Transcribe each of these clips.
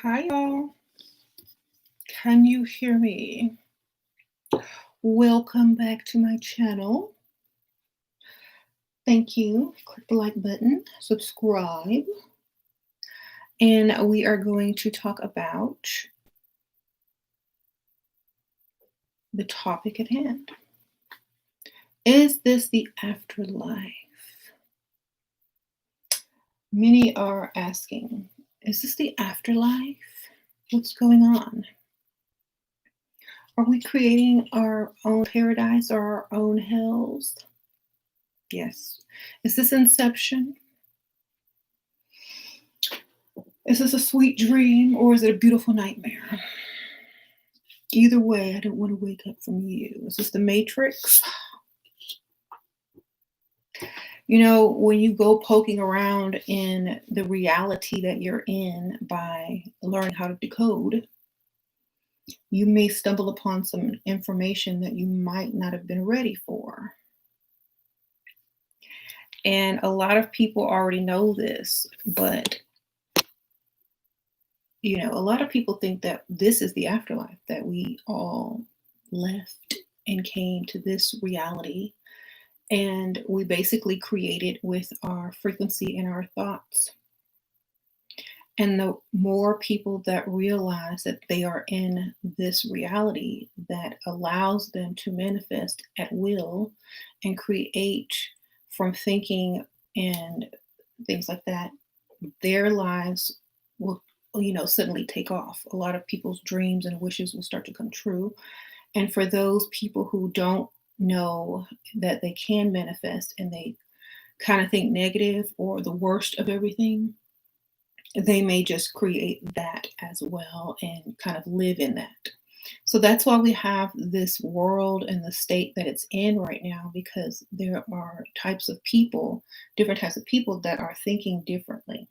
Hi, y'all. Can you hear me? Welcome back to my channel. Thank you. Click the like button, subscribe, and we are going to talk about the topic at hand. Is this the afterlife? Many are asking, is this the afterlife? What's going on? Are we creating our own paradise or our own hells? Yes. Is this Inception? Is this a sweet dream or is it a beautiful nightmare? Either way, I don't want to wake up from you. Is this the Matrix? You know, when you go poking around in the reality that you're in by learning how to decode, you may stumble upon some information that you might not have been ready for. And a lot of people already know this, but you know, a lot of people think that this is the afterlife, that we all left and came to this reality. And we basically create it with our frequency and our thoughts. And the more people that realize that they are in this reality that allows them to manifest at will and create from thinking and things like that, their lives will, suddenly take off. A lot of people's dreams and wishes will start to come true. And for those people who don't know that they can manifest and they kind of think negative or the worst of everything, they may just create that as well and kind of live in that. So that's why we have this world and the state that it's in right now, because there are different types of people that are thinking differently.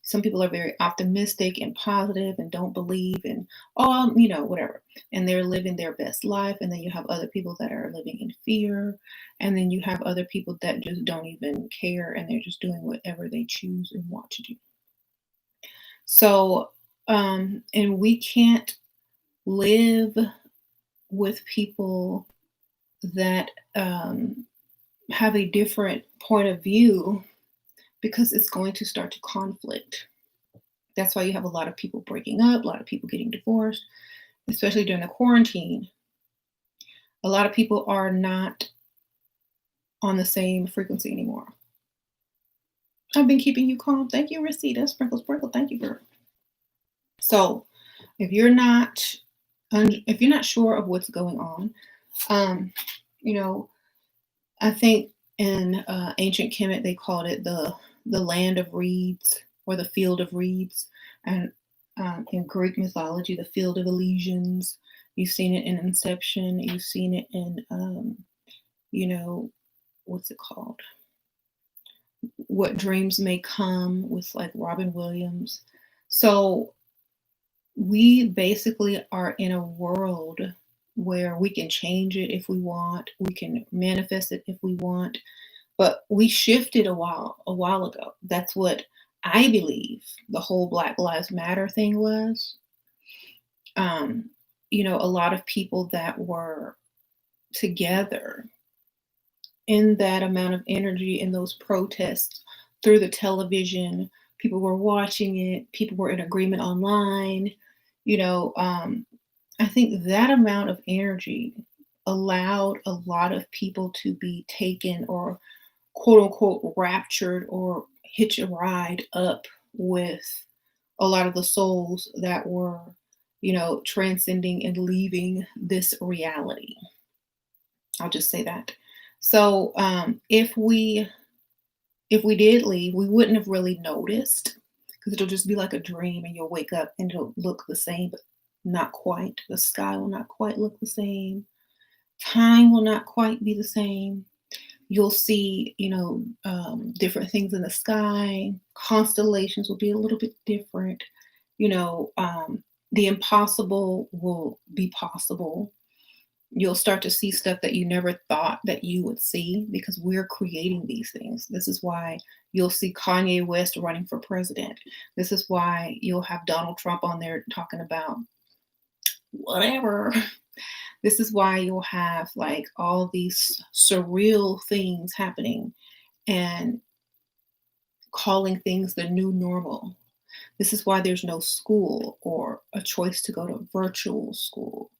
Some people are very optimistic and positive and don't believe in, whatever. And they're living their best life. And then you have other people that are living in fear. And then you have other people that just don't even care and they're just doing whatever they choose and want to do. So, and we can't live with people that have a different point of view, because it's going to start to conflict. That's why you have a lot of people breaking up, a lot of people getting divorced, especially during the quarantine. A lot of people are not on the same frequency anymore. I've been keeping you calm. Thank you, Rosita. Sprinkle, sprinkle. Thank you, girl. So if you're not sure of what's going on, I think in ancient Kemet they called it the land of reeds or the field of reeds, and in Greek mythology the field of Elysians. You've seen it in Inception. You've seen it in what's it called? What Dreams May Come with like Robin Williams. So we basically are in a world where we can change it if we want, we can manifest it if we want, but we shifted a while ago. That's what I believe the whole Black Lives Matter thing was. A lot of people that were together in that amount of energy in those protests through the television, people were watching it, people were in agreement online. I think that amount of energy allowed a lot of people to be taken or quote unquote raptured or hitch a ride up with a lot of the souls that were, transcending and leaving this reality. I'll just say that. So if we did leave, we wouldn't have really noticed, because it'll just be like a dream and you'll wake up and it'll look the same, but not quite. The sky will not quite look the same. Time will not quite be the same. You'll see, different things in the sky. Constellations will be a little bit different. The impossible will be possible. You'll start to see stuff that you never thought that you would see, because we're creating these things. This is why you'll see Kanye West running for president. This is why you'll have Donald Trump on there talking about whatever. This is why you'll have like all these surreal things happening and calling things the new normal. This is why there's no school or a choice to go to virtual school.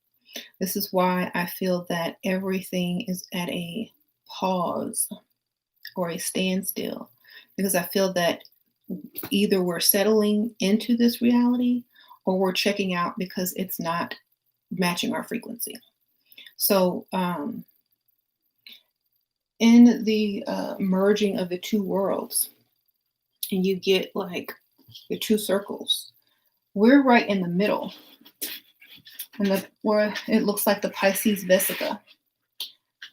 This is why I feel that everything is at a pause or a standstill, because I feel that either we're settling into this reality or we're checking out because it's not matching our frequency. So in the merging of the two worlds, and you get like the two circles, we're right in the middle. And where it looks like the Pisces vesica.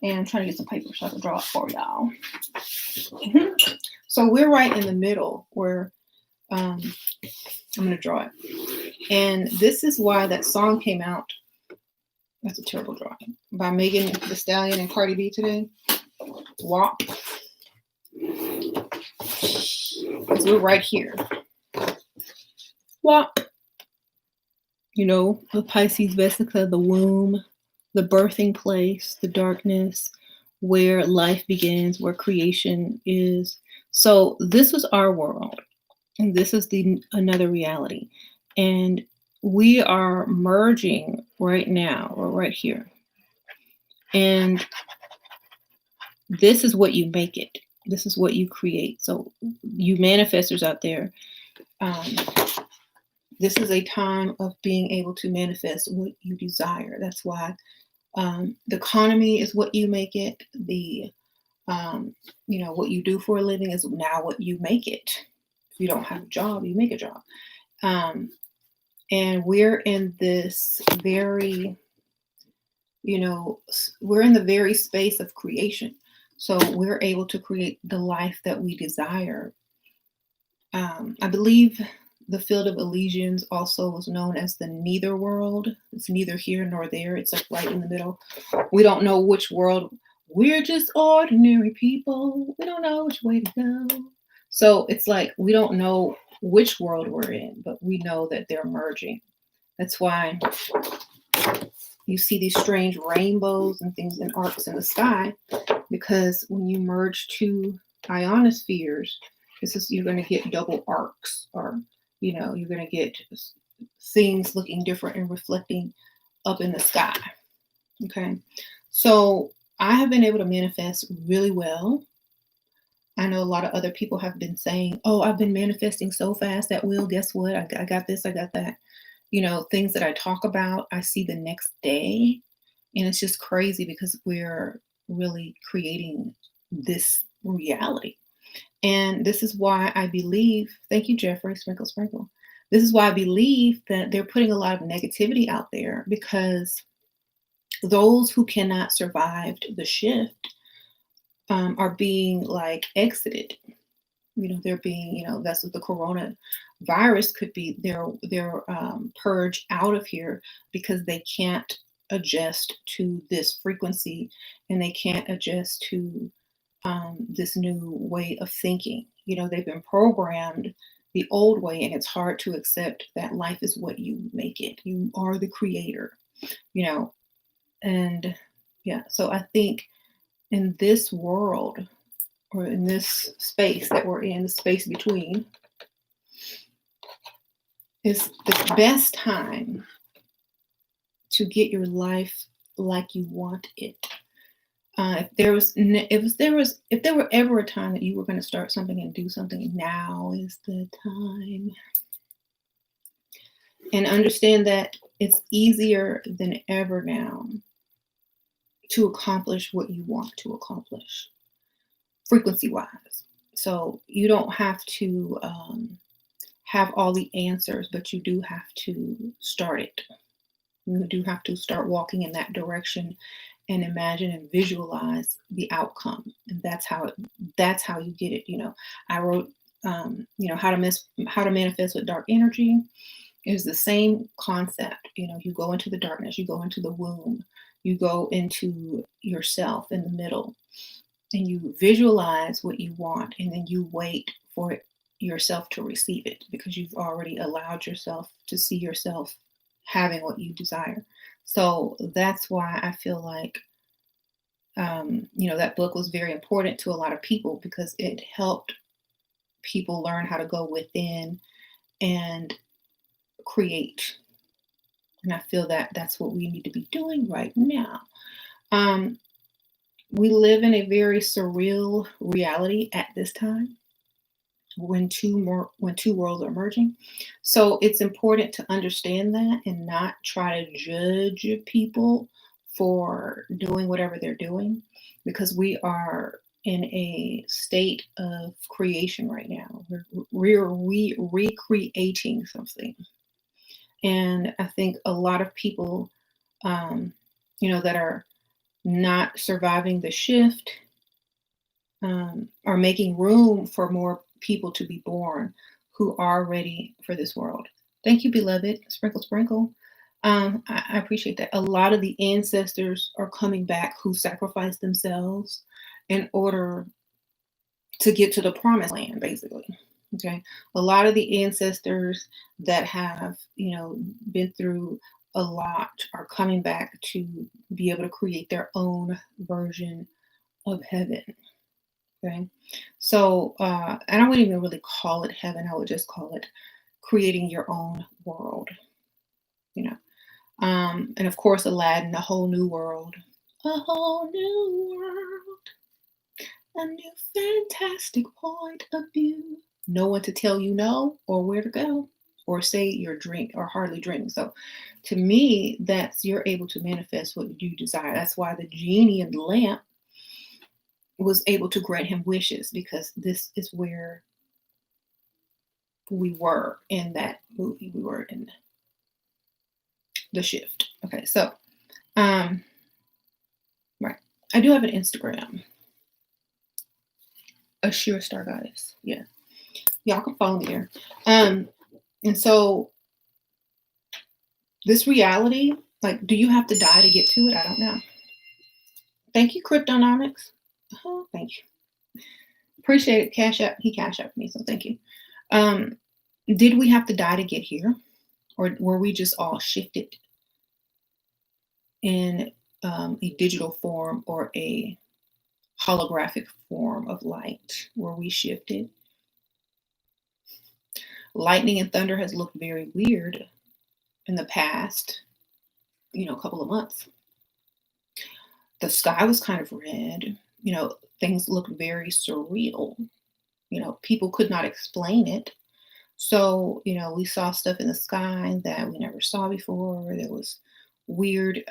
And I'm trying to get some paper so I can draw it for y'all. So we're right in the middle where I'm going to draw it. And this is why that song came out. That's a terrible drawing. By Megan Thee Stallion and Cardi B today. WAP. Because we're right here. WAP. You know, the Pisces vesica, the womb, the birthing place, the darkness, where life begins, where creation is. So this is our world, and this is another reality. And we are merging right now, or right here. And this is what you make it. This is what you create. So you manifestors out there, this is a time of being able to manifest what you desire. That's why the economy is what you make it. The, what you do for a living is now what you make it. If you don't have a job, you make a job. And we're in this very, we're in the very space of creation. So we're able to create the life that we desire. I believe the field of Elysians also was known as the neither world. It's neither here nor there. It's like right in the middle. We don't know which world. We're just ordinary people. We don't know which way to go. So it's like we don't know which world we're in, but we know that they're merging. That's why you see these strange rainbows and things and arcs in the sky, because when you merge two ionospheres, you're going to get double arcs, or you're going to get things looking different and reflecting up in the sky. Okay. So I have been able to manifest really well. I know a lot of other people have been saying, oh, I've been manifesting so fast at will. Guess what? I got this, I got that. Things that I talk about, I see the next day. And it's just crazy because we're really creating this reality. And this is why I believe, thank you, Jeffrey, sprinkle, sprinkle. This is why I believe that they're putting a lot of negativity out there, because those who cannot survive the shift are being like exited. They're being, that's what the coronavirus could be. They're purged out of here because they can't adjust to this frequency, and they can't adjust to this new way of thinking. They've been programmed the old way, and it's hard to accept that life is what you make it. You are the creator, and yeah. So I think in this world, or in this space that we're in, the space between, is the best time to get your life like you want it. If there were ever a time that you were going to start something and do something, now is the time. And understand that it's easier than ever now to accomplish what you want to accomplish, frequency-wise. So you don't have to have all the answers, but you do have to start it. You do have to start walking in that direction and imagine and visualize the outcome. And that's how you get it. I wrote, how to manifest with dark energy is the same concept. You go into the darkness, you go into the womb, You go into yourself in the middle and you visualize what you want, and then you wait for yourself to receive it because you've already allowed yourself to see yourself having what you desire. So that's why I feel like, that book was very important to a lot of people because it helped people learn how to go within and create. And I feel that that's what we need to be doing right now. Um, we live in a very surreal reality at this time when two worlds are merging. So it's important to understand that and not try to judge people for doing whatever they're doing, because we are in a state of creation right now. We're recreating something. And I think a lot of people, that are not surviving the shift, are making room for more people to be born who are ready for this world. Thank you, beloved. Sprinkle, sprinkle. I appreciate that. A lot of the ancestors are coming back who sacrificed themselves in order to get to the promised land, basically. Okay. A lot of the ancestors that have, been through a lot are coming back to be able to create their own version of heaven. Okay. So, and I wouldn't even really call it heaven. I would just call it creating your own world, you know. And of course, Aladdin, a whole new world, a whole new world, a new fantastic point of view. No one to tell you no or where to go or say your drink or hardly drink. So to me, that's you're able to manifest what you desire. That's why the genie in the lamp was able to grant him wishes, because this is where we were in that movie. We were in the shift. Okay, so right. I do have an Instagram. Ashera Star Goddess. Yeah. Y'all can follow me there. And so this reality, like, do you have to die to get to it? I don't know. Thank you, Cryptonomics. Oh, thank you. Appreciate it. Cash App. He cash out me, so thank you. Did we have to die to get here? Or were we just all shifted in a digital form or a holographic form of light? Were we shifted? Lightning and thunder has looked very weird in the past, couple of months. The sky was kind of red. Things looked very surreal. People could not explain it. So, we saw stuff in the sky that we never saw before. There was weird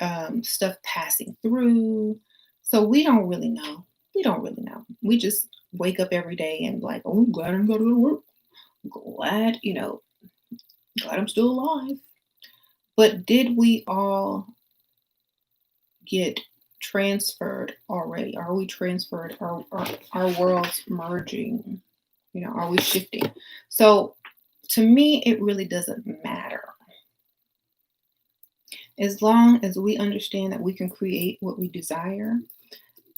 stuff passing through. So we don't really know. We don't really know. We just wake up every day and like, oh, I'm glad I'm going to go to work. Glad, glad I'm still alive. But did we all get transferred already? Are we transferred? Are our worlds merging? Are we shifting? So to me, it really doesn't matter. As long as we understand that we can create what we desire,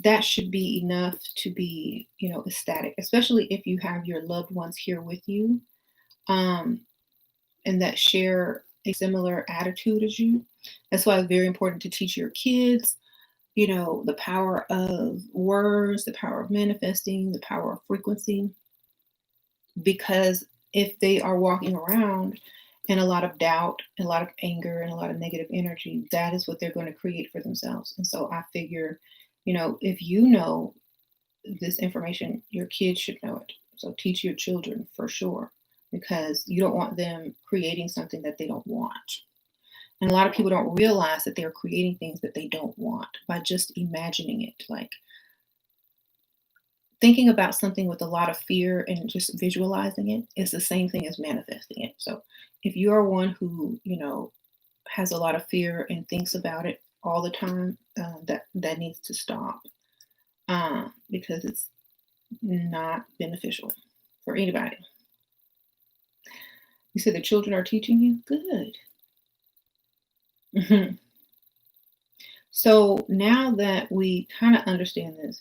that should be enough to be, ecstatic, especially if you have your loved ones here with you, and that share a similar attitude as you. That's why it's very important to teach your kids, the power of words, the power of manifesting, the power of frequency. Because if they are walking around in a lot of doubt, a lot of anger, and a lot of negative energy, that is what they're going to create for themselves. And so I figure, if you know this information, your kids should know it. So teach your children for sure, because you don't want them creating something that they don't want. And a lot of people don't realize that they're creating things that they don't want by just imagining it. Like thinking about something with a lot of fear and just visualizing it is the same thing as manifesting it. So if you are one who, has a lot of fear and thinks about it all the time, that needs to stop, because it's not beneficial for anybody. You said the children are teaching you? Good. So now that we kind of understand this,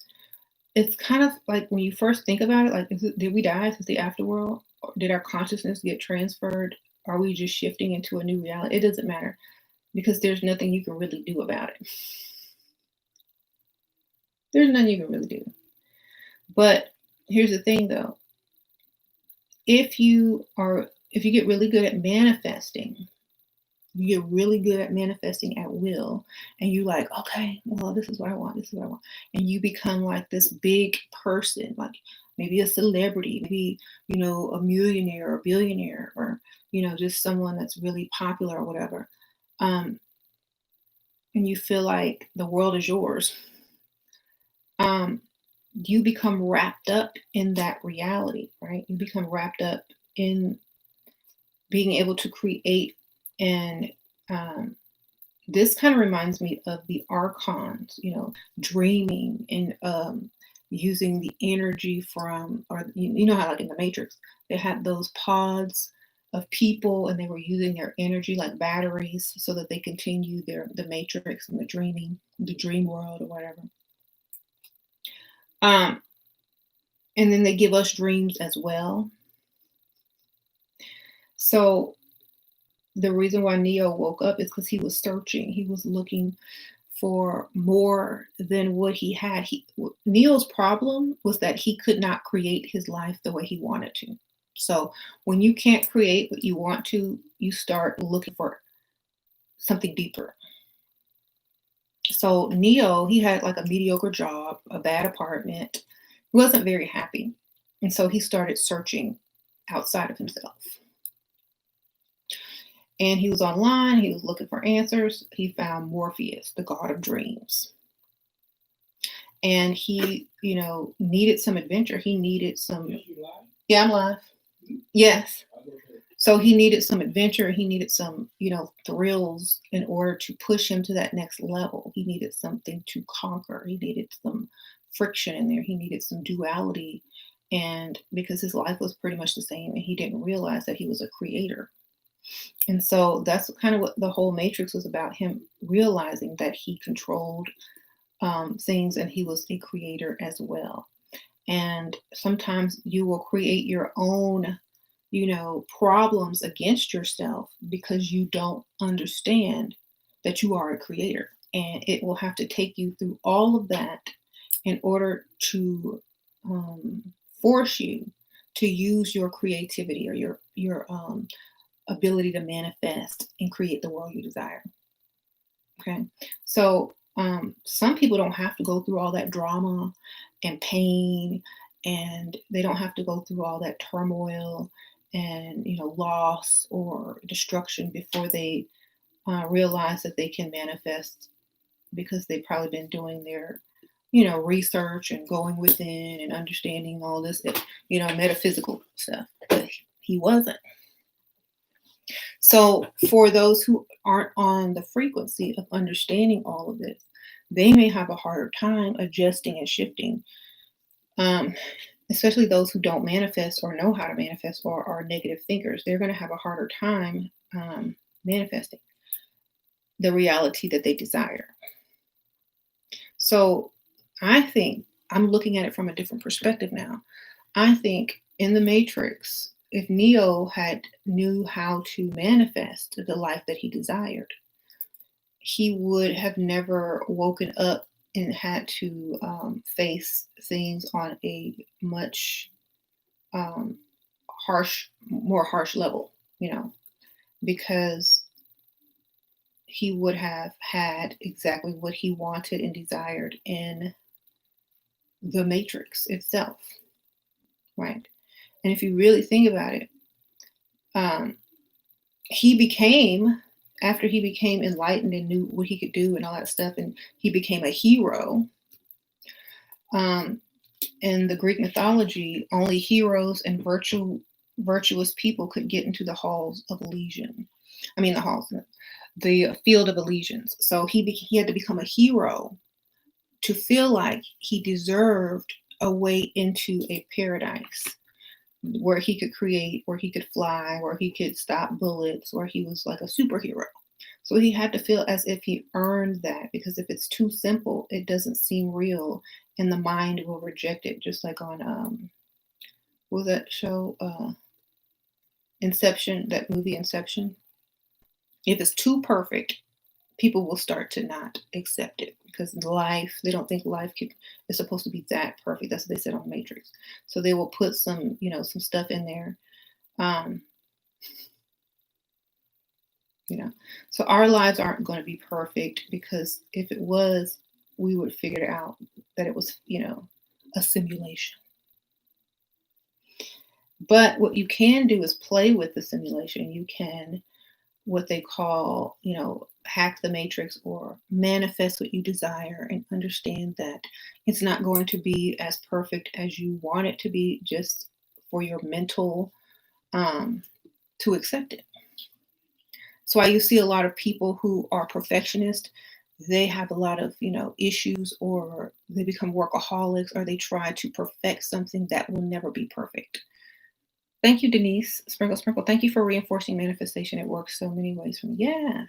it's kind of like when you first think about it, like, did we die? Is this the afterworld? Or did our consciousness get transferred? Are we just shifting into a new reality? It doesn't matter because there's nothing you can really do about it. There's nothing you can really do. But here's the thing though. If you get really good at manifesting, you get really good at manifesting at will, and you like, okay, well, this is what I want, this is what I want. And you become like this big person, like maybe a celebrity, maybe, a millionaire or billionaire, or, just someone that's really popular or whatever. And you feel like the world is yours. You become wrapped up in that reality, right? You become wrapped up in being able to create. And this kind of reminds me of the archons, dreaming and using the energy from, or you know how like in the Matrix, they had those pods of people and they were using their energy like batteries so that they continue the Matrix and the dream world or whatever. And then they give us dreams as well. So the reason why Neo woke up is because he was searching. He was looking for more than what he had. Neo's problem was that he could not create his life the way he wanted to. So when you can't create what you want to, you start looking for something deeper. So Neo, he had like a mediocre job, a bad apartment. He wasn't very happy. And so he started searching outside of himself. And he was online, he was looking for answers. He found Morpheus, the god of dreams. And he, needed some adventure. He needed some. Yeah, I'm live. Yes. So he needed some adventure. He needed some, thrills in order to push him to that next level. He needed something to conquer. He needed some friction in there. He needed some duality. And because his life was pretty much the same, and he didn't realize that he was a creator. And so that's kind of what the whole Matrix was about, him realizing that he controlled things and he was a creator as well. And sometimes you will create your own, problems against yourself because you don't understand that you are a creator. And it will have to take you through all of that in order to force you to use your creativity or your ability to manifest and create the world you desire. Okay. So some people don't have to go through all that drama and pain, and they don't have to go through all that turmoil and loss or destruction before they realize that they can manifest, because they've probably been doing their research and going within and understanding all this metaphysical stuff. But he wasn't. So for those who aren't on the frequency of understanding all of this, they may have a harder time adjusting and shifting, especially those who don't manifest or know how to manifest or are negative thinkers. They're going to have a harder time manifesting the reality that they desire. So I think I'm looking at it from a different perspective now. I think in the Matrix, if Neo had knew how to manifest the life that he desired, he would have never woken up and had to face things on a much more harsh level, because he would have had exactly what he wanted and desired in the Matrix itself, right? And if you really think about it, after he became enlightened and knew what he could do and all that stuff, and he became a hero. In the Greek mythology, only heroes and virtuous people could get into the halls of Elysium. The field of Elysians. So he had to become a hero to feel like he deserved a way into a paradise where he could create, where he could fly, where he could stop bullets, where he was like a superhero. So he had to feel as if he earned that, because if it's too simple, it doesn't seem real and the mind will reject it. Just like on what was that show? Inception, that movie Inception. If it's too perfect, people will start to not accept it, because life, they don't think life is supposed to be that perfect. That's what they said on Matrix. So they will put some, some stuff in there. Um, so our lives aren't going to be perfect, because if it was, we would figure it out that it was, a simulation. But what you can do is play with the simulation. You can, what they call, hack the matrix, or manifest what you desire, and understand that it's not going to be as perfect as you want it to be, just for your mental to accept it. So why you see a lot of people who are perfectionists, they have a lot of, issues, or they become workaholics, or they try to perfect something that will never be perfect. Thank you, Denise. Sprinkle, sprinkle. Thank you for reinforcing manifestation. It works so many ways for me. Yes.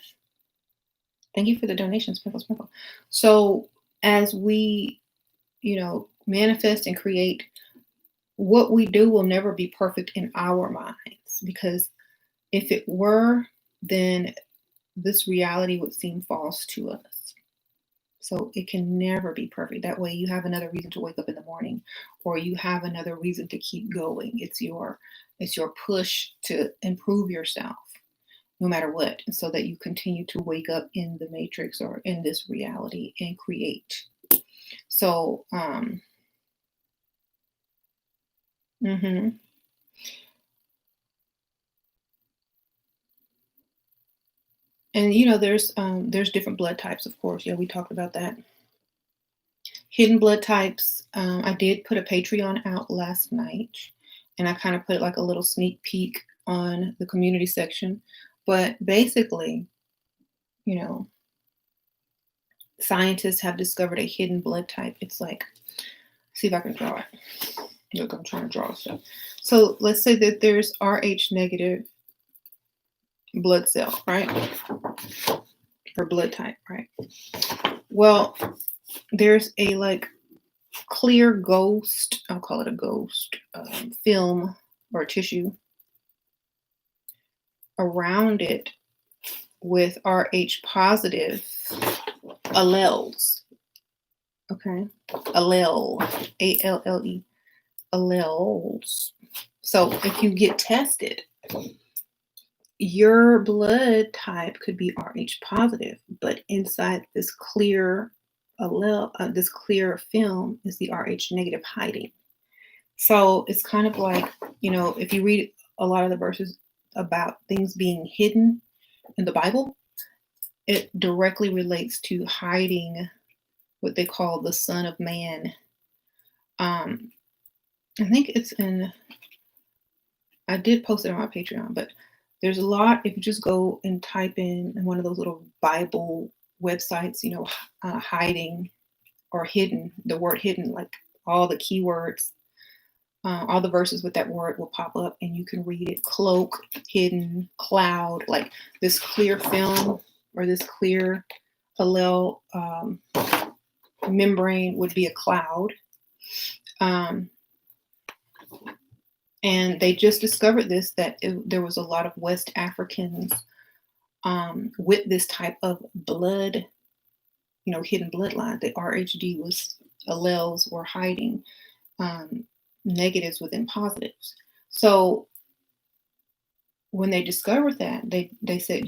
Thank you for the donation, Sprinkle, sprinkle. So as we, manifest and create, what we do will never be perfect in our minds, because if it were, then this reality would seem false to us. So it can never be perfect. That way you have another reason to wake up in the morning, or you have another reason to keep going. It's your push to improve yourself no matter what, so that you continue to wake up in the matrix, or in this reality, and create. So mhm. And there's different blood types, of course. Yeah, we talked about that. Hidden blood types. I did put a Patreon out last night, and I kind of put like a little sneak peek on the community section. But basically, scientists have discovered a hidden blood type. It's like, see if I can draw it. Look, I'm trying to draw stuff. So let's say that there's Rh negative blood cell, right? Or blood type, right? Well, there's a like clear ghost, I'll call it a ghost, film or tissue around it with Rh positive alleles. Okay. Allele, A-L-L-E, alleles. So if you get tested, your blood type could be Rh positive, but inside this clear allele, this clear film, is the Rh negative hiding. So it's kind of like, if you read a lot of the verses about things being hidden in the Bible, it directly relates to hiding what they call the Son of Man. I think it's I did post it on my Patreon, but there's a lot. If you just go and type in one of those little Bible websites, hiding or hidden, the word hidden, like all the keywords, all the verses with that word will pop up, and you can read it. Cloak, hidden, cloud, like this clear film or this clear allele membrane would be a cloud. And they just discovered this, that there was a lot of West Africans with this type of blood, hidden bloodline. The RHD was alleles were hiding negatives within positives. So when they discovered that, they said,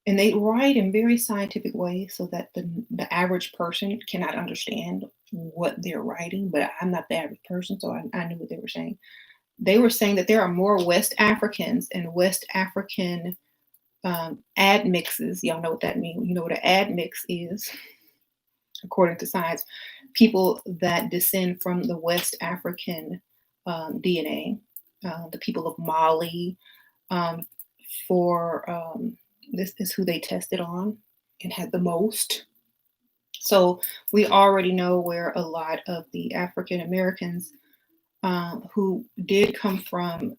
and they write in very scientific ways so that the average person cannot understand what they're writing. But I'm not the average person, so I knew what they were saying. They were saying that there are more West Africans and West African admixes. Y'all know what that means. You know what an admix is, according to science. People that descend from the West African DNA, the people of Mali, this is who they tested on and had the most. So we already know where a lot of the African Americans who did come from,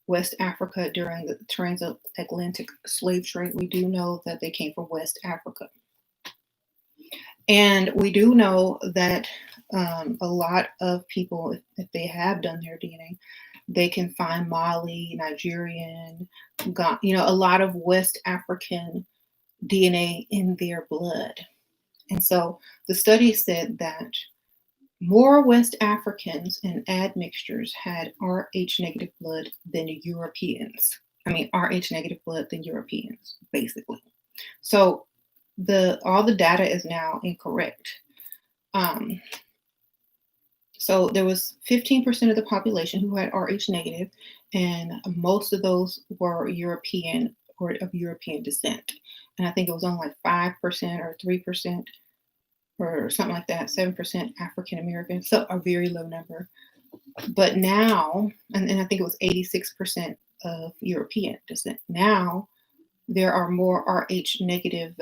West Africa during the transatlantic slave trade. We do know that they came from West Africa. And we do know that a lot of people, if they have done their DNA, they can find Mali, Nigerian, a lot of West African DNA in their blood. And so the study said that more West Africans and admixtures had Rh negative blood than Europeans. Rh negative blood than Europeans, basically. So all the data is now incorrect. So there was 15% of the population who had Rh negative, and most of those were European or of European descent. And I think it was only like 5% or 3% or something like that, 7% African American, so a very low number. But now, and I think it was 86% of European descent. Now there are more Rh negative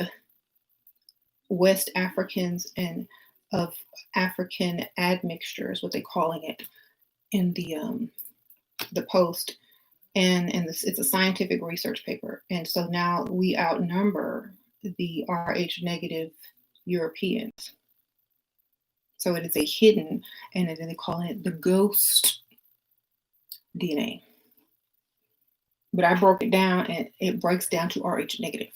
West Africans and of African admixtures, what they're calling it in the post, and it's a scientific research paper, and so now we outnumber the Rh negative Europeans. So it is a hidden, and then they call it the ghost DNA. But I broke it down, and it breaks down to Rh negative.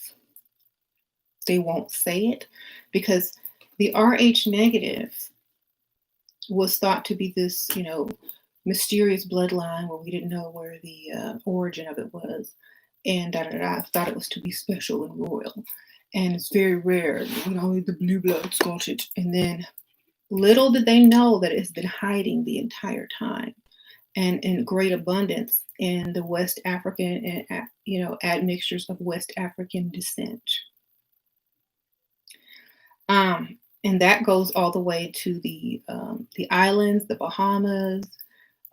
They won't say it because the Rh negative was thought to be this, mysterious bloodline where we didn't know where the origin of it was, and I thought it was to be special and royal, and it's very rare. Only the blue bloods got it, and then little did they know that it's been hiding the entire time, and in great abundance in the West African and admixtures of West African descent. And that goes all the way to the islands, the Bahamas,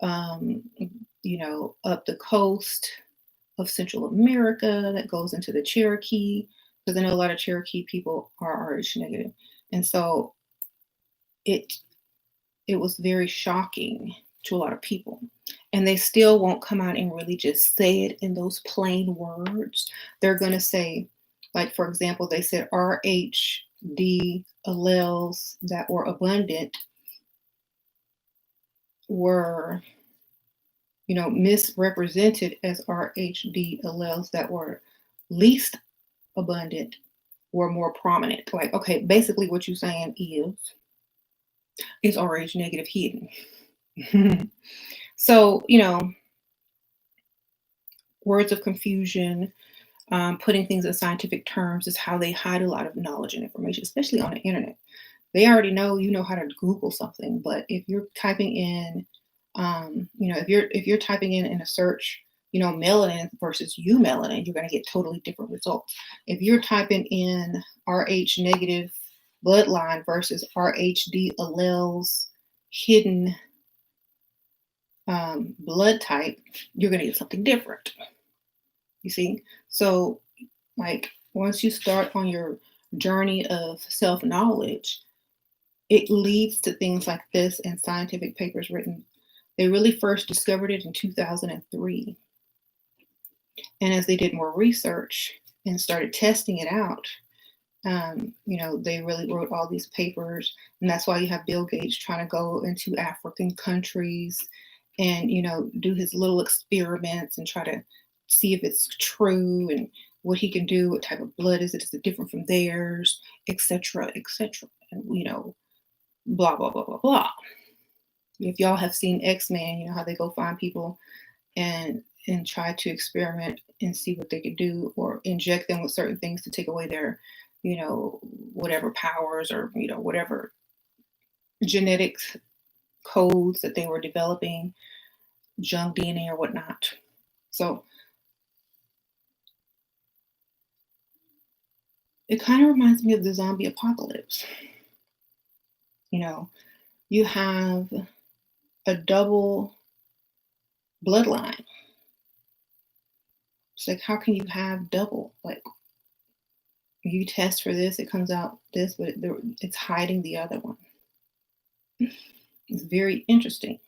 up the coast of Central America. That goes into the Cherokee, because I know a lot of Cherokee people are Rh negative, and so it was very shocking to a lot of people, and they still won't come out and really just say it in those plain words. They're going to say, like, for example, they said RHD alleles that were abundant were, misrepresented as RHD alleles that were least abundant were more prominent. Like, okay, basically what you're saying is Rh negative hidden. So, words of confusion, putting things in scientific terms is how they hide a lot of knowledge and information, especially on the internet. They already know how to Google something, but if you're typing in, if you're typing in a search, melanin versus eumelanin, you're going to get totally different results. If you're typing in Rh negative bloodline versus RHD alleles hidden blood type, you're going to get something different. You see? So, like, once you start on your journey of self-knowledge, it leads to things like this and scientific papers written. They really first discovered it in 2003. And as they did more research and started testing it out, they really wrote all these papers. And that's why you have Bill Gates trying to go into African countries and, do his little experiments and try to see if it's true and what he can do, what type of blood is it different from theirs, etc., and, blah, blah, blah, blah, blah. If y'all have seen X-Men, how they go find people and try to experiment and see what they can do, or inject them with certain things to take away their, whatever powers or, whatever genetic codes that they were developing, junk DNA or whatnot. So it kind of reminds me of the zombie apocalypse. You have a double bloodline. It's like, how can you have double? Like, you test for this, it comes out this, but it's hiding the other one. It's very interesting.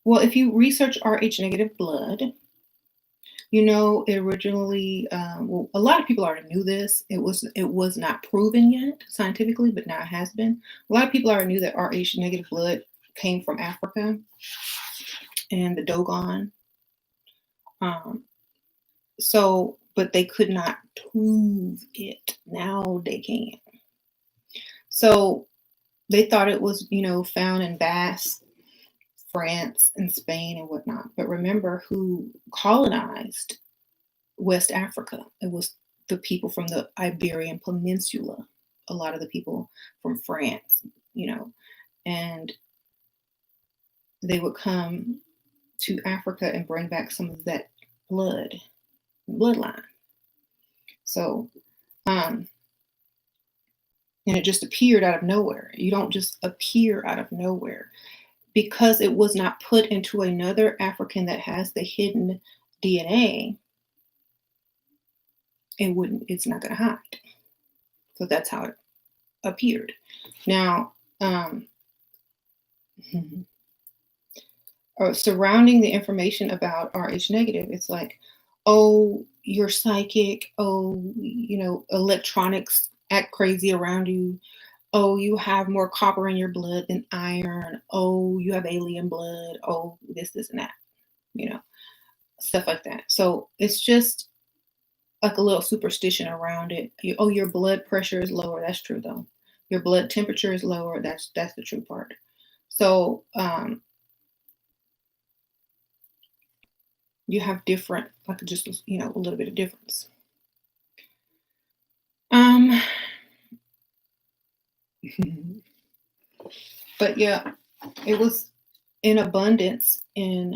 Well, if you research Rh negative blood, it originally, well, a lot of people already knew this. It was not proven yet scientifically, but now it has been. A lot of people already knew that Rh negative blood came from Africa and the Dogon. But they could not prove it. Now they can. So they thought it was, found in Basque, France, and Spain and whatnot. But remember who colonized West Africa? It was the people from the Iberian Peninsula. A lot of the people from France, and they would come to Africa and bring back some of that bloodline. So, and it just appeared out of nowhere. You don't just appear out of nowhere. Because it was not put into another African that has the hidden DNA, it's not going to hide. So that's how it appeared. Now, surrounding the information about Rh negative, it's like, oh, you're psychic. Oh, electronics act crazy around you. Oh, you have more copper in your blood than iron. Oh, you have alien blood. Oh, this, and that, stuff like that. So it's just like a little superstition around it. Your blood pressure is lower. That's true though. Your blood temperature is lower. That's the true part. So you have different, like just a little bit of difference. But yeah, it was in abundance, and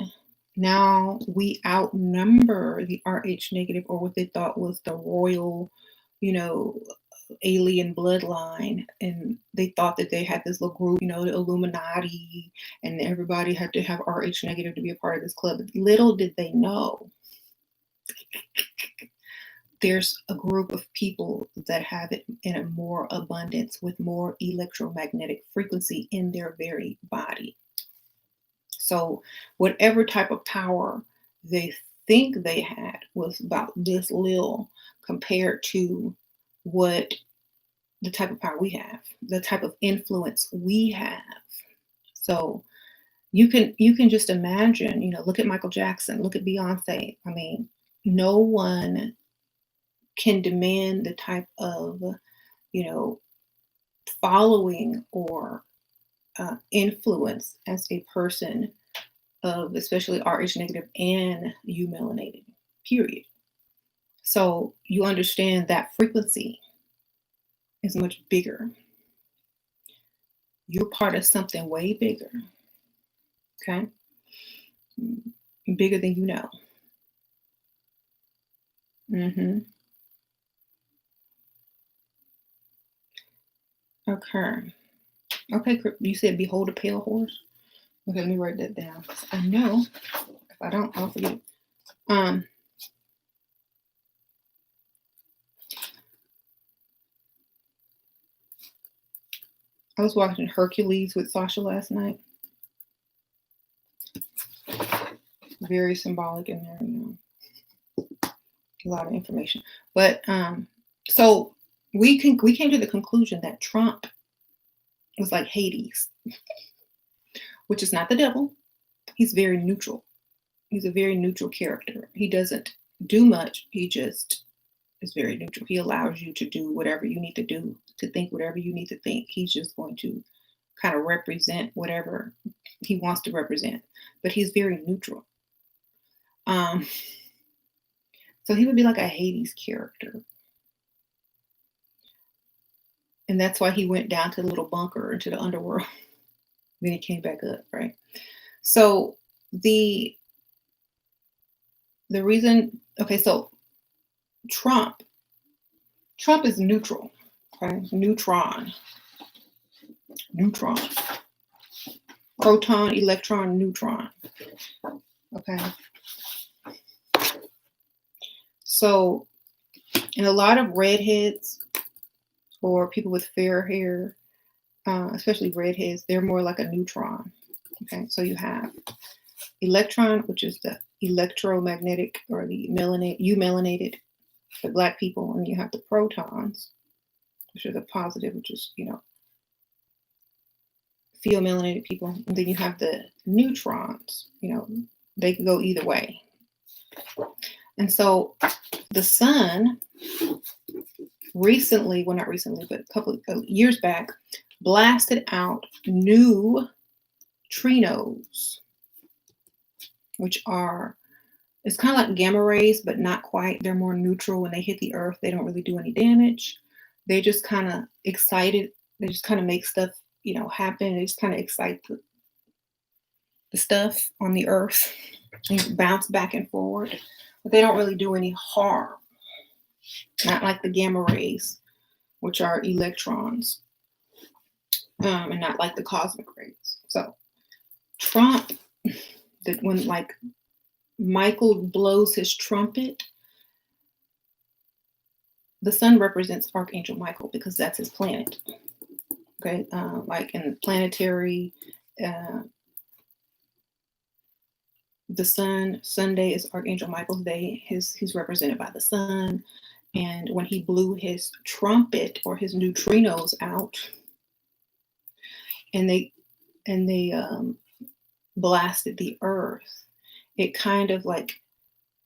now we outnumber the Rh negative, or what they thought was the royal, alien bloodline, and they thought that they had this little group, the Illuminati, and everybody had to have Rh negative to be a part of this club. Little did they know, there's a group of people that have it in a more abundance with more electromagnetic frequency in their very body. So whatever type of power they think they had was about this little compared to what the type of power we have, the type of influence we have. So you can just imagine, look at Michael Jackson, look at Beyonce. I mean, no one can demand the type of, following or influence as a person of especially Rh negative and melanated, period. So you understand that frequency is much bigger. You're part of something way bigger. Okay? Bigger than you know. Okay. Okay, you said behold a pale horse? Okay, let me write that down. I know if I don't, I'll forget. I was watching Hercules with Sasha last night. Very symbolic in there, a lot of information. But so we came to the conclusion that Trump was like Hades, which is not the devil. He's very neutral. He's a very neutral character. He doesn't do much. He just is very neutral. He allows you to do whatever you need to do, to think whatever you need to think. He's just going to kind of represent whatever he wants to represent, but he's very neutral. So he would be like a Hades character. And that's why he went down to the little bunker into the underworld. Then he came back up, right? So the reason, okay, so Trump is neutral, okay? Neutron. Proton, electron, neutron. Okay. So, and a lot of redheads or people with fair hair, especially redheads, they're more like a neutron. Okay, so you have electron, which is the electromagnetic or the melanated for Black people, and you have the protons, which are the positive, which is, feel melanated people. And then you have the neutrons, they can go either way. And so the sun recently, well, not recently, but a couple of years back, blasted out new neutrinos, which are, it's kind of like gamma rays, but not quite. They're more neutral. When they hit the earth, they don't really do any damage. They just kind of excited. They just kind of make stuff, happen. They just kind of excite the stuff on the earth and bounce back and forward. But they don't really do any harm. Not like the gamma rays, which are electrons, and not like the cosmic rays. So Trump, that when like Michael blows his trumpet, the sun represents Archangel Michael because that's his planet. Okay, like in planetary, the sun, Sunday is Archangel Michael's day. He's represented by the sun. And when he blew his trumpet or his neutrinos out, and they blasted the earth, it kind of like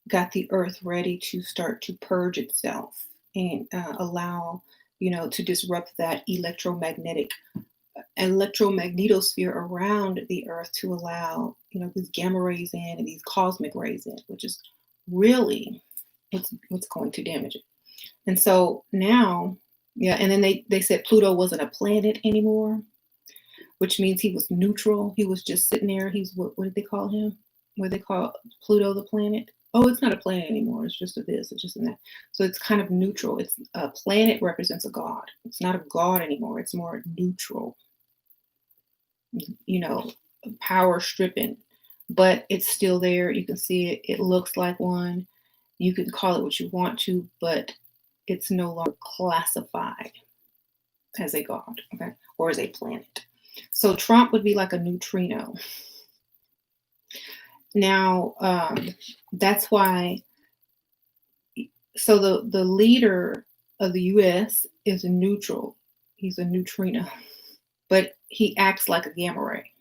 got the earth ready to start to purge itself and allow, to disrupt that electromagnetosphere around the earth to allow, these gamma rays in and these cosmic rays in, which is really what's going to damage it. And so now, and then they said Pluto wasn't a planet anymore, which means he was neutral. He was just sitting there. He's, what did they call him? What did they call Pluto the planet? Oh, it's not a planet anymore. It's just a this, it's just a that. So it's kind of neutral. It's a planet represents a god. It's not a god anymore. It's more neutral, power stripping, but it's still there. You can see it. It looks like one. You can call it what you want to, but it's no longer classified as a god, okay, or as a planet. So Trump would be like a neutrino. Now, that's why, so the leader of the US is a neutral. He's a neutrino, but he acts like a gamma ray.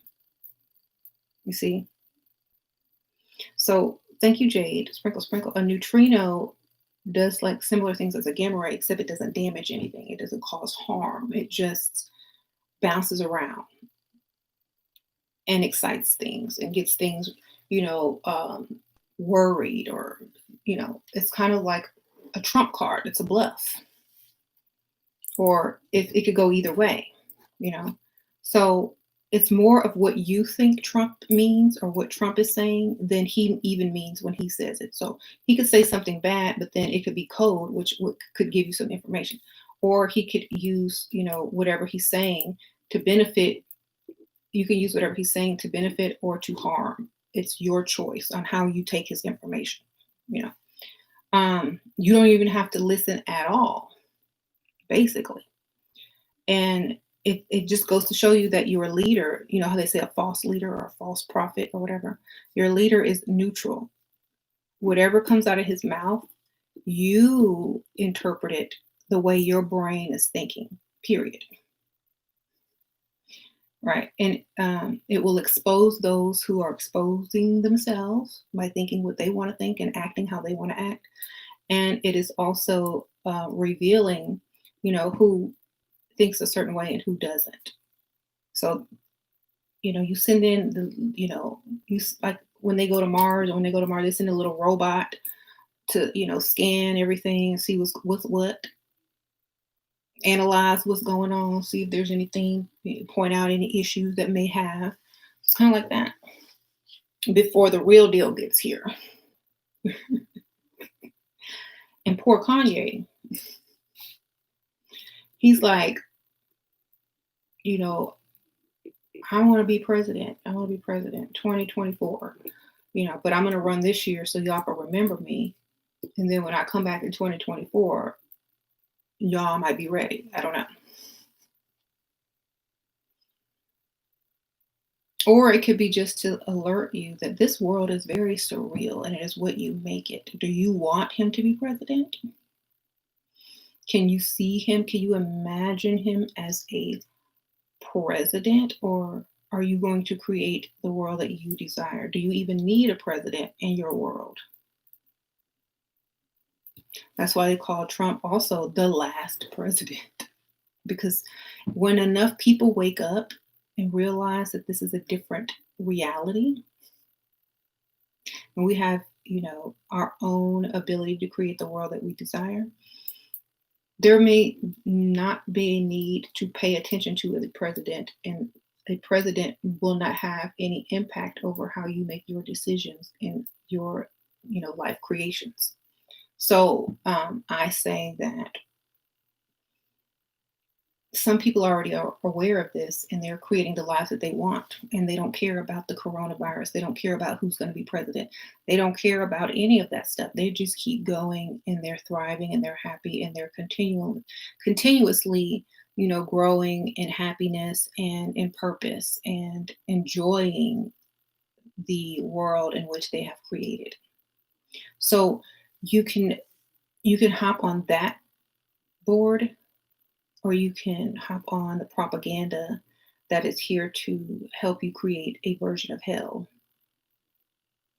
You see? So thank you, Jade. Sprinkle, sprinkle. A neutrino does like similar things as a gamma ray, except it doesn't damage anything. It doesn't cause harm. It just bounces around and excites things and gets things, worried, or, it's kind of like a trump card. It's a bluff, or it could go either way, So it's more of what you think Trump means or what Trump is saying than he even means when he says it. So he could say something bad, but then it could be code, which could give you some information, or he could use, whatever he's saying to benefit. You can use whatever he's saying to benefit or to harm. It's your choice on how you take his information. You don't even have to listen at all, basically. And it just goes to show you that your leader, how they say a false leader or a false prophet or whatever, your leader is neutral. Whatever comes out of his mouth, you interpret it the way your brain is thinking, period. Right. And it will expose those who are exposing themselves by thinking what they want to think and acting how they want to act. And it is also revealing, who thinks a certain way and who doesn't. So, you send in you like when they go to Mars, they send a little robot to, scan everything and see what's what. Analyze what's going on, see if there's anything, point out any issues that may have. It's kind of like that before the real deal gets here. And poor Kanye, he's like, I want to be president. I want to be president 2024, but I'm going to run this year so y'all can remember me. And then when I come back in 2024, y'all might be ready. I don't know. Or it could be just to alert you that this world is very surreal and it is what you make it. Do you want him to be president? Can you see him? Can you imagine him as a president? Or are you going to create the world that you desire? Do you even need a president in your world? That's why they call Trump also the last president. Because when enough people wake up and realize that this is a different reality, and we have, our own ability to create the world that we desire, there may not be a need to pay attention to the president, and a president will not have any impact over how you make your decisions in your, life creations. So I say that some people already are aware of this and they're creating the lives that they want, and they don't care about the coronavirus. They don't care about who's going to be president. They don't care about any of that stuff. They just keep going and they're thriving and they're happy and they're continuously, growing in happiness and in purpose and enjoying the world in which they have created. So you can hop on that board, or you can hop on the propaganda that is here to help you create a version of hell,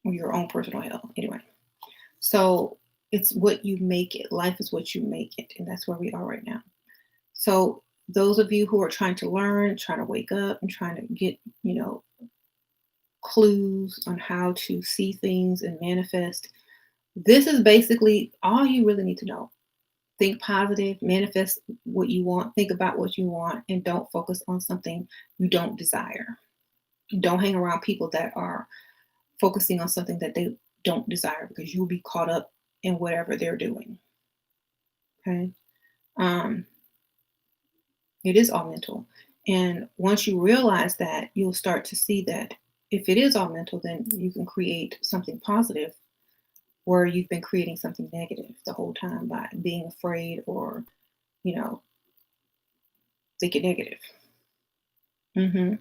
or your own personal hell. Anyway, so it's what you make it. Life is what you make it. And that's where we are right now. So those of you who are trying to learn, trying to wake up and trying to get, clues on how to see things and manifest, this is basically all you really need to know. Think positive, manifest what you want, think about what you want, and don't focus on something you don't desire. Don't hang around people that are focusing on something that they don't desire, because you'll be caught up in whatever they're doing. Okay. It is all mental. And once you realize that, you'll start to see that if it is all mental, then you can create something positive where you've been creating something negative the whole time by being afraid or, thinking negative. Mm-hmm.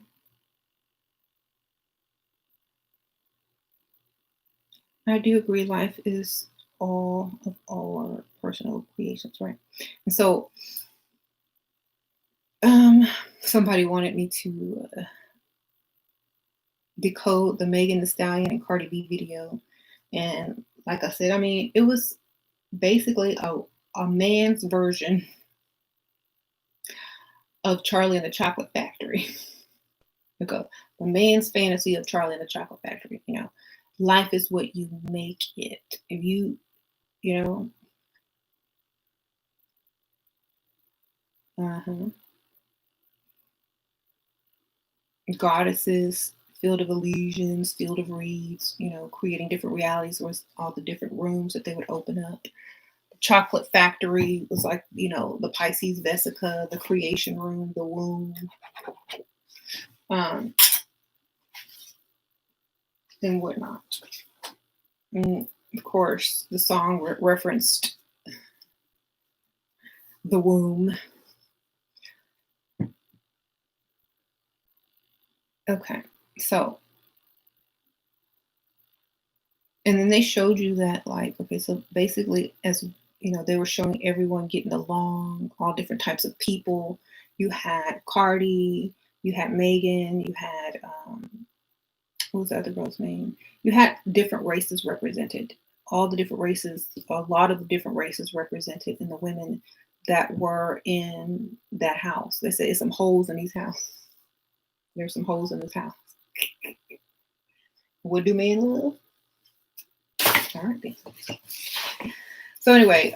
I do agree. Life is all of our personal creations, right? And so, somebody wanted me to decode the Megan Thee Stallion and Cardi B video, and like I said, I mean, it was basically a man's version of Charlie and the Chocolate Factory. Because the man's fantasy of Charlie and the Chocolate Factory, life is what you make it. If you, uh-huh. Goddesses, field of illusions, field of reeds, creating different realities, was all the different rooms that they would open up. The chocolate factory was like, the Pisces Vesica, the creation room, the womb. And whatnot. And of course, the song referenced the womb. Okay, so, and then they showed you that, like, okay, so basically, as they were showing everyone getting along, all different types of people. You had Cardi, you had Megan, you had what was the other girl's name? You had different races represented. All the different races, a lot of the different races represented in the women that were in that house. They said, "It's some holes in these houses. There's some holes in this house." What do men love? All right, then. So anyway,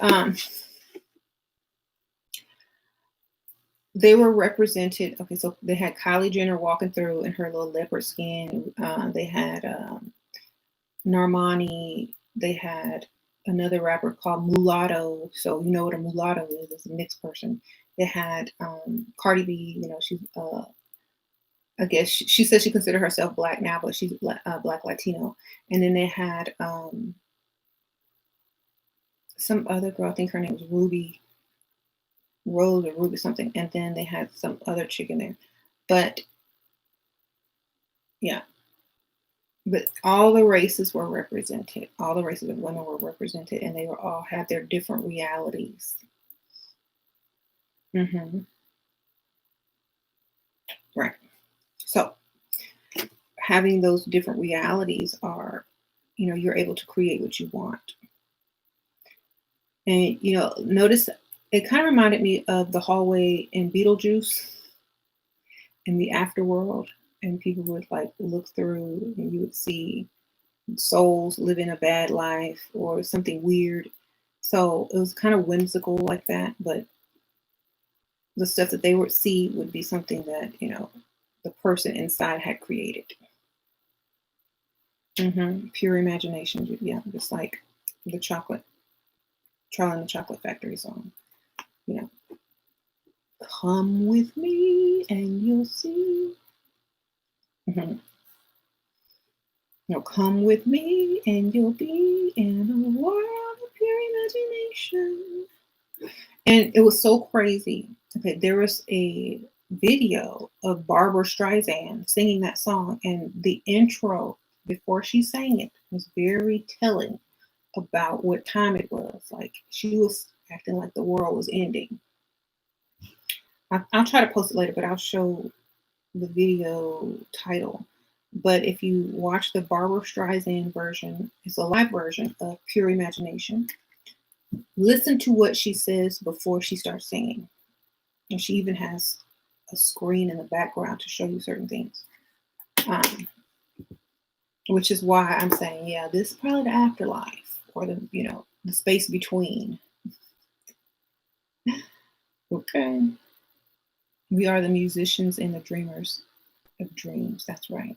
they were represented. Okay, so they had Kylie Jenner walking through in her little leopard skin. They had Normani. They had another rapper called Mulatto. So you know what a mulatto is? It's a mixed person. They had Cardi B. She's I guess she says she considered herself black now, but she's black Latino. And then they had some other girl. I think her name was Ruby Rose or Ruby something. And then they had some other chick in there. But Yeah. But all the races were represented. All the races of women were represented, and they were all had their different realities. Hmm. Right. So having those different realities are, you're able to create what you want. And notice it kind of reminded me of the hallway in Beetlejuice in the afterworld, and people would like look through, and you would see souls living a bad life or something weird. So it was kind of whimsical like that, but the stuff that they would see would be something that the person inside had created. Pure imagination, yeah, just like the chocolate, Charlie and the Chocolate Factory song. You know, come with me and you'll see. Mhm. Come with me and you'll be in a world of pure imagination. And it was so crazy. Okay, there was a video of Barbara Streisand singing that song, and the intro before she sang it was very telling about what time it was. Like she was acting like the world was ending. I'll try to post it later, but I'll show the video title. But if you watch the Barbara Streisand version, it's a live version of Pure Imagination. Listen to what she says before she starts singing. And she even has a screen in the background to show you certain things. Which is why I'm saying, yeah, this is probably the afterlife or the space between. Okay. We are the musicians and the dreamers of dreams. That's right.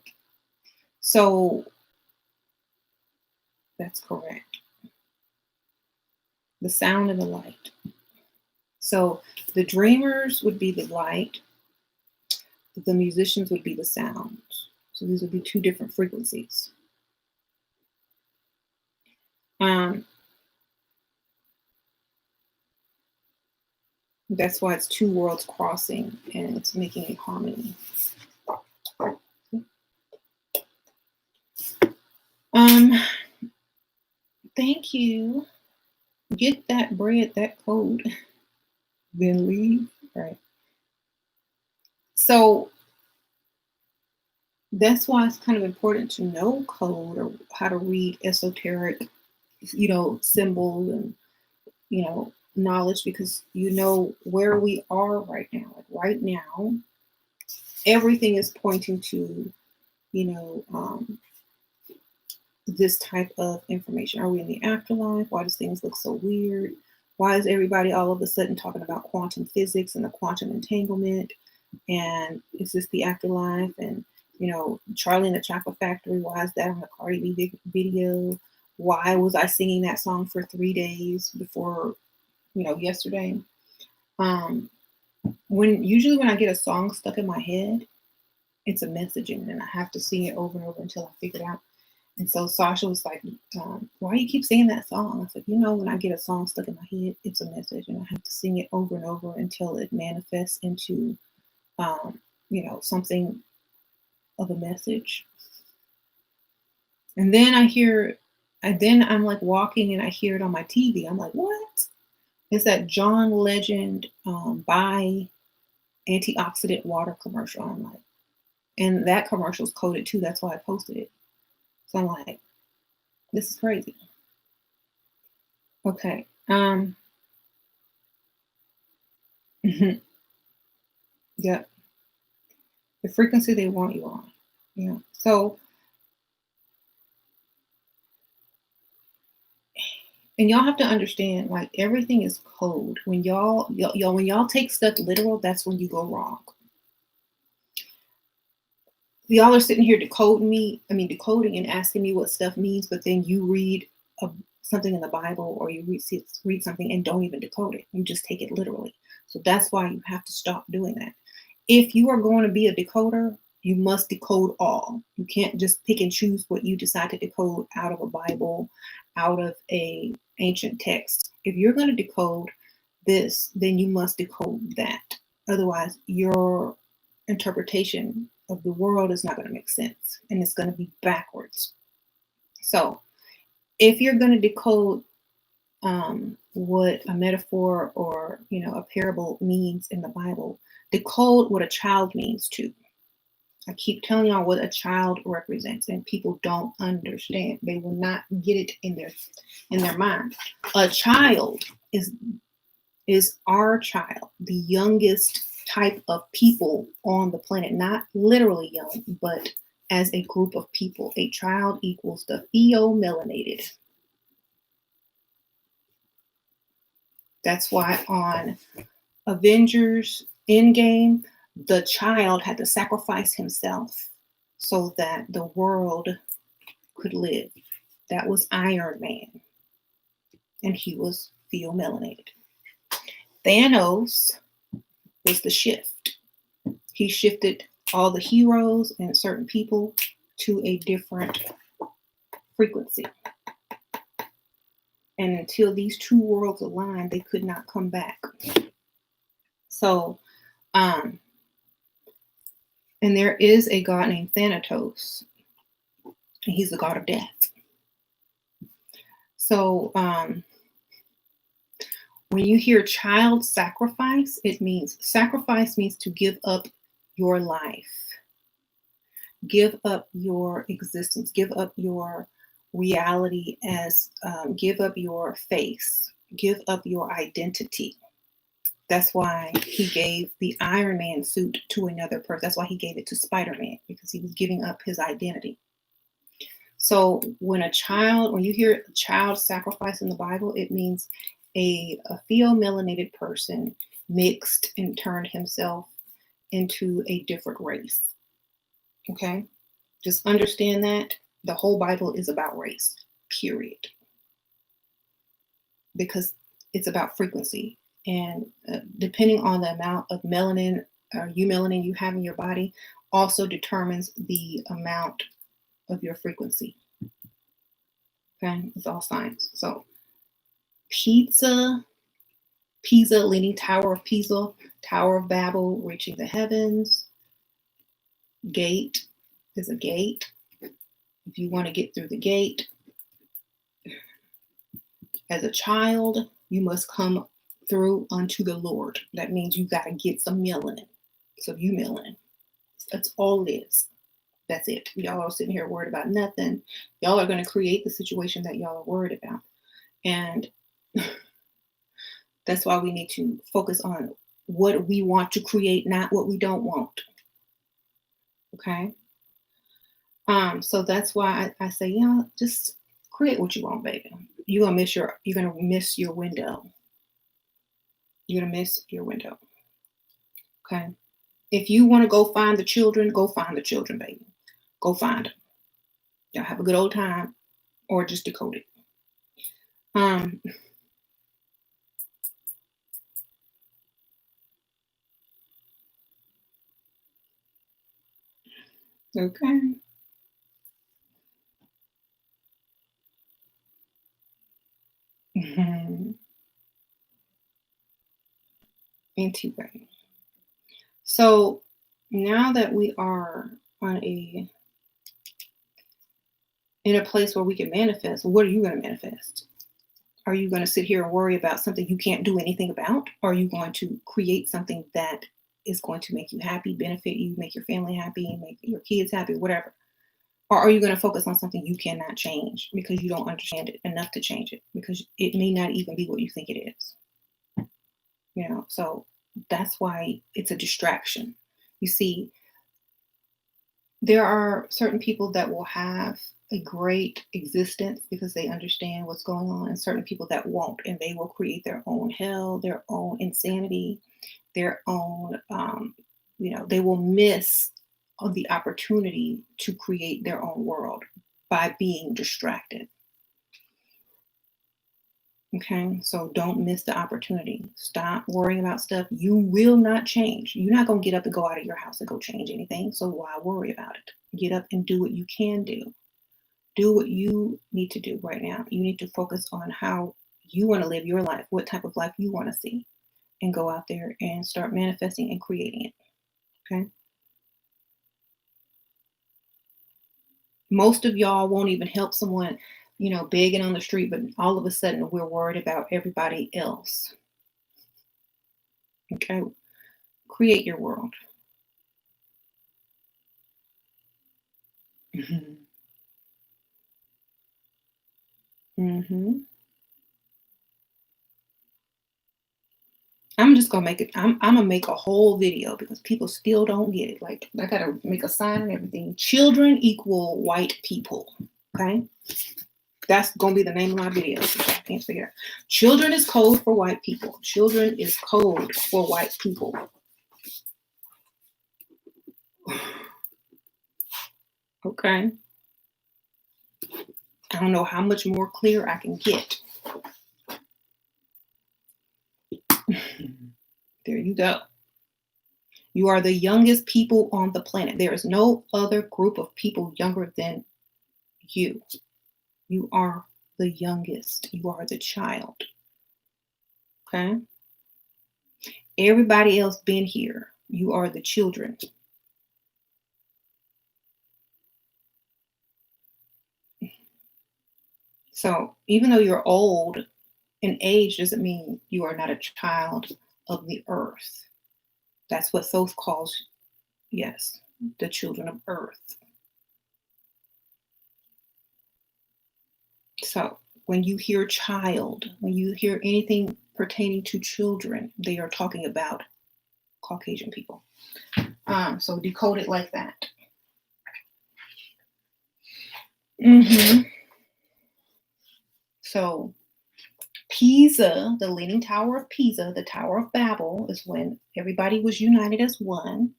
So that's correct. The sound and the light. So the dreamers would be the light, the musicians would be the sound. So these would be two different frequencies. That's why it's two worlds crossing and it's making a harmony. Thank you. Get that bread, that code, then leave. Right. So that's why it's kind of important to know code or how to read esoteric, symbols and, knowledge, because where we are right now. Like right now, everything is pointing to, this type of information. Are we in the afterlife? Why does things look so weird? Why is everybody all of a sudden talking about quantum physics and the quantum entanglement? And is this the afterlife? And, Charlie and the Chocolate Factory, why is that on the Cardi B video? Why was I singing that song for 3 days before, yesterday? Usually when I get a song stuck in my head, it's a messaging and I have to sing it over and over until I figure it out. And so Sasha was like, why do you keep singing that song? I said, when I get a song stuck in my head, it's a message and I have to sing it over and over until it manifests into, something of a message. And then I'm like walking and I hear it on my TV. I'm like, what? It's that John Legend buy antioxidant water commercial. I'm like, and that commercial is coded too. That's why I posted it. So I'm like, this is crazy. Okay. Yeah. The frequency they want you on. Yeah. So, and y'all have to understand, like everything is code. When y'all take stuff literal, that's when you go wrong. Y'all are sitting here decoding and asking me what stuff means, but then you read something in the Bible or you read something and don't even decode it. You just take it literally. So that's why you have to stop doing that. If you are going to be a decoder, you must decode all. You can't just pick and choose what you decide to decode out of a Bible, out of a ancient text. If you're going to decode this, then you must decode that. Otherwise, your interpretation of the world is not going to make sense, and it's going to be backwards. So if you're going to decode what a metaphor or a parable means in the Bible, decode what a child means too. I keep telling y'all what a child represents, and people don't understand. They will not get it in their mind. A child is our child, the youngest type of people on the planet. Not literally young, but as a group of people. A child equals the pheomelanated. That's why on Avengers Endgame, the child had to sacrifice himself so that the world could live. That was Iron Man, and he was pheomelanated. Thanos was the shift. He shifted all the heroes and certain people to a different frequency. And until these two worlds aligned, they could not come back. So, and there is a god named Thanatos, and he's the god of death. So, when you hear child sacrifice, sacrifice means to give up your life, give up your existence, give up your reality give up your face, give up your identity. That's why he gave the Iron Man suit to another person. That's why he gave it to Spider-Man, because he was giving up his identity. So when you hear a child sacrifice in the Bible, it means a pheomelanated person mixed and turned himself into a different race. Okay? Just understand that the whole Bible is about race, period. Because it's about frequency. And depending on the amount of melanin you have in your body also determines the amount of your frequency. Okay? It's all science. So Pisa, leaning Tower of Pisa, Tower of Babel, reaching the heavens. Gate is a gate. If you want to get through the gate, as a child, you must come through unto the Lord. That means you got to get some melanin. So you melanin. That's all it is. That's it. Y'all are sitting here worried about nothing. Y'all are going to create the situation that y'all are worried about. And that's why we need to focus on what we want to create, not what we don't want. Okay? So that's why I say, just create what you want, baby. You're gonna miss your window. You're gonna miss your window. Okay? If you want to go find the children, baby. Go find them. Y'all have a good old time, or just decode it. Okay. Anyway, so now that we are in a place where we can manifest, what are you going to manifest? Are you going to sit here and worry about something you can't do anything about? Or are you going to create something that is going to make you happy, benefit you, make your family happy, make your kids happy, whatever? Or are you going to focus on something you cannot change because you don't understand it enough to change it, because it may not even be what you think it is? So that's why it's a distraction. You see, there are certain people that will have a great existence because they understand what's going on, and certain people that won't, and they will create their own hell, their own insanity, their own, they will miss the opportunity to create their own world by being distracted. Okay, so don't miss the opportunity. Stop worrying about stuff you will not change. You're not going to get up and go out of your house and go change anything. So why worry about it? Get up and do what you can do. Do what you need to do right now. You need to focus on how you want to live your life, what type of life you want to see, and go out there and start manifesting and creating it. Okay. Most of y'all won't even help someone, begging on the street, but all of a sudden we're worried about everybody else. Okay? Create your world. Hmm. Hmm. I'm just gonna make it. I'm gonna make a whole video because people still don't get it. Like I gotta make a sign and everything. Children equal white people. Okay, that's gonna be the name of my video. I can't figure it out. Children is code for white people. Children is code for white people. Okay. I don't know how much more clear I can get. There you go. You are the youngest people on the planet. There is no other group of people younger than you. You are the youngest. You are the child. Okay? Everybody else been here. You are the children. So even though you're old, in age doesn't mean you are not a child of the earth. That's what Thoth calls, yes, the children of earth. So when you hear child, when you hear anything pertaining to children, they are talking about Caucasian people. So decode it like that. Mm-hmm. So Pisa, the Leaning Tower of Pisa, the Tower of Babel, is when everybody was united as one,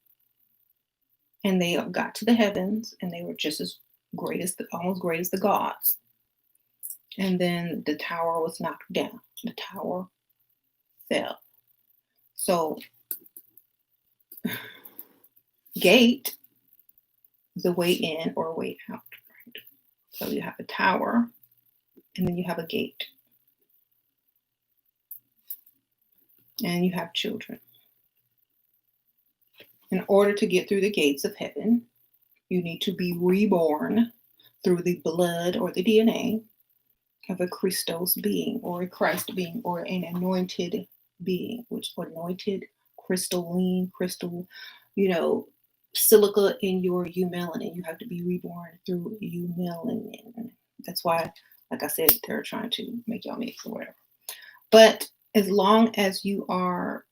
and they got to the heavens, and they were just as great as almost great as the gods. And then the tower was knocked down. The tower fell. So gate is a way in or a way out. Right? So you have a tower, and then you have a gate, and you have children. In order to get through the gates of heaven, you need to be reborn through the blood or the DNA of a Christos being or a Christ being or an anointed being, which anointed, crystalline, crystal, silica in your eumelanin. You have to be reborn through eumelanin. That's why, like I said, they're trying to make y'all mix or whatever. But as long as you are,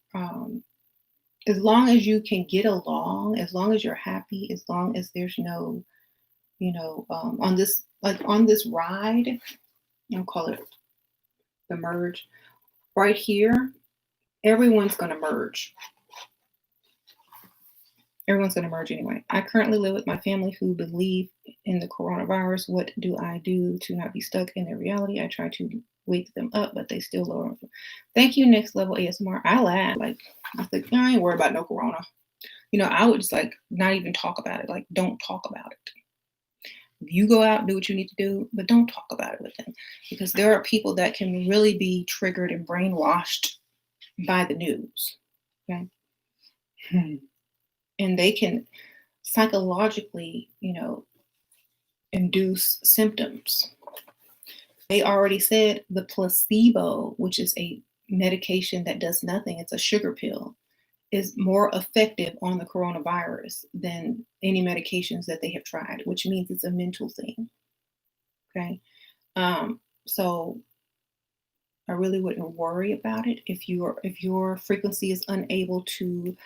as long as you can get along, as long as you're happy, as long as there's no, on this ride, I'll call it the merge. Right here, everyone's going to merge. Everyone's going to merge anyway. I currently live with my family who believe in the coronavirus. What do I do to not be stuck in their reality? I try to wake them up, but they still lower. Thank you, Next Level ASMR. I laugh. I think, I ain't worried about no corona. I would just not even talk about it. Don't talk about it. You go out, do what you need to do, but don't talk about it with them, because there are people that can really be triggered and brainwashed by the news. Okay. And they can psychologically, induce symptoms. They already said the placebo, which is a medication that does nothing, it's a sugar pill, is more effective on the coronavirus than any medications that they have tried, which means it's a mental thing. Okay. So I really wouldn't worry about it if your frequency is unable to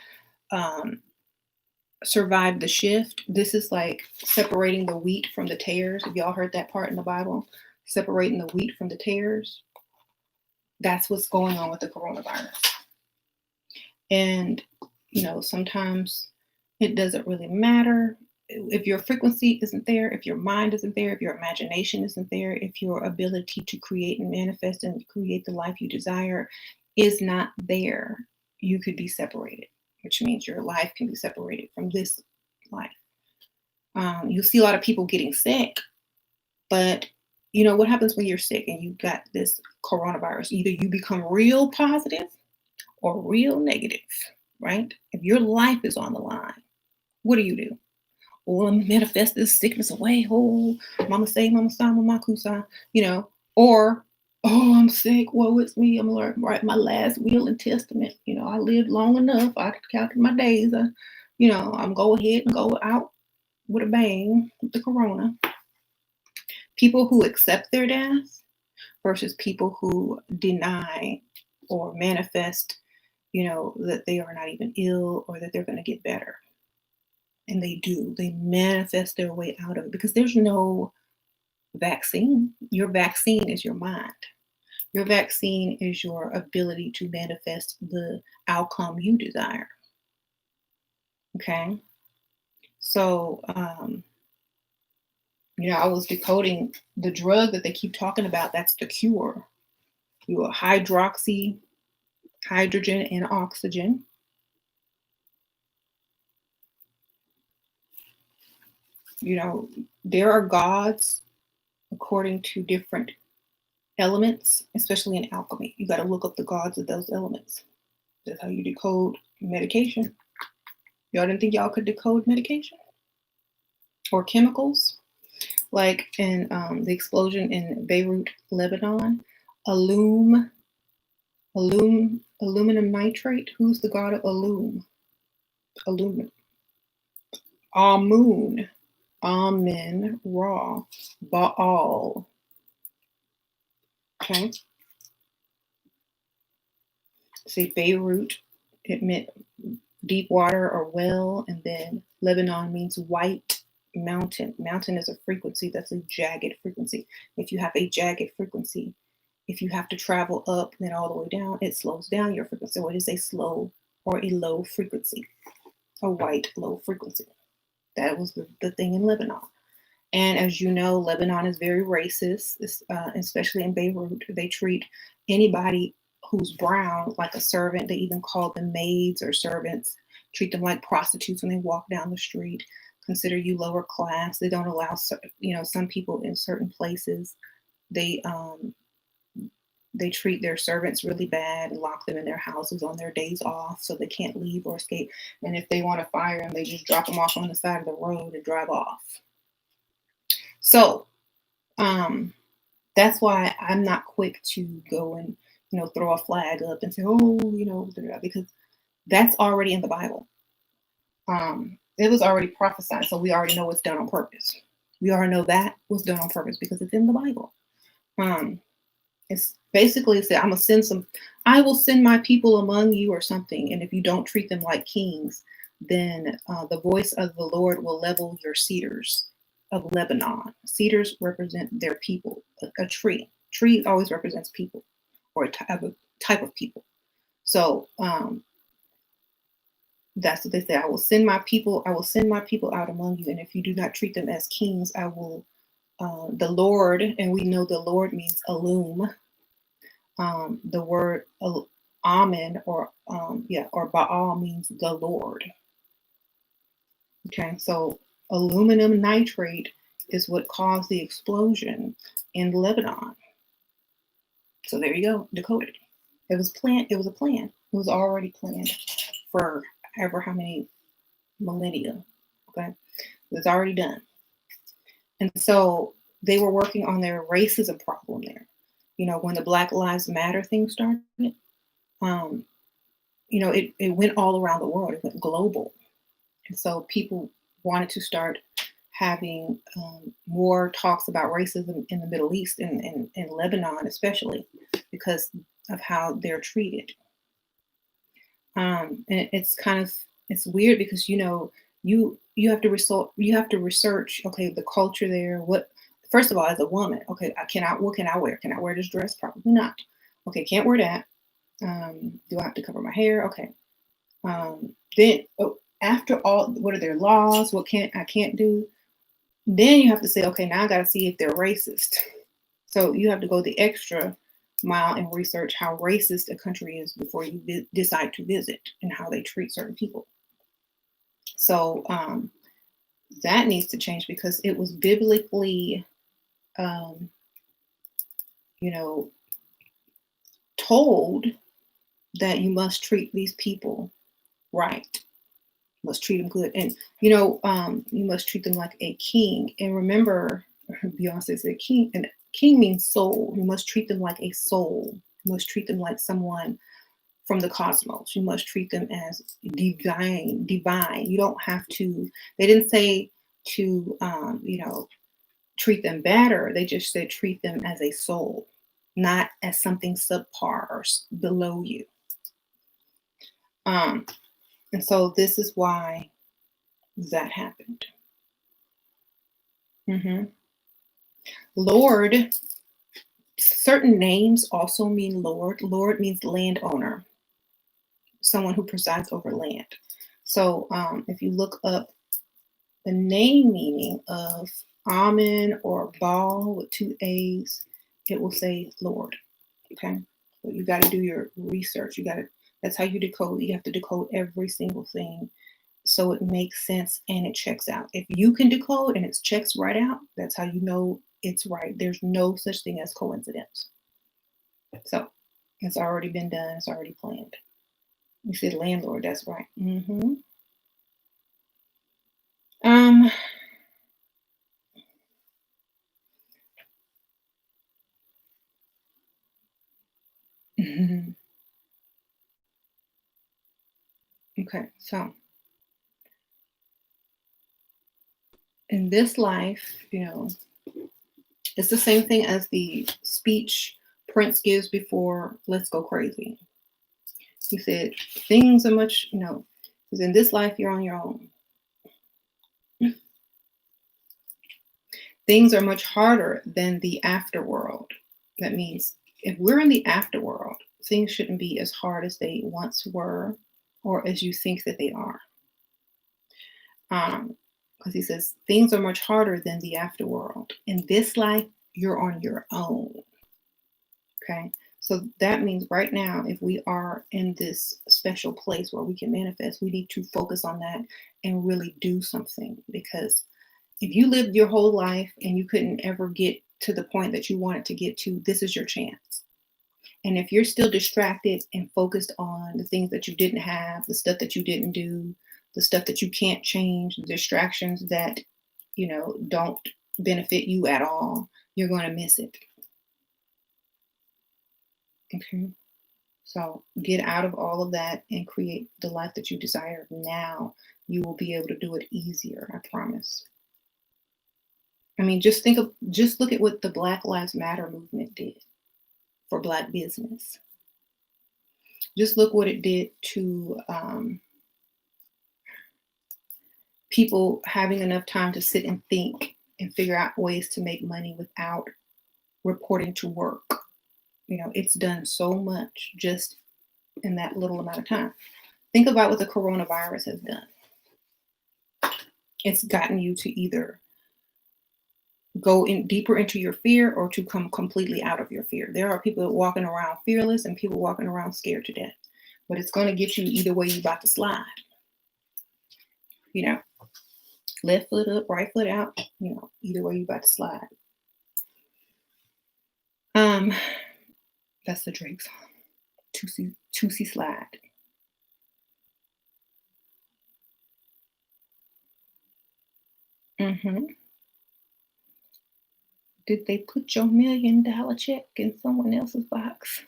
survive the shift. This is like separating the wheat from the tares. Have y'all heard that part in the Bible? Separating the wheat from the tares. That's what's going on with the coronavirus. And sometimes it doesn't really matter if your frequency isn't there, if your mind isn't there, if your imagination isn't there, if your ability to create and manifest and create the life you desire is not there, you could be separated, which means your life can be separated from this life. You'll see a lot of people getting sick, but what happens when you're sick and you've got this coronavirus? Either you become real positive or real negative, right? If your life is on the line, what do? or manifest this sickness away. Oh, mama say, mama sa, mama kusa, or oh, I'm sick. Woe is me. I'm gonna write my last will and testament. I lived long enough. I counted my days. I'm go ahead and go out with a bang with the corona. People who accept their death versus people who deny or manifest, that they are not even ill or that they're going to get better. And they do. They manifest their way out of it because there's no vaccine. Your vaccine is your mind. Your vaccine is your ability to manifest the outcome you desire. Okay. So, I was decoding the drug that they keep talking about. That's the cure. You are hydroxy, hydrogen, and oxygen. There are gods according to different elements, especially in alchemy. You got to look up the gods of those elements. That's how you decode medication. Y'all didn't think y'all could decode medication or chemicals? Like in the explosion in Beirut, Lebanon, aluminum nitrate. Who's the god of aluminum? Amun, Amen, Ra, Baal. Okay. See, Beirut, it meant deep water or well, and then Lebanon means white mountain. Mountain is a frequency that's a jagged frequency. If you have a jagged frequency, if you have to travel up and then all the way down, it slows down your frequency. So it is a slow or a low frequency, a white low frequency. That was the thing in Lebanon. And as you know, Lebanon is very racist, especially in Beirut. They treat anybody who's brown like a servant. They even call them maids or servants, treat them like prostitutes when they walk down the street, consider you lower class. They don't allow, some people in certain places, they treat their servants really bad and lock them in their houses on their days off so they can't leave or escape. And if they want to fire them, they just drop them off on the side of the road and drive off. So that's why I'm not quick to go and, throw a flag up and say, oh, because that's already in the Bible. It was already prophesied. So we already know it's done on purpose. We already know that was done on purpose because it's in the Bible. It's basically said, I will send my people among you or something. And if you don't treat them like kings, then the voice of the Lord will level your cedars of Lebanon. Cedars represent their people. A tree. Tree always represents people or a type of people. So that's what they say. I will send my people out among you. And if you do not treat them as kings, I will, the Lord, and we know the Lord means Alum. The word Amen or Baal means the Lord. Okay, so aluminum nitrate is what caused the explosion in Lebanon. So there you go, decoded. It was planned. It was a plan. It was already planned for ever how many millennia. Okay, it was already done. And so they were working on their racism problem there. When the Black Lives Matter thing started, it went all around the world. It went global. And so people wanted to start having more talks about racism in the Middle East and in Lebanon, especially because of how they're treated. And it's weird because you have to research okay, the culture there. What first of all, as a woman, okay, what can I wear? Can I wear this dress? Probably not. Okay, can't wear that. Do I have to cover my hair? Okay. Then after all, what are their laws? What I can't do? Then you have to say, okay, now I got to see if they're racist. So you have to go the extra mile and research how racist a country is before you decide to visit and how they treat certain people. So that needs to change because it was biblically, told that you must treat these people right. Must treat them good. And, you must treat them like a king. And remember, Beyonce said king, and king means soul. You must treat them like a soul. You must treat them like someone from the cosmos. You must treat them as divine. You don't have to, they didn't say to, treat them better. They just said treat them as a soul, not as something subpar or below you. And so this is why that happened. Lord, certain names also mean Lord. Lord means landowner, someone who presides over land. So if you look up the name meaning of Amen or Baal with 2 A's, it will say Lord. Okay. So you got to do your research. That's how you decode. You have to decode every single thing so it makes sense and it checks out. If you can decode and it checks right out, that's how you know it's right. There's no such thing as coincidence. So it's already been done. It's already planned. You said landlord. That's right. Okay. So in this life, it's the same thing as the speech Prince gives before Let's Go Crazy. He said, things are much, because in this life, you're on your own. Things are much harder than the afterworld. That means if we're in the afterworld, things shouldn't be as hard as they once were or as you think that they are. Because he says, things are much harder than the afterworld. In this life, you're on your own. Okay. So that means right now, if we are in this special place where we can manifest, we need to focus on that and really do something. Because if you lived your whole life and you couldn't ever get to the point that you wanted to get to, this is your chance. And if you're still distracted and focused on the things that you didn't have, the stuff that you didn't do, the stuff that you can't change, the distractions that, don't benefit you at all, you're going to miss it. Okay. So get out of all of that and create the life that you desire now. You will be able to do it easier, I promise. I mean, just look at what the Black Lives Matter movement did for Black business. Just look what it did to people having enough time to sit and think and figure out ways to make money without reporting to work. It's done so much just in that little amount of time. Think about what the coronavirus has done. It's gotten you to either go in deeper into your fear or to come completely out of your fear. There are people walking around fearless and people walking around scared to death. But it's going to get you either way you about to slide. Left foot up, right foot out, either way you about to slide. That's the Drake song. Tootsie Slide. Did they put your $1 million check in someone else's box?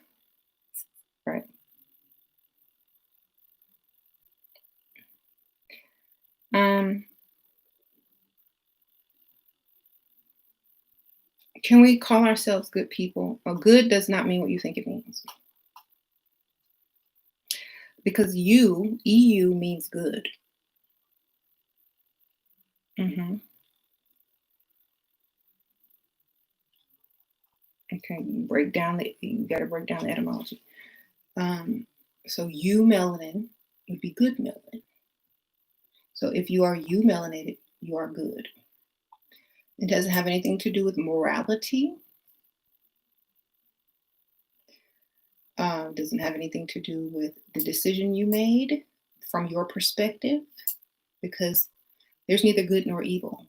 Right. Can we call ourselves good people? Well, good does not mean what you think it means. Because EU means good. Okay, you got to break down the etymology. So eumelanin would be good melanin. So if you are eumelanated, you are good. It doesn't have anything to do with morality. Doesn't have anything to do with the decision you made from your perspective, because there's neither good nor evil.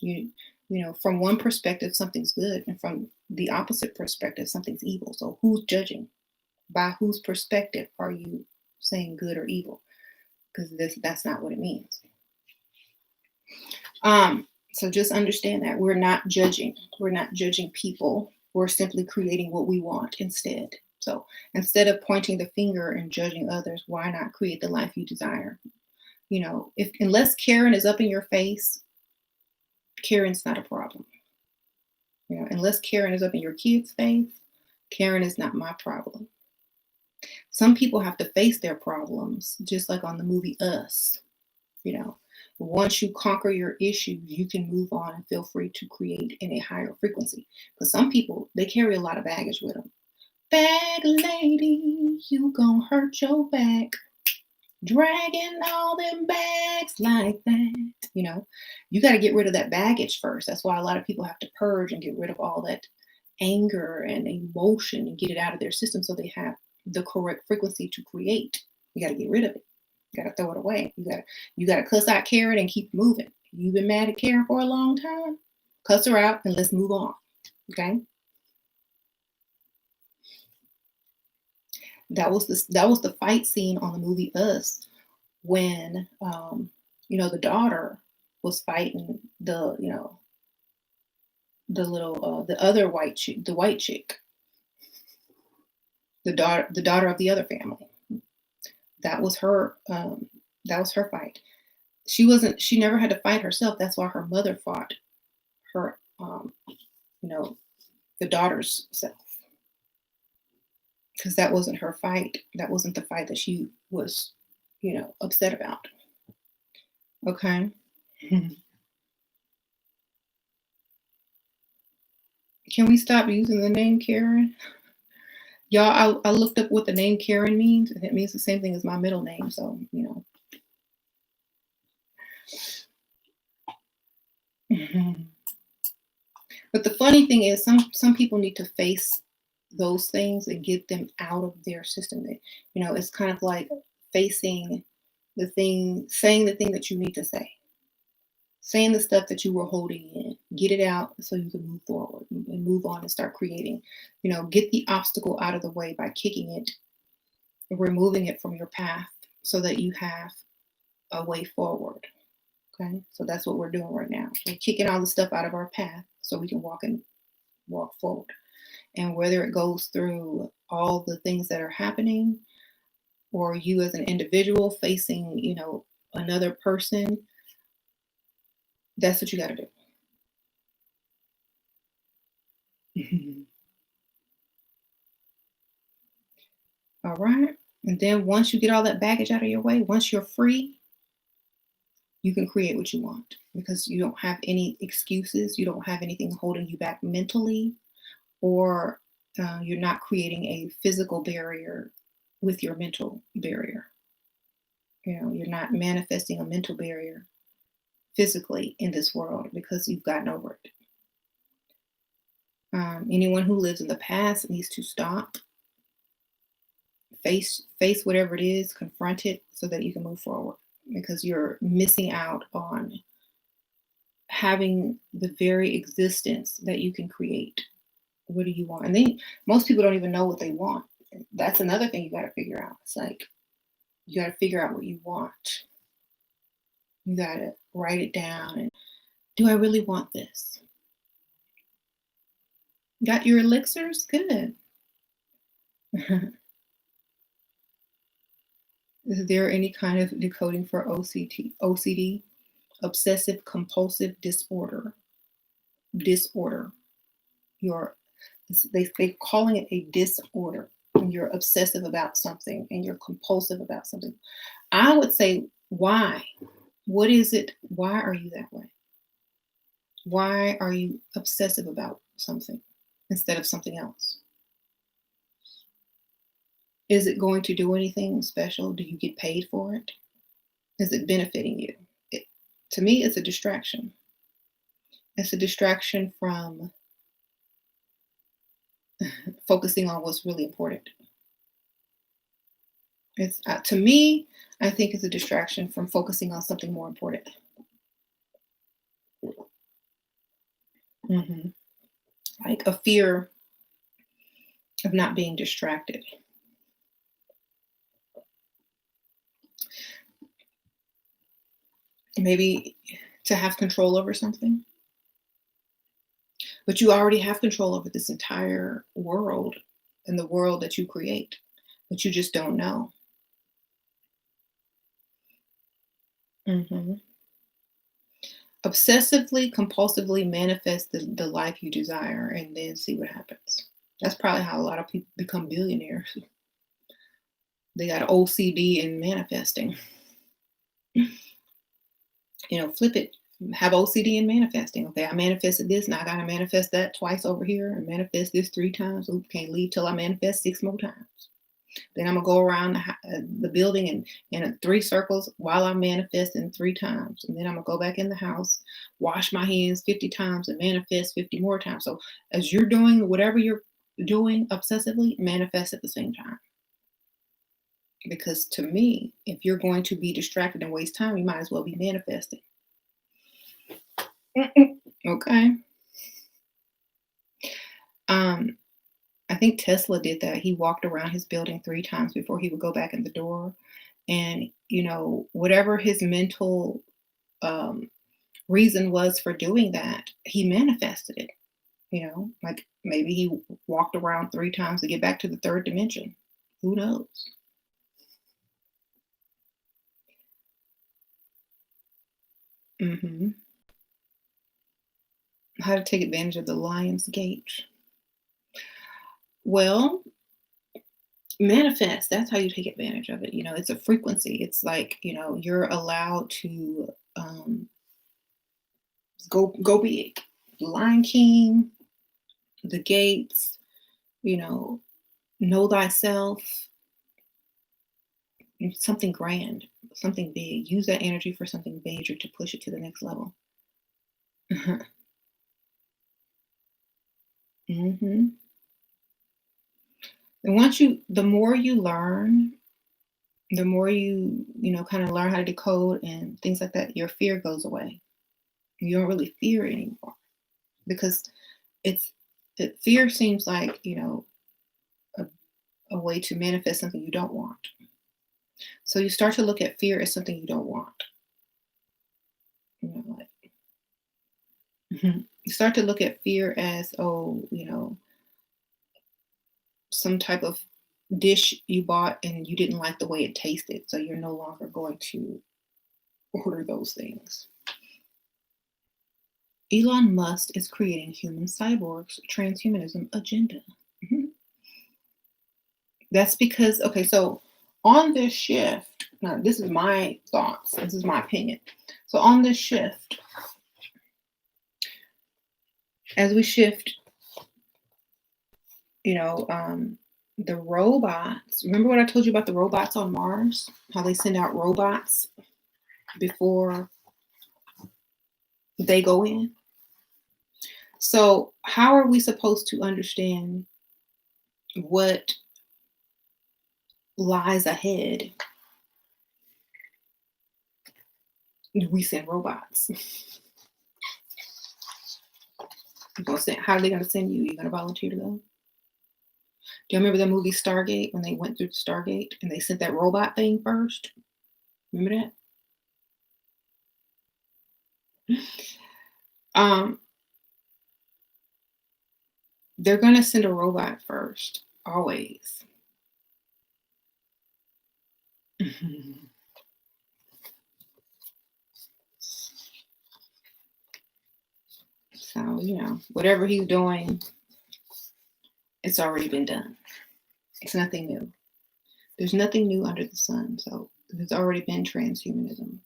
From one perspective, something's good, and from the opposite perspective, something's evil. So who's judging? By whose perspective are you saying good or evil? because that's not what it means. So just understand that we're not judging. We're not judging people. We're simply creating what we want instead. So instead of pointing the finger and judging others, why not create the life you desire? You know, if unless Karen is up in your face, Karen's not a problem. You know, unless Karen is up in your kid's face, Karen is not my problem. Some people have to face their problems, just like on the movie Us. You know, once you conquer your issues, you can move on and feel free to create in a higher frequency. But some people, they carry a lot of baggage with them. Bag lady, you gonna hurt your back. Dragging all them bags like that. You know, you got to get rid of that baggage first. That's why a lot of people have to purge and get rid of all that anger and emotion and get it out of their system so they have the correct frequency to create. You got to get rid of it. You got to throw it away. You got to cuss out Karen and keep moving. You've been mad at Karen for a long time. Cuss her out and let's move on. Okay. That was the fight scene on the movie Us when you know, the daughter was fighting the, you know, the little the other white chick, the white chick, the daughter of the other family. That was her fight. She never had to fight herself. That's why her mother fought her you know, the daughter's self. Because that wasn't her fight. That wasn't the fight that she was, you know, upset about. Okay. Can we stop using the name Karen? Y'all, I looked up what the name Karen means, and it means the same thing as my middle name. So, you know. But the funny thing is, some people need to face those things and get them out of their system. You know, it's kind of like facing the thing, saying the thing that you need to say. Saying the stuff that you were holding in, get it out so you can move forward and move on and start creating. You know, get the obstacle out of the way by kicking it, removing it from your path so that you have a way forward. Okay, so that's what we're doing right now. We're kicking all the stuff out of our path so we can walk forward. And whether it goes through all the things that are happening, or you as an individual facing, you know, another person, that's what you got to do. All right. And then once you get all that baggage out of your way, once you're free, you can create what you want because you don't have any excuses. You don't have anything holding you back mentally, or you're not creating a physical barrier with your mental barrier. You know, you're not manifesting a mental barrier physically in this world because you've gotten over it. Anyone who lives in the past needs to stop, face whatever it is, confront it so that you can move forward, because you're missing out on having the very existence that you can create. What do you want? And then most people don't even know what they want. That's another thing you got to figure out. It's like you got to figure out what you want. You got to write it down. And do I really want this? Got your elixirs? Good. Is there any kind of decoding for OCD, obsessive compulsive disorder? They're calling it a disorder when you're obsessive about something and you're compulsive about something. I would say, why? What is it? Why are you that way? Why are you obsessive about something instead of something else? Is it going to do anything special? Do you get paid for it? Is it benefiting you? To me, it's a distraction. It's a distraction from focusing on what's really important. It's to me, I think it's a distraction from focusing on something more important. Mm-hmm. Like a fear of not being distracted. Maybe to have control over something. But you already have control over this entire world and the world that you create, but you just don't know. Mhm. Obsessively, compulsively manifest the life you desire and then see what happens. That's probably how a lot of people become billionaires. They got OCD in manifesting. Flip it. Have OCD in manifesting. Okay, I manifested this. Now I got to manifest that twice over here and manifest this 3 times. Oops, can't leave till I manifest 6 more times. Then I'm going to go around the building and in 3 circles while I'm manifesting 3 times. And then I'm going to go back in the house, wash my hands 50 times and manifest 50 more times. So as you're doing whatever you're doing obsessively, manifest at the same time. Because to me, if you're going to be distracted and waste time, you might as well be manifesting. Okay. I think Tesla did that. He walked around his building 3 times before he would go back in the door. And, whatever his mental reason was for doing that, he manifested it. Like maybe he walked around 3 times to get back to the 3rd dimension. Who knows? Hmm. How to take advantage of the lion's gate? Well, manifest. That's how you take advantage of it. It's a frequency. It's like you're allowed to go big. Lion King, the gates. Know thyself. Something grand, something big. Use that energy for something major to push it to the next level. Hmm. And the more you learn, the more kind of learn how to decode and things like that, your fear goes away. You don't really fear anymore because fear seems like a way to manifest something you don't want. So you start to look at fear as something you don't want. Like, you start to look at fear as some type of dish you bought and you didn't like the way it tasted, so you're no longer going to order those things. Elon Musk is creating human cyborgs, transhumanism agenda. Mhm. That's because, okay, so on this shift, now this is my thoughts, this is my opinion. So on this shift, as we shift, the robots, remember what I told you about the robots on Mars? How they send out robots before they go in? So how are we supposed to understand what lies ahead? We send robots. How are they going to send you? Are you going to volunteer to go? Do you remember the movie Stargate when they went through Stargate and they sent that robot thing first? Remember that? They're going to send a robot first, always. So, whatever he's doing, it's already been done. It's nothing new. There's nothing new under the sun. So there's already been transhumanism.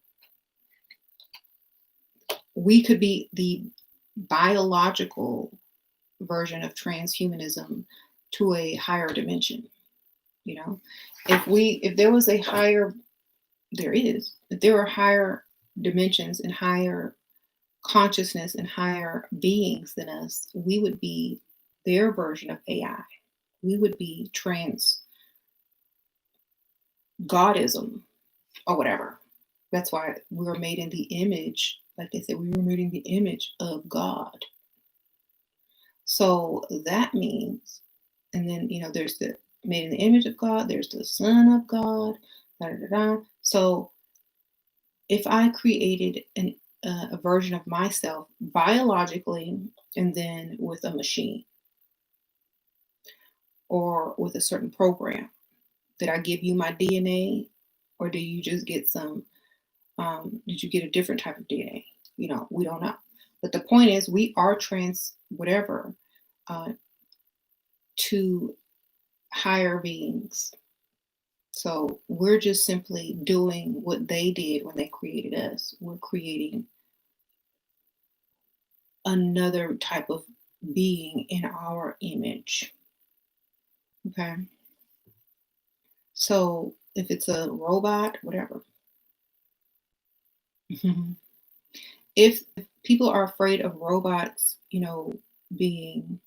We could be the biological version of transhumanism to a higher dimension. If there was a higher, if there were higher dimensions and higher consciousness and higher beings than us, we would be their version of AI. We would be trans godism or whatever. That's why we were made in the image, like they said, we were made in the image of God. So that means, and then there's the made in the image of God, there's the Son of God, da da da. So if I created a version of myself biologically and then with a machine or with a certain program, did I give you my DNA or do you just get some? Did you get a different type of DNA? We don't know. But the point is, we are trans whatever uh, to higher beings. So we're just simply doing what they did when they created us. We're creating another type of being in our image. Okay. So if it's a robot, whatever. If people are afraid of robots, being,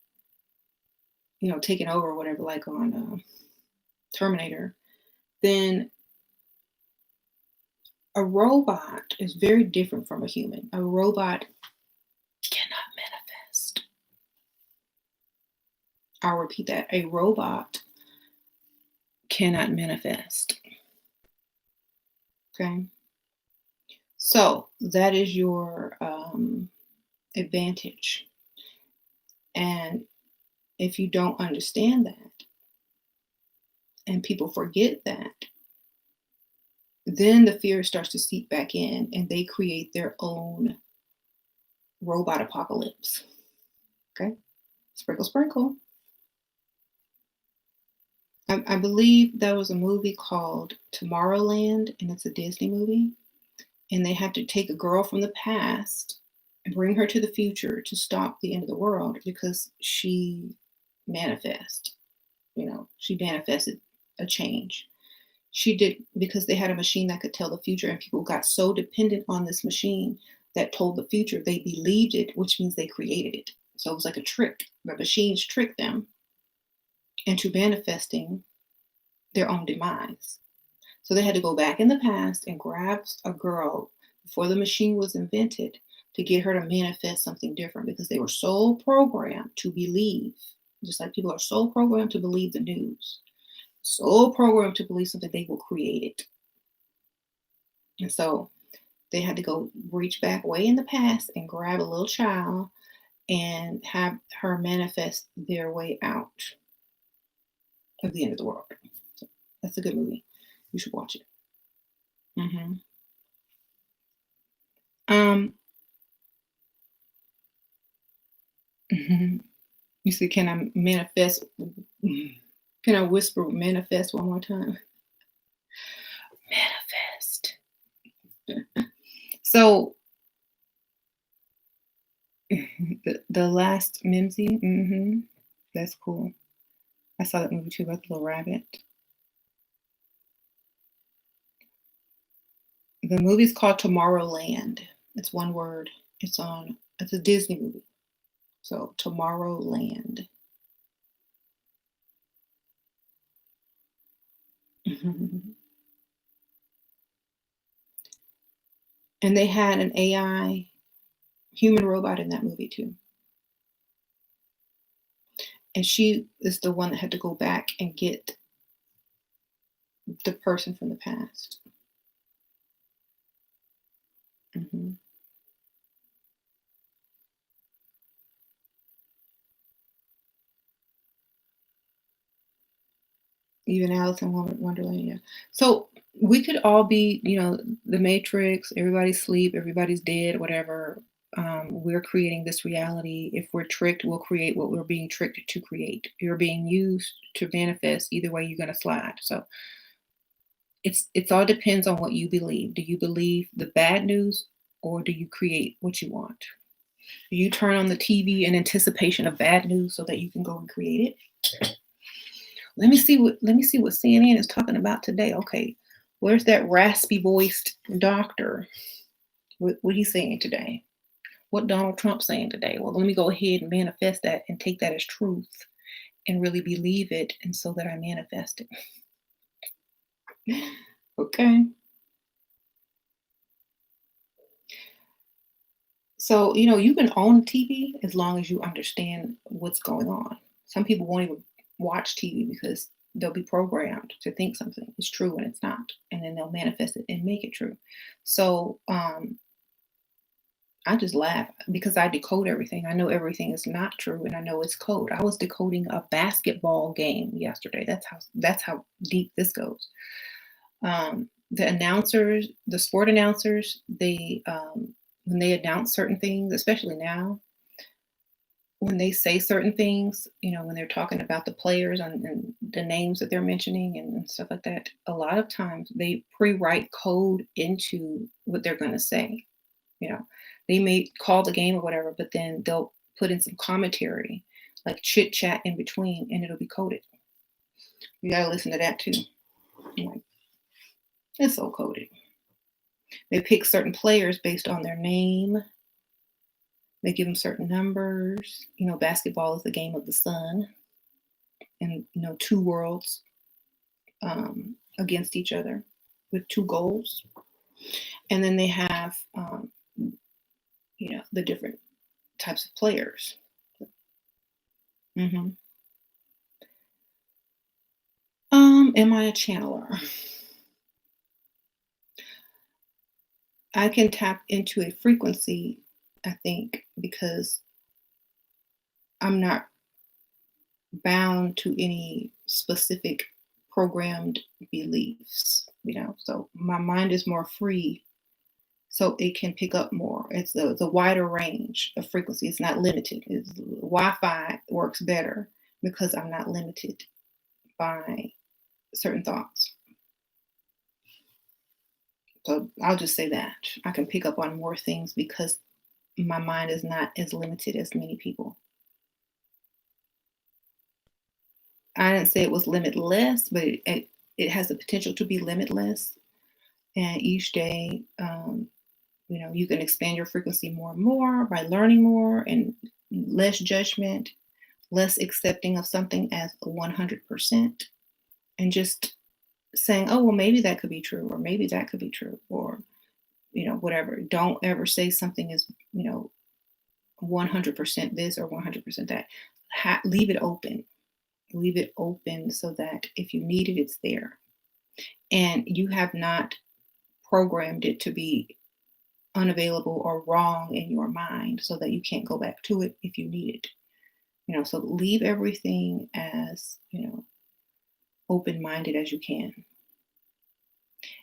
taken over or whatever, like on Terminator, then a robot is very different from a human. A robot cannot manifest. I'll repeat that. A robot cannot manifest. Okay. So that is your advantage. And if you don't understand that and people forget that, then the fear starts to seep back in and they create their own robot apocalypse. Okay. Sprinkle, sprinkle. I believe there was a movie called Tomorrowland, and it's a Disney movie. And they have to take a girl from the past and bring her to the future to stop the end of the world because she manifested. She manifested a change. She did because they had a machine that could tell the future, and people got so dependent on this machine that told the future, they believed it, which means they created it. So it was like a trick. The machines tricked them into manifesting their own demise. So they had to go back in the past and grab a girl before the machine was invented to get her to manifest something different because they were so programmed to believe, just like people are so programmed to believe the news, so programmed to believe something, they will create it. And so they had to go reach back way in the past and grab a little child and have her manifest their way out of the end of the world. So that's a good movie. You should watch it. hmm Um, you see, can I manifest? Can I whisper manifest one more time? Manifest. So the last Mimsy, that's cool. I saw that movie too about the little rabbit. The movie's called Tomorrowland. It's one word. It's a Disney movie. So Tomorrowland. And they had an AI human robot in that movie too. And she is the one that had to go back and get the person from the past. hmm Even Alice in Wonderland, yeah. So we could all be, the Matrix, everybody's asleep, everybody's dead, whatever. We're creating this reality. If we're tricked, we'll create what we're being tricked to create. You're being used to manifest. Either way, you're gonna slide. So it's all depends on what you believe. Do you believe the bad news or do you create what you want? Do you turn on the TV in anticipation of bad news so that you can go and create it? Let me see what CNN is talking about today. Okay, where's that raspy voiced doctor? What he's saying today? What Donald Trump's saying today? Well, let me go ahead and manifest that and take that as truth and really believe it, and so that I manifest it. Okay. So, you can own TV as long as you understand what's going on. Some people won't even watch TV because they'll be programmed to think something is true and it's not, and then they'll manifest it and make it true. So I just laugh because I decode everything. I know everything is not true, and I know it's code. I was decoding a basketball game yesterday. That's how deep this goes. The announcers, the sport announcers, they when they announce certain things, especially now, when they say certain things, when they're talking about the players and the names that they're mentioning and stuff like that, a lot of times they pre-write code into what they're going to say. You know, they may call the game or whatever, but then they'll put in some commentary, like chit chat in between, and it'll be coded. You gotta listen to that too. Like, it's so coded. They pick certain players based on their name. They give them certain numbers. Basketball is the game of the sun, and two worlds against each other with two goals. And then they have the different types of players. Mm-hmm. Am I a channeler? I can tap into a frequency, I think, because I'm not bound to any specific programmed beliefs, so my mind is more free, so it can pick up more. It's the wider range of frequency. It's not limited. Wi-Fi works better because I'm not limited by certain thoughts. So I'll just say that I can pick up on more things because my mind is not as limited as many people. I didn't say it was limitless, but it has the potential to be limitless. And each day, you can expand your frequency more and more by learning more and less judgment, less accepting of something as 100%, and just saying, oh, well, maybe that could be true, or maybe that could be true, or, whatever. Don't ever say something is, 100% this or 100% that. Leave it open. Leave it open so that if you need it, it's there. And you have not programmed it to be unavailable or wrong in your mind so that you can't go back to it if you need it. So leave everything as, open-minded as you can.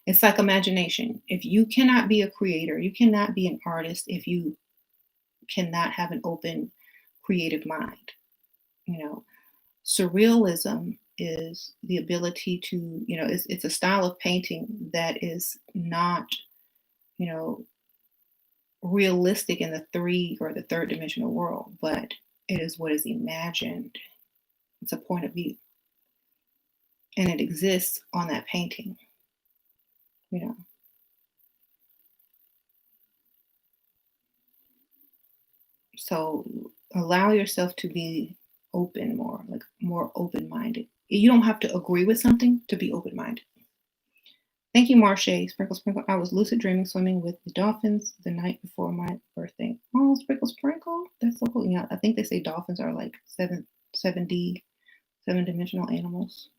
It's like imagination. If you cannot be a creator, you cannot be an artist if you cannot have an open, creative mind. Surrealism is the ability to, it's a style of painting that is not, realistic in the third dimensional world, but it is what is imagined. It's a point of view. And it exists on that painting. So allow yourself to be open more, like more open-minded. You don't have to agree with something to be open-minded. Thank you, Marche. Sprinkle, sprinkle. I was lucid dreaming swimming with the dolphins the night before my birthday. Oh, sprinkle, sprinkle. That's so cool. I think they say dolphins are like 7D, 7-dimensional animals.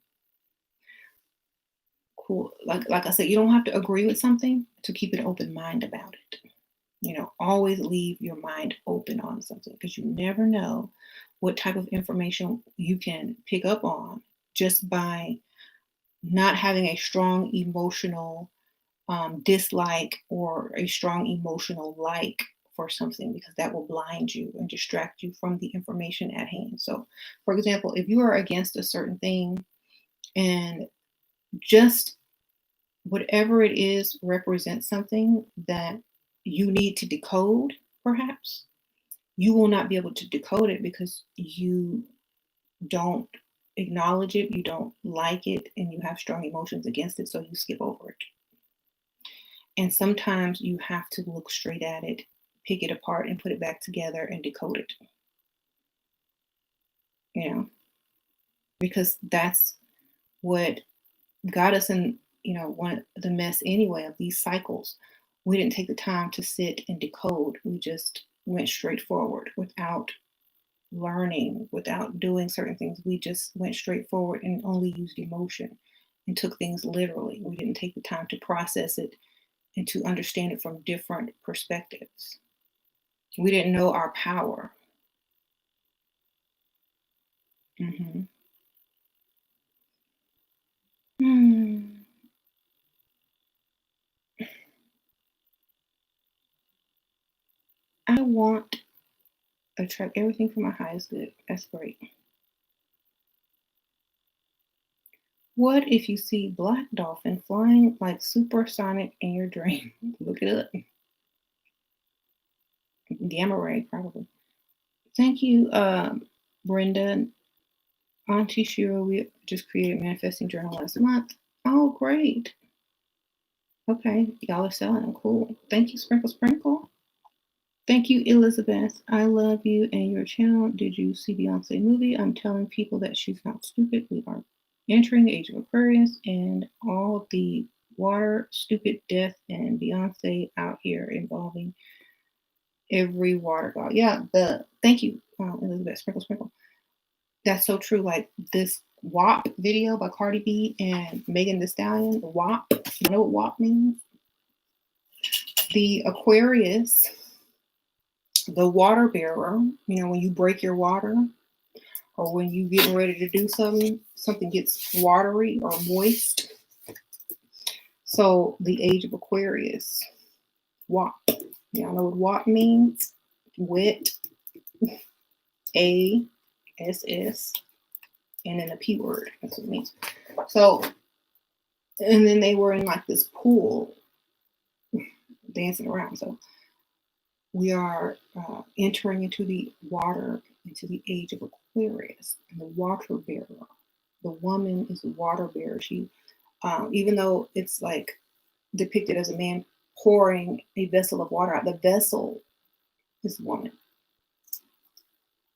Cool. Like I said, you don't have to agree with something to keep an open mind about it. Always leave your mind open on something because you never know what type of information you can pick up on just by not having a strong emotional dislike or a strong emotional like for something, because that will blind you and distract you from the information at hand. So, for example, if you are against a certain thing and just whatever it is represents something that you need to decode, perhaps, you will not be able to decode it because you don't acknowledge it, you don't like it, and you have strong emotions against it, so you skip over it. And sometimes you have to look straight at it, pick it apart, and put it back together and decode it. Because that's what got us in, the mess anyway of these cycles. We didn't take the time to sit and decode. We just went straight forward without learning, without doing certain things. We just went straight forward and only used emotion and took things literally. We didn't take the time to process it and to understand it from different perspectives. We didn't know our power. hmm Hmm. I want attract everything from my highest good. That's great. What if you see black dolphin flying like supersonic in your dream? Look it up. Gamma ray, probably. Thank you, Brenda. Auntie Shira, we just created Manifesting Journal last month. Oh, great. Okay, y'all are selling them. Cool. Thank you, Sprinkle Sprinkle. Thank you, Elizabeth. I love you and your channel. Did you see Beyonce movie? I'm telling people that she's not stupid. We are entering the age of Aquarius and all the water, stupid death, and Beyonce out here involving every water god. Yeah, thank you, Elizabeth. Sprinkle Sprinkle. That's so true. Like this WAP video by Cardi B and Megan Thee Stallion. WAP. You know what WAP means? The Aquarius, the water bearer. You know, when you break your water, or when you get ready to do something gets watery or moist. So the age of Aquarius, WAP. Y'all know what WAP means? Wet, ASS, and then the P word. That's what it means. So, and then they were in like this pool dancing around. So we are entering into the water, into the age of Aquarius, and the water bearer. The woman is the water bearer. She, even though it's like depicted as a man pouring a vessel of water out, the vessel is the woman.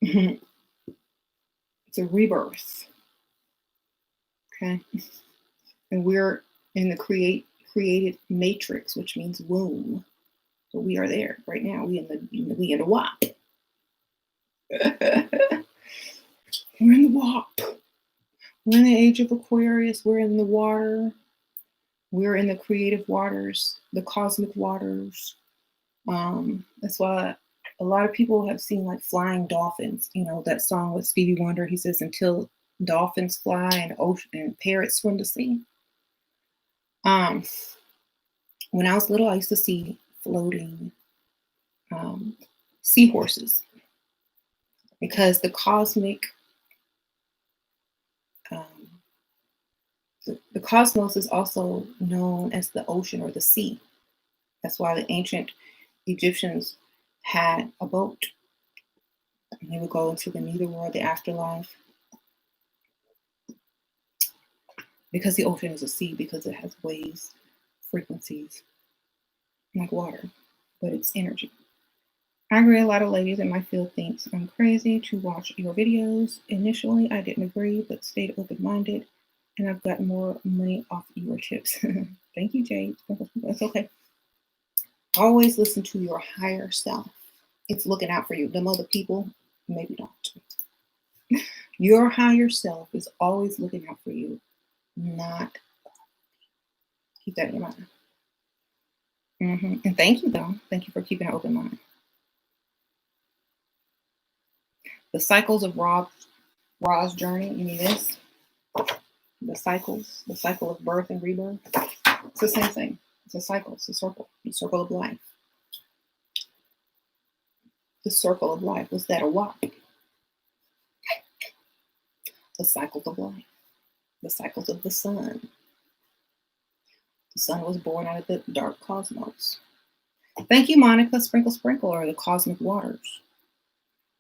It's a rebirth. Okay, and we're in the created matrix, which means womb. So we are there right now. We in the WAP. We're in the WAP. We're in the age of Aquarius. We're in the water. We're in the creative waters, the cosmic waters. That's why a lot of people have seen like flying dolphins. You know, that song with Stevie Wonder, he says, until dolphins fly and ocean and parrots swim the sea. When I was little, I used to see floating seahorses, because the cosmic, the cosmos is also known as the ocean or the sea. That's why the ancient Egyptians had a boat. And they would go into the netherworld, the afterlife, because the ocean is a sea, because it has waves, frequencies, like water, but it's energy. I agree. A lot of ladies in my field thinks I'm crazy to watch your videos. Initially, I didn't agree, but stayed open-minded, and I've got more money off your tips. Thank you, Jade. That's okay. Always listen to your higher self. It's looking out for you. Them other people, maybe not. Your higher self is always looking out for you, not. Keep that in mind. And thank you, though. Thank you for keeping an open mind. The cycles of Ra's journey. You mean this? The cycles, the cycle of birth and rebirth. It's the same thing. It's a cycle. It's a circle. The circle of life. The circle of life. Was that a WAP? The cycles of life. The cycles of the sun. The sun was born out of the dark cosmos. Thank you, Monica. Sprinkle, sprinkle, or the cosmic waters.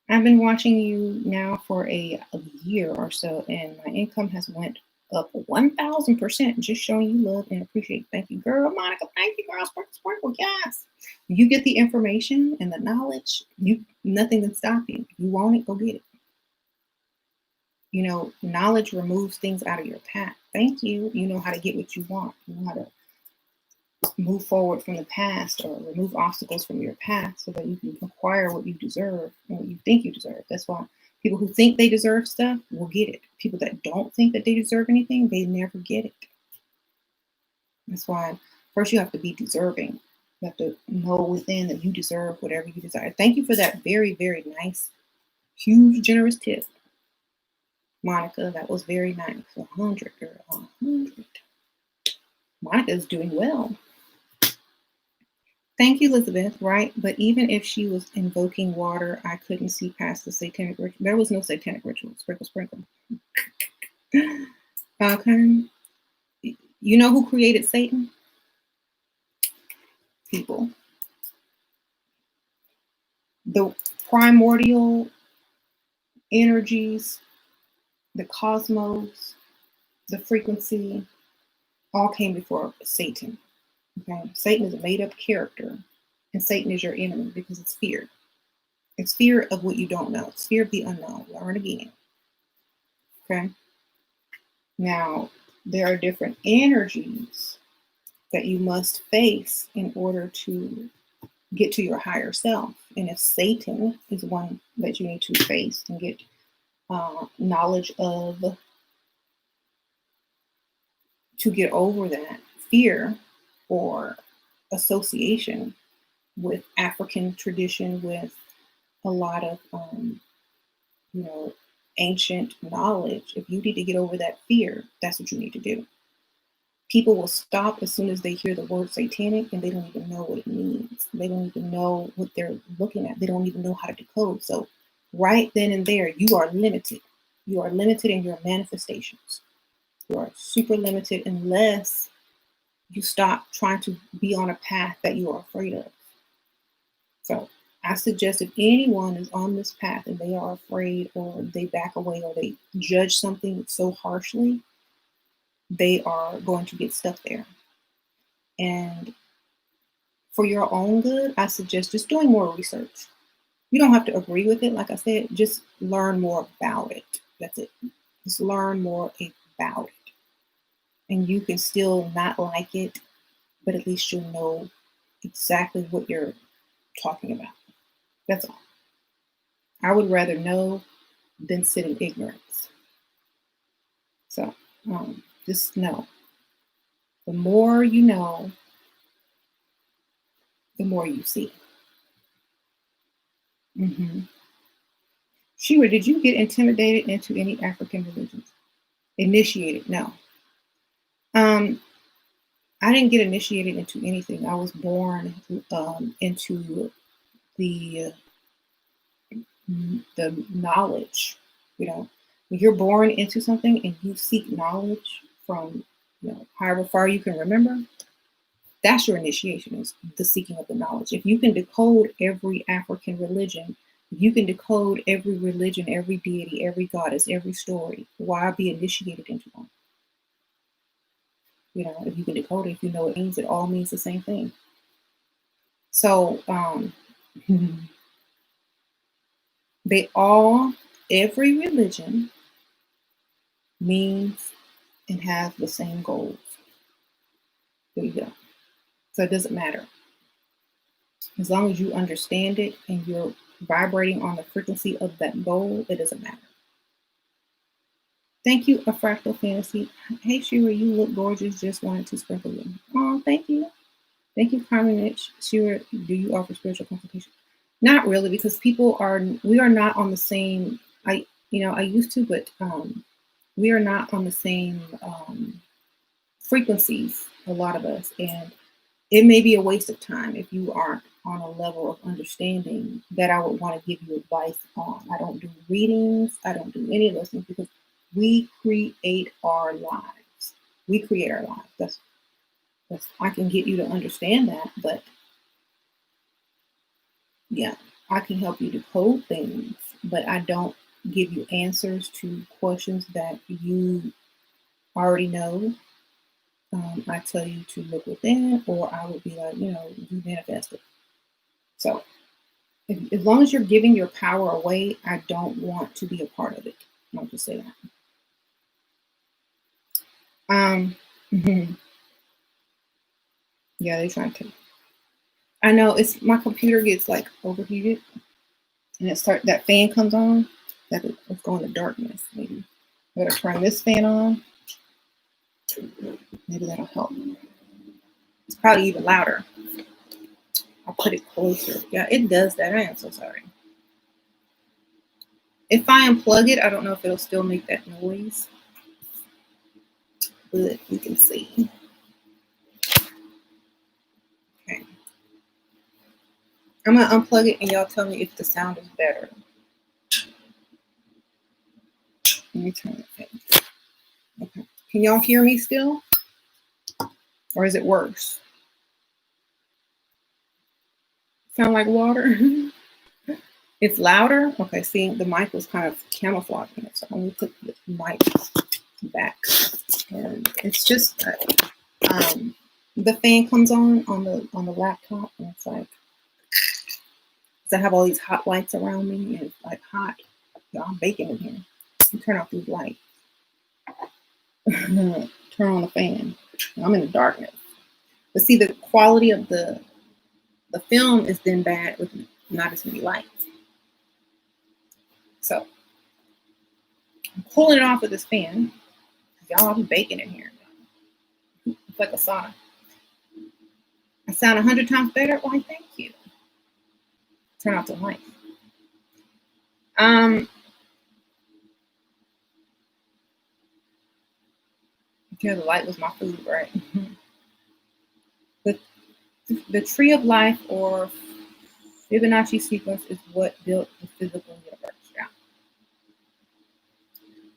I've been watching you now for a year or so, and my income has went up 1,000%. Just showing you love and appreciate. Thank you, girl. Monica, thank you, girl. Sprinkle, sprinkle, yes. You get the information and the knowledge, nothing can stop you. You want it, go get it. You know, knowledge removes things out of your path. Thank you. You know how to get what you want. You know how to move forward from the past, or remove obstacles from your past, so that you can acquire what you deserve and what you think you deserve. That's why People who think they deserve stuff will get it. People that don't think that they deserve anything, they never get it. That's why first you have to be deserving. You have to know within that you deserve whatever you desire. Thank you for that very, very nice, huge, generous tip, Monica. That was very nice. 100, girl. 100. Monica's doing well. Thank you, Elizabeth. Right, but even if she was invoking water, I couldn't see past the satanic ritual. There was no satanic ritual. Sprinkle, sprinkle. Okay. You know who created Satan? People. The primordial energies, the cosmos, the frequency, all came before Satan. Okay, Satan is a made-up character, and Satan is your enemy because it's fear. It's fear of what you don't know. It's fear of the unknown. Learn again. Okay. Now, there are different energies that you must face in order to get to your higher self. And if Satan is one that you need to face and get knowledge of, to get over that fear or association with African tradition, with a lot of ancient knowledge. If you need to get over that fear, that's what you need to do. People will stop as soon as they hear the word satanic and they don't even know what it means. They don't even know what they're looking at. They don't even know how to decode. So right then and there, you are limited. You are limited in your manifestations. You are super limited unless you stop trying to be on a path that you are afraid of. So I suggest if anyone is on this path and they are afraid, or they back away, or they judge something so harshly, they are going to get stuck there. And for your own good, I suggest just doing more research. You don't have to agree with it. Like I said, just learn more about it. That's it. Just learn more about it. And you can still not like it, but at least you'll know exactly what you're talking about. That's all. I would rather know than sit in ignorance. So just know. The more you know, the more you see. Shira, did you get intimidated into any African religions? Initiated? No. I didn't get initiated into anything. I was born into the knowledge. When you're born into something and you seek knowledge from however far you can remember, that's your initiation, is the seeking of the knowledge. If you can decode every African religion, if you can decode every religion, every deity, every goddess, every story, why be initiated into one? If you can decode it, if you know it means, it all means the same thing. So every religion means and has the same goals. There you go. So it doesn't matter. As long as you understand it and you're vibrating on the frequency of that goal, it doesn't matter. Thank you, A Fractal Fantasy. Hey, Shira, you look gorgeous. Just wanted to sprinkle you. Oh, thank you. Thank you, Carmen Mitch. Shira, do you offer spiritual consultation? Not really, because we are not on the same, I used to, but we are not on the same frequencies, a lot of us. And it may be a waste of time if you aren't on a level of understanding that I would want to give you advice on. I don't do readings. I don't do any of those things, because we create our lives. We create our lives. That's I can get you to understand that, but yeah, I can help you decode things, but I don't give you answers to questions that you already know. I tell you to look within, or I would be like, you manifest it. So as long as you're giving your power away, I don't want to be a part of it. I'll just say that. Yeah, they're trying to. I know my computer gets like overheated, and that fan comes on. Let's go into darkness, maybe. I'm gonna turn this fan on. Maybe that'll help. It's probably even louder. I'll put it closer. Yeah, it does that. I am so sorry. If I unplug it, I don't know if it'll still make that noise. But you can see. Okay. I'm gonna unplug it and y'all tell me if the sound is better. Let me turn it. Okay. Can y'all hear me still? Or is it worse? Sound like water? It's louder? Okay, see, the mic was kind of camouflaging it. So I'm gonna put the mic back. And it's just the fan comes on the laptop, and it's like, because I have all these hot lights around me, and it's like hot. You know, I'm baking in here. You turn off these lights. Turn on the fan. I'm in the darkness. But see, the quality of the film is then bad with not as many lights. So I'm pulling it off with this fan. Y'all, I'm baking in here. It's like a sauna. I sound 100 times better. Why, thank you. Turn off the light. Yeah, the light was my food, right? The tree of life or Fibonacci sequence is what built the physical universe. Yeah.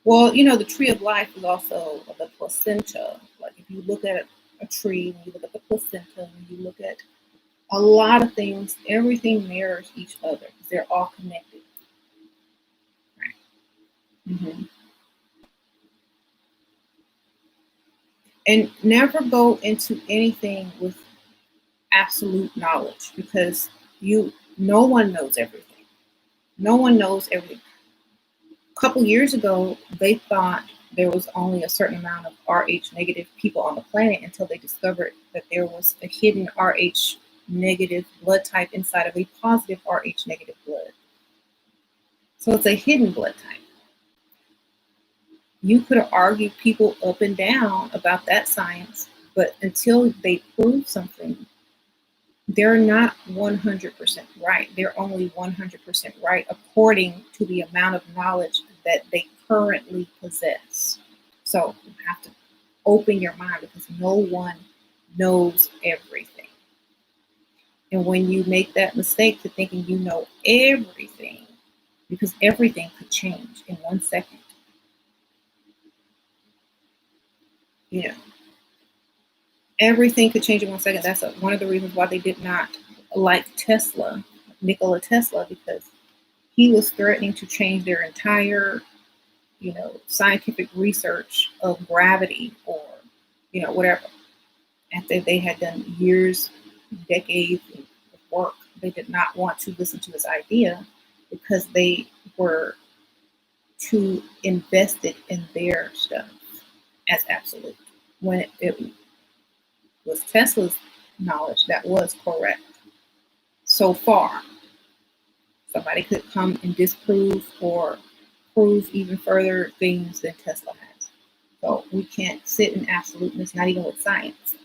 Well, you know, the tree of life is also the placenta. Like if you look at a tree, when you look at the placenta, when you look at a lot of things, everything mirrors each other because they're all connected. Right. Mm-hmm. And never go into anything with absolute knowledge because no one knows everything. No one knows everything. A couple years ago, they thought there was only a certain amount of Rh negative people on the planet until they discovered that there was a hidden Rh negative blood type inside of a positive Rh negative blood. So it's a hidden blood type. You could argue people up and down about that science, but until they prove something, they're not 100% right. They're only 100% right according to the amount of knowledge that they currently possess. So you have to open your mind because no one knows everything. And when you make that mistake to thinking you know everything, because everything could change in 1 second. You know, everything could change in 1 second. That's one of the reasons why they did not like Tesla, Nikola Tesla, because he was threatening to change their entire, you know, scientific research of gravity or, you know, whatever. After they had done years, decades of work, they did not want to listen to his idea because they were too invested in their stuff as absolute. When it was Tesla's knowledge that was correct. So far, somebody could come and disprove or prove even further things than Tesla has. So we can't sit in absoluteness, not even with science.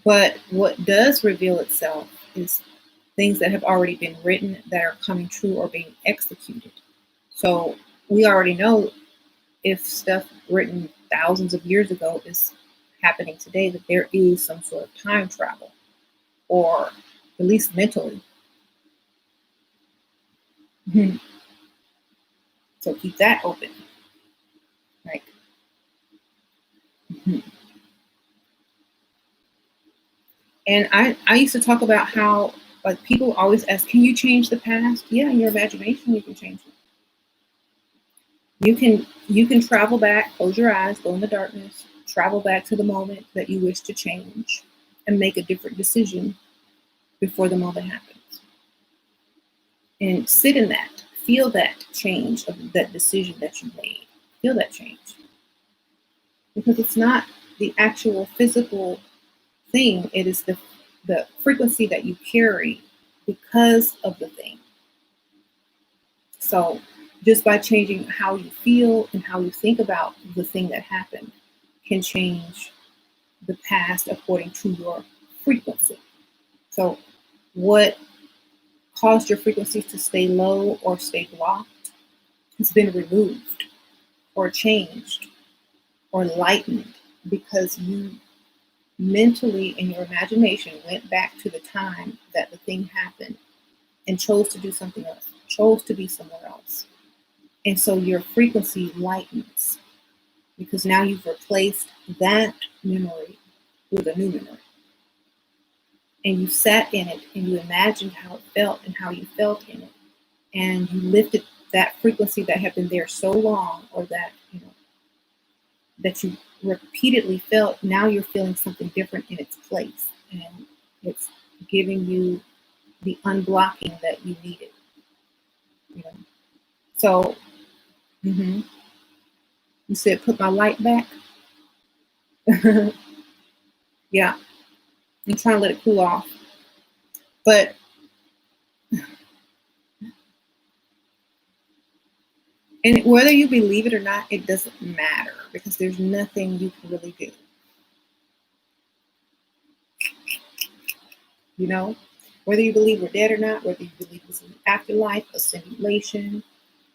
But what does reveal itself is things that have already been written that are coming true or being executed. So we already know if stuff written thousands of years ago is happening today, that there is some sort of time travel, or at least mentally. So keep that open. Like, and I used to talk about how, like, people always ask, can you change the past? Yeah, in your imagination, you can change it. You can travel back, close your eyes, go in the darkness, travel back to the moment that you wish to change and make a different decision before the moment happens. And sit in that, feel that change of that decision that you made. Feel that change. Because it's not the actual physical thing, it is the frequency that you carry because of the thing. So just by changing how you feel and how you think about the thing that happened can change the past according to your frequency. So what caused your frequencies to stay low or stay blocked has been removed or changed or lightened because you mentally in your imagination went back to the time that the thing happened and chose to do something else, chose to be somewhere else. And so your frequency lightens because now you've replaced that memory with a new memory. And you sat in it and you imagined how it felt and how you felt in it. And you lifted that frequency that had been there so long, or that, that you repeatedly felt. Now you're feeling something different in its place. And it's giving you the unblocking that you needed. So, you said, put my light back. Yeah. I'm trying to let it cool off. But and whether you believe it or not, it doesn't matter because there's nothing you can really do. Whether you believe we're dead or not, whether you believe it's an afterlife, a simulation,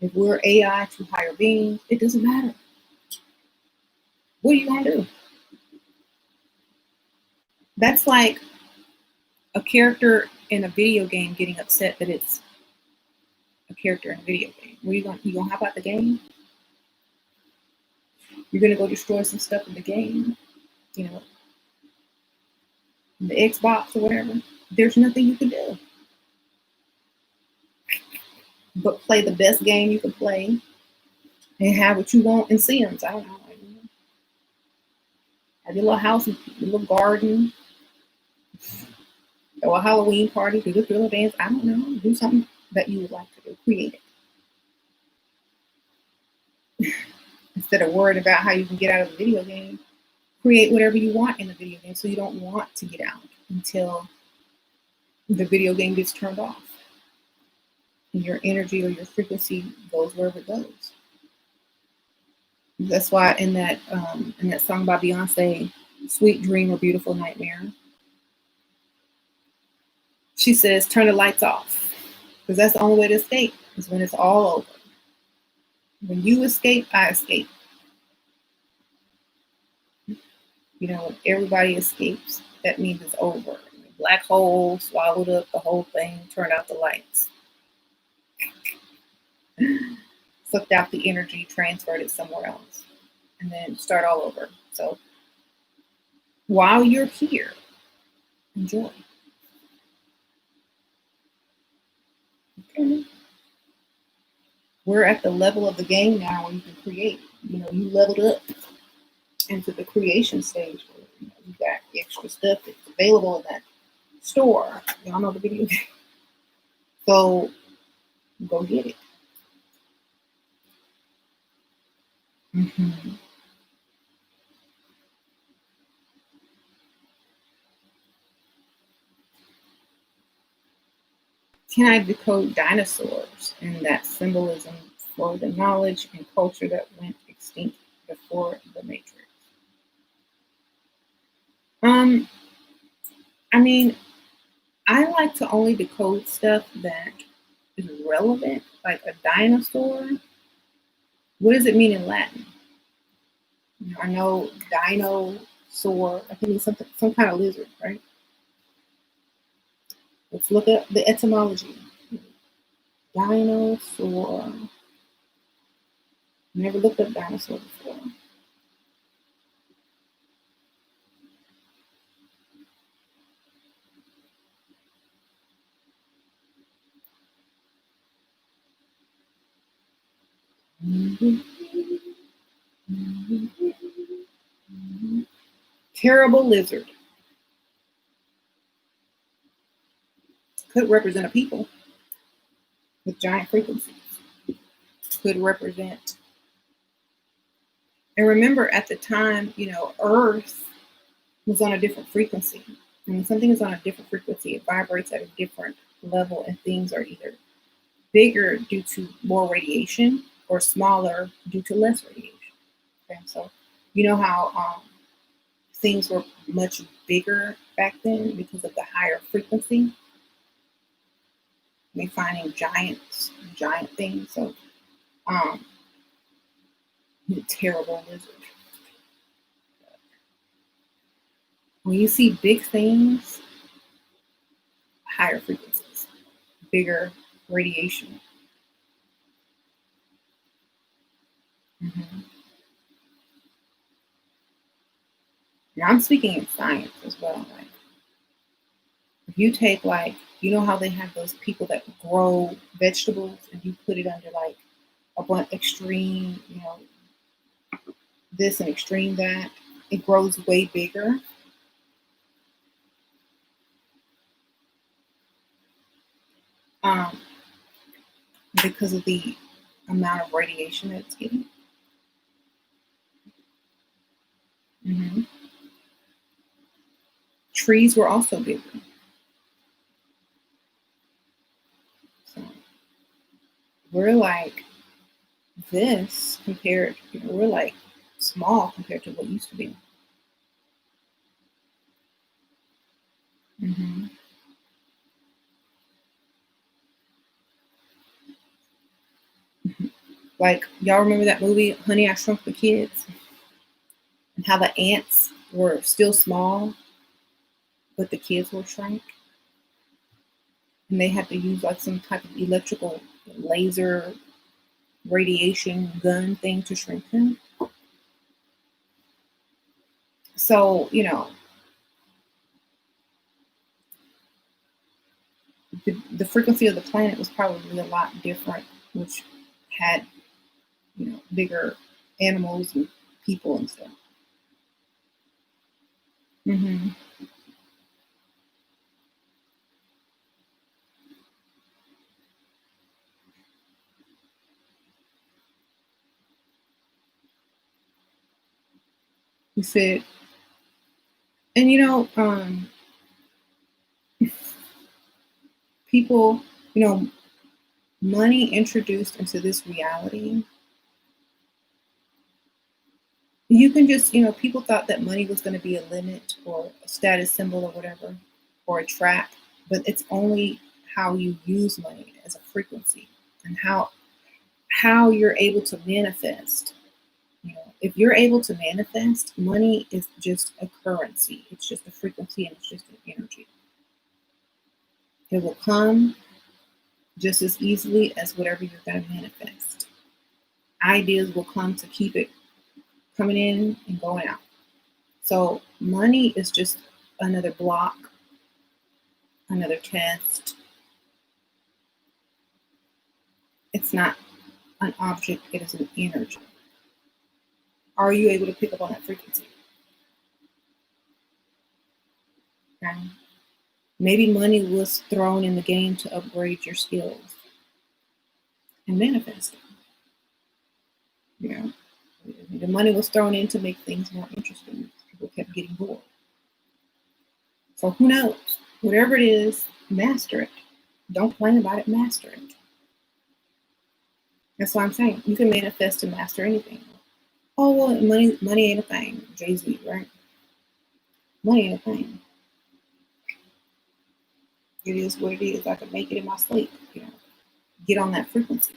if we're AI to higher beings, it doesn't matter. What are you going to do? That's like a character in a video game getting upset that it's a character in a video game. What are you going to hop out the game? You're going to go destroy some stuff in the game, in the Xbox or whatever. There's nothing you can do but play the best game you can play and have what you want in Sims. I don't know. Have your little house, your little garden, or a Halloween party, do the thriller dance. I don't know. Do something that you would like to do. Create it. Instead of worrying about how you can get out of the video game, create whatever you want in the video game so you don't want to get out until the video game gets turned off and your energy or your frequency goes wherever it goes. That's why in that song by Beyonce, Sweet Dream or Beautiful Nightmare, she says, turn the lights off. Because that's the only way to escape, is when it's all over. When you escape, I escape. When everybody escapes, that means it's over. Black hole swallowed up the whole thing, turned out the lights. Sucked out the energy, transferred it somewhere else, and then start all over. So while you're here, enjoy. Okay. We're at the level of the game now where you can create. You leveled up into the creation stage where you got extra stuff that's available in that store. Y'all know the video game. So go get it. Can I decode dinosaurs and that symbolism for the knowledge and culture that went extinct before the Matrix? I like to only decode stuff that is relevant, like a dinosaur. What does it mean in Latin? I know dinosaur, I think it's some kind of lizard, right? Let's look at the etymology. Dinosaur. Never looked up dinosaur before. Terrible lizard. Could represent a people with giant frequencies. Could represent. And remember, at the time, Earth was on a different frequency. And when something is on a different frequency, it vibrates at a different level, and things are either bigger due to more radiation or smaller due to less radiation. Okay, so you know how things were much bigger back then because of the higher frequency. They finding giant things. So the terrible lizard. When you see big things, higher frequencies, bigger radiation. Mm-hmm. Now I'm speaking in science as well. Like if you take you know how they have those people that grow vegetables and you put it under like a blunt extreme, you know, this and extreme that, it grows way bigger. Because of the amount of radiation that it's getting. Mm-hmm. Trees were also bigger. So we're like this compared, you know, we're like small compared to what used to be. Mm-hmm. Like y'all remember that movie, Honey, I Shrunk the Kids? And how the ants were still small, but the kids were shrunk? And they had to use like some type of electrical laser radiation gun thing to shrink them. So, you know, the frequency of the planet was probably a lot different, which had, you know, bigger animals and people and stuff. Mm-hmm. You said, and you know, people, you know, money introduced into this reality. You can just, you know, people thought that money was going to be a limit or a status symbol or whatever, or a trap, but it's only how you use money as a frequency and how you're able to manifest. You know, if you're able to manifest, money is just a currency. It's just a frequency and it's just an energy. It will come just as easily as whatever you're going to manifest. Ideas will come to keep it coming in and going out. So money is just another block, another test. It's not an object, it is an energy. Are you able to pick up on that frequency? Okay. Maybe money was thrown in the game to upgrade your skills and manifest it. You know, the money was thrown in to make things more interesting. People kept getting bored. So who knows? Whatever it is, master it. Don't complain about it, master it. That's what I'm saying. You can manifest and master anything. Oh well, money ain't a thing. Jay-Z, right? Money ain't a thing. It is what it is. I can make it in my sleep. You know, get on that frequency.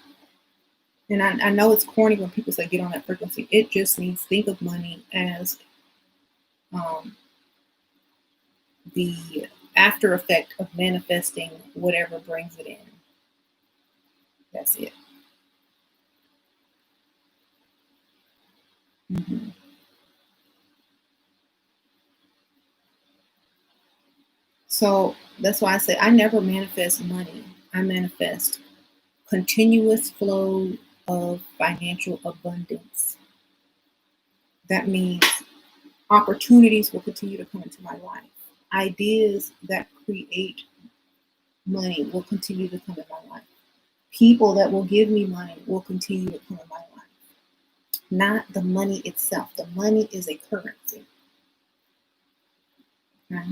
And I know it's corny when people say get on that frequency. It just means think of money as um, the after effect of manifesting whatever brings it in. That's it. Mm-hmm. So that's why I say I never manifest money. I manifest continuous flow of financial abundance. That means opportunities will continue to come into my life. Ideas that create money will continue to come in my life. People that will give me money will continue to come in my life. Not the money itself. The money is a currency. Okay?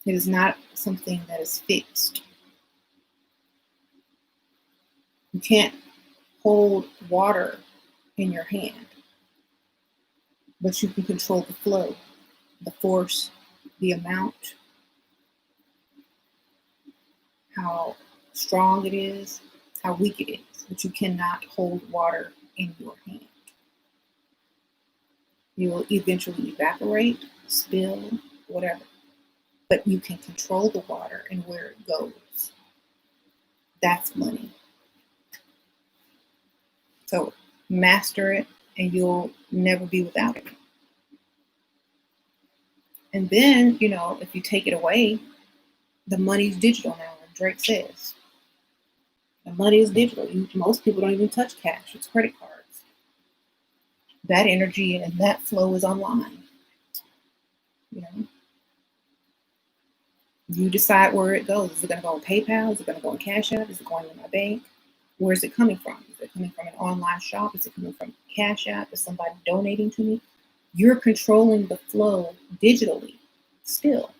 It is not something that is fixed. You can't hold water in your hand, but you can control the flow, the force, the amount, how strong it is, how weak it is, but you cannot hold water in your hand. You will eventually evaporate, spill, whatever. But you can control the water and where it goes. That's money. So master it and you'll never be without it. And then, if you take it away, the money's digital now, like Drake says. The money is digital. Most people don't even touch cash. It's credit cards. That energy and that flow is online. You decide where it goes. Is it going to go on PayPal? Is it going to go on Cash App? Is it going in my bank? Where is it coming from? Is it coming from an online shop? Is it coming from Cash App? Is somebody donating to me? You're controlling the flow digitally still.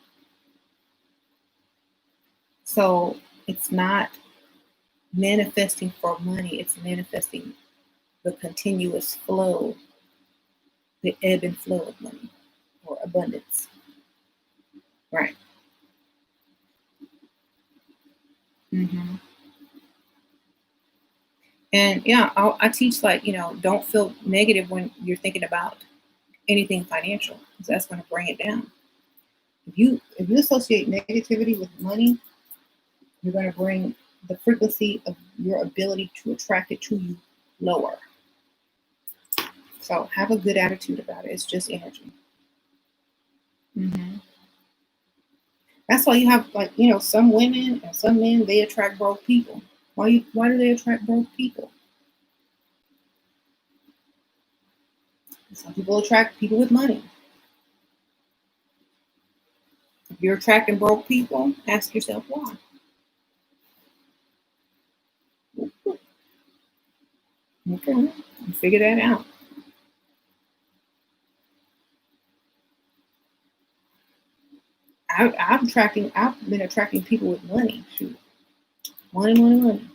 So it's not manifesting for money. It's manifesting the continuous flow, the ebb and flow of money or abundance. Right. Mm-hmm. And yeah, I teach don't feel negative when you're thinking about anything financial, because that's going to bring it down. If you associate negativity with money, you're going to bring the frequency of your ability to attract it to you lower. So have a good attitude about it. It's just energy. Mm-hmm. That's why you have some women and some men, they attract broke people. Why do they attract broke people? Some people attract people with money. If you're attracting broke people, ask yourself why. Okay, you figure that out. I've been attracting people with money. Shoot. Money.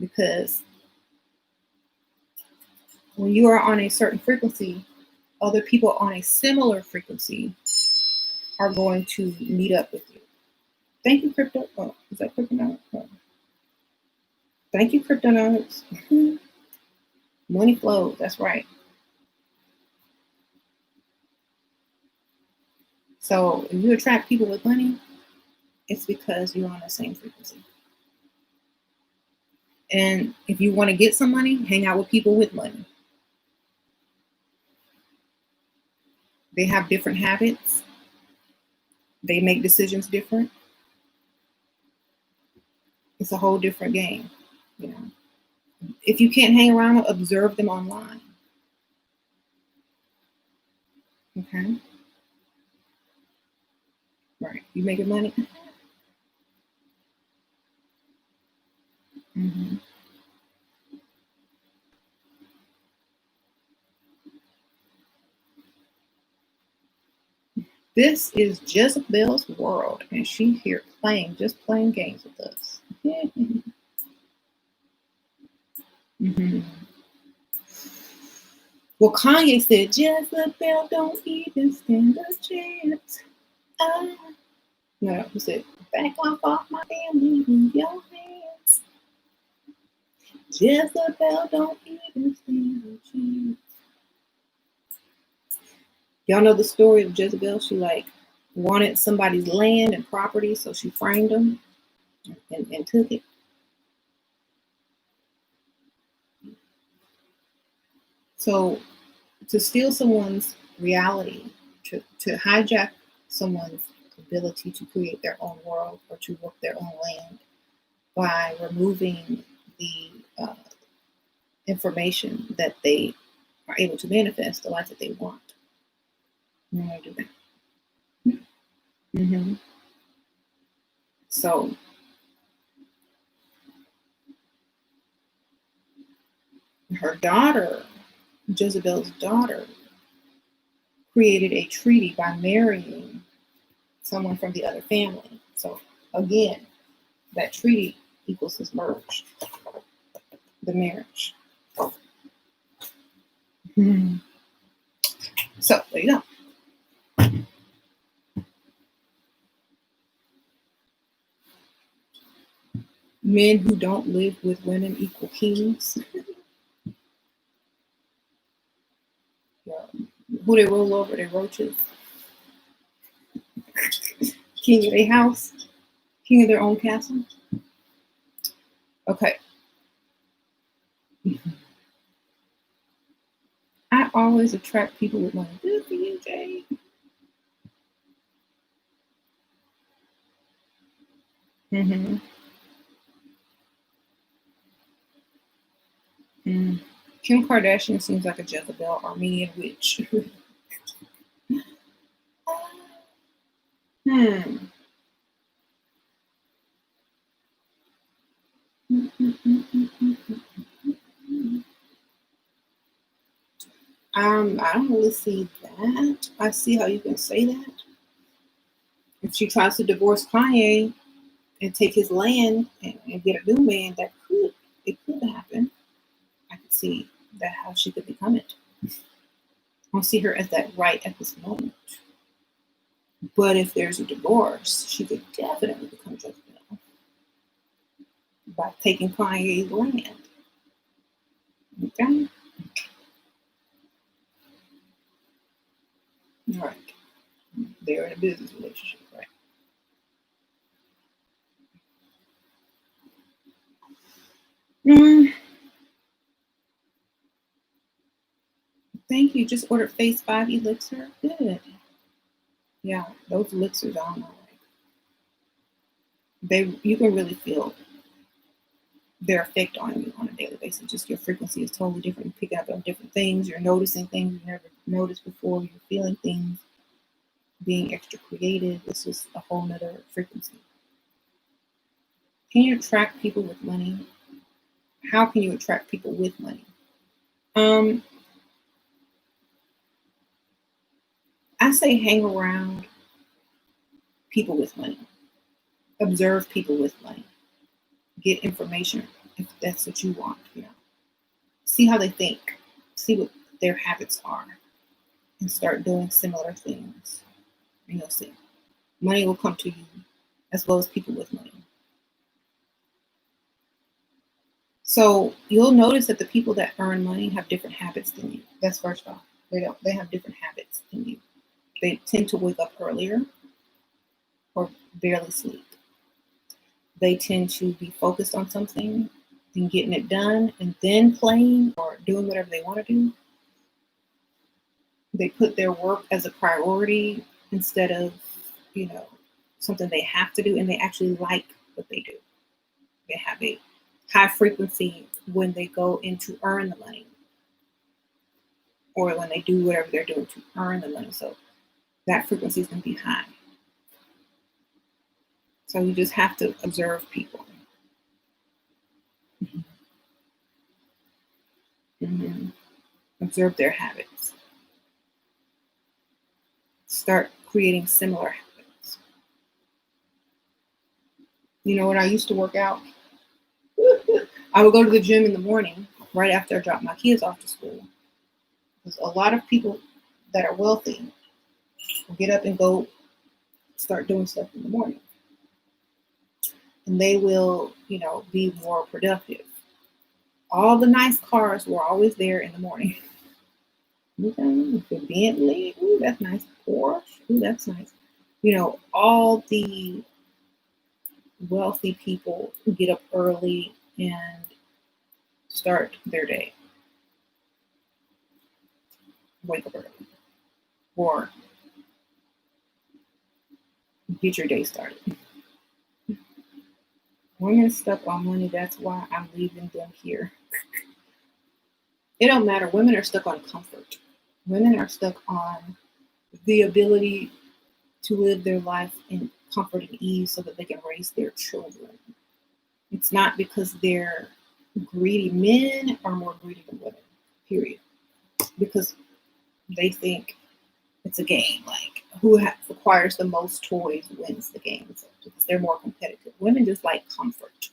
Because when you are on a certain frequency, other people on a similar frequency are going to meet up with you. Thank you, Crypto. Oh, is that Cryptonaut? Oh. Thank you, Cryptonauts. Money flows. That's right. So if you attract people with money, it's because you're on the same frequency. And if you want to get some money, hang out with people with money. They have different habits. They make decisions different. It's a whole different game. If you can't hang around, observe them online. Okay. Right. You making money? Mm-hmm. This is Jezebel's world, and she here just playing games with us. Mm-hmm. Well, Kanye said, Jezebel don't even stand a chance. No, he said, back off my family in your hands. Jezebel don't even stand a chance. Y'all know the story of Jezebel? She wanted somebody's land and property, so she framed them and took it. So to steal someone's reality, to hijack someone's ability to create their own world or to work their own land by removing the information that they are able to manifest, the life that they want. I'm going to do that. Mm-hmm. So her daughter, Jezebel's daughter, created a treaty by marrying someone from the other family. So again, that treaty equals his merge. the marriage. Hmm. So there you go. Men who don't live with women equal kings. Yeah. Who they roll over, they roaches. King of their house. King of their own castle. Okay. I always attract people with money. Good for you, Jay. Mm-hmm. Mm. Kim Kardashian seems like a Jezebel Armenian witch. Hmm. I don't really see that. I see how you can say that. If she tries to divorce Kanye and take his land and get a new man, it could happen. I could see that how she could become it. I don't see her as that right at this moment. But if there's a divorce, she could definitely become Jezebel by taking Kanye's land. Okay? All right. They're in a business relationship, right? Mm, thank you. Just ordered phase 5 elixir. Good. Yeah, those elixirs, I don't know. You can really feel their effect on you on a daily basis. Just your frequency is totally different. You pick up on different things. You're noticing things you never noticed before. You're feeling things, being extra creative. It's just a whole nother frequency. Can you attract people with money? How can you attract people with money? Um, I say hang around people with money. Observe people with money. Get information if that's what you want. See how they think. See what their habits are, and start doing similar things. And you'll see money will come to you, as well as people with money. So you'll notice that the people that earn money have different habits than you. That's first off. They have different habits than you. They tend to wake up earlier or barely sleep. They tend to be focused on something and getting it done and then playing or doing whatever they want to do. They put their work as a priority instead of, something they have to do, and they actually like what they do. They have a high frequency when they go in to earn the money or when they do whatever they're doing to earn the money. So that frequency is going to be high. So you just have to observe people. Mm-hmm. Observe their habits. Start creating similar habits. When I used to work out, I would go to the gym in the morning right after I dropped my kids off to school. Because a lot of people that are wealthy will get up and go start doing stuff in the morning. And they will, be more productive. All the nice cars were always there in the morning. Okay, the Bentley, ooh, that's nice. Porsche, ooh, that's nice. All the wealthy people who get up early and start their day. Wake up early. Or get your day started. Women stuck on money, that's why I'm leaving them here. It don't matter. Women are stuck on comfort. Women are stuck on the ability to live their life in comfort and ease so that they can raise their children. It's not because they're greedy. Men are more greedy than women, period. Because they think it's a game. Like who acquires the most toys wins the game. So, because they're more competitive. Women just like comfort.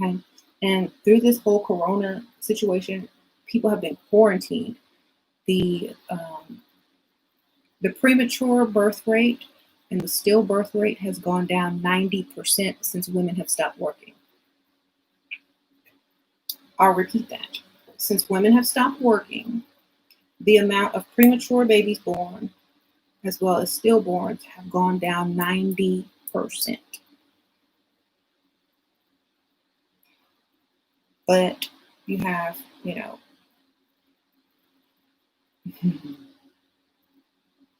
Okay. And through this whole corona situation, people have been quarantined. The premature birth rate and the stillbirth rate has gone down 90% since women have stopped working. I'll repeat that. Since women have stopped working, the amount of premature babies born as well as stillborns have gone down 90%. But you have,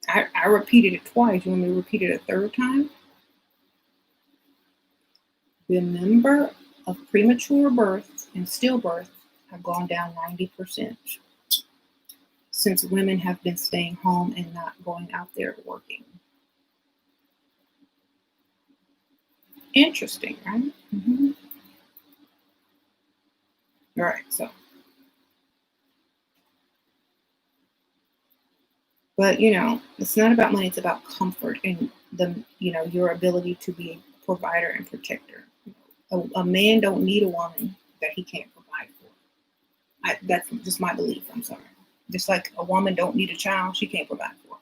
I repeated it twice. You want me to repeat it a third time? The number of premature births and stillbirths have gone down 90% since women have been staying home and not going out there working. Interesting, right? Mm-hmm. All right, so. But, it's not about money. It's about comfort and your ability to be a provider and protector. A man don't need a woman that he can't provide for. That's just my belief. I'm sorry. Just like a woman don't need a child she can't provide for.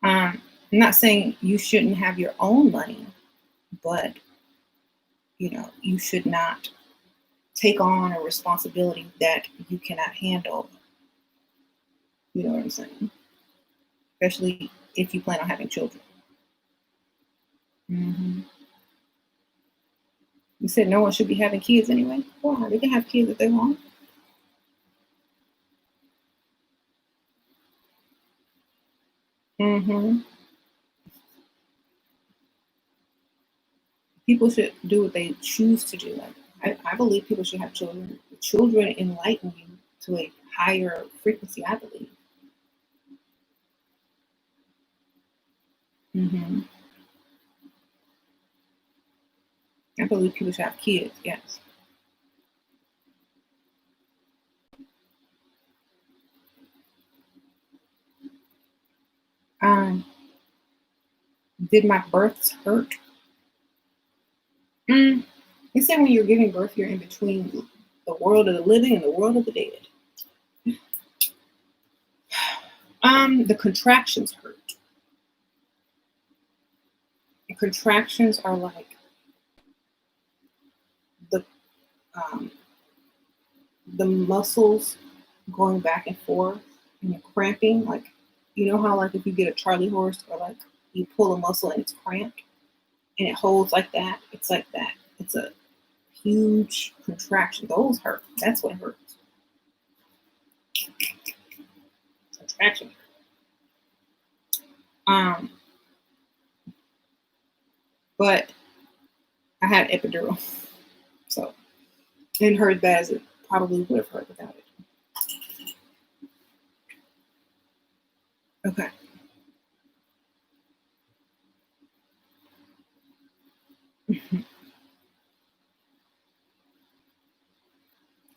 I'm not saying you shouldn't have your own money, but you should not take on a responsibility that you cannot handle. You know what I'm saying? Especially if you plan on having children. Mm-hmm. You said no one should be having kids anyway. Why? They can have kids if they want. Mm-hmm. People should do what they choose to do. Like, I believe people should have children. Children enlighten you to a higher frequency, I believe. Mm-hmm. I believe people should have kids, yes. Um, did my births hurt? You said when you're giving birth, you're in between the world of the living and the world of the dead. The contractions hurt. The contractions are like the um, the muscles going back and forth and you're cramping. Like, you know how like if you get a Charlie horse or like you pull a muscle and it's cramped and it holds like that. It's like that. It's a huge contraction. Those hurt. That's what hurts. Contraction. Um, but I had epidural, so it didn't hurt as bad as it probably would have hurt without it. Okay.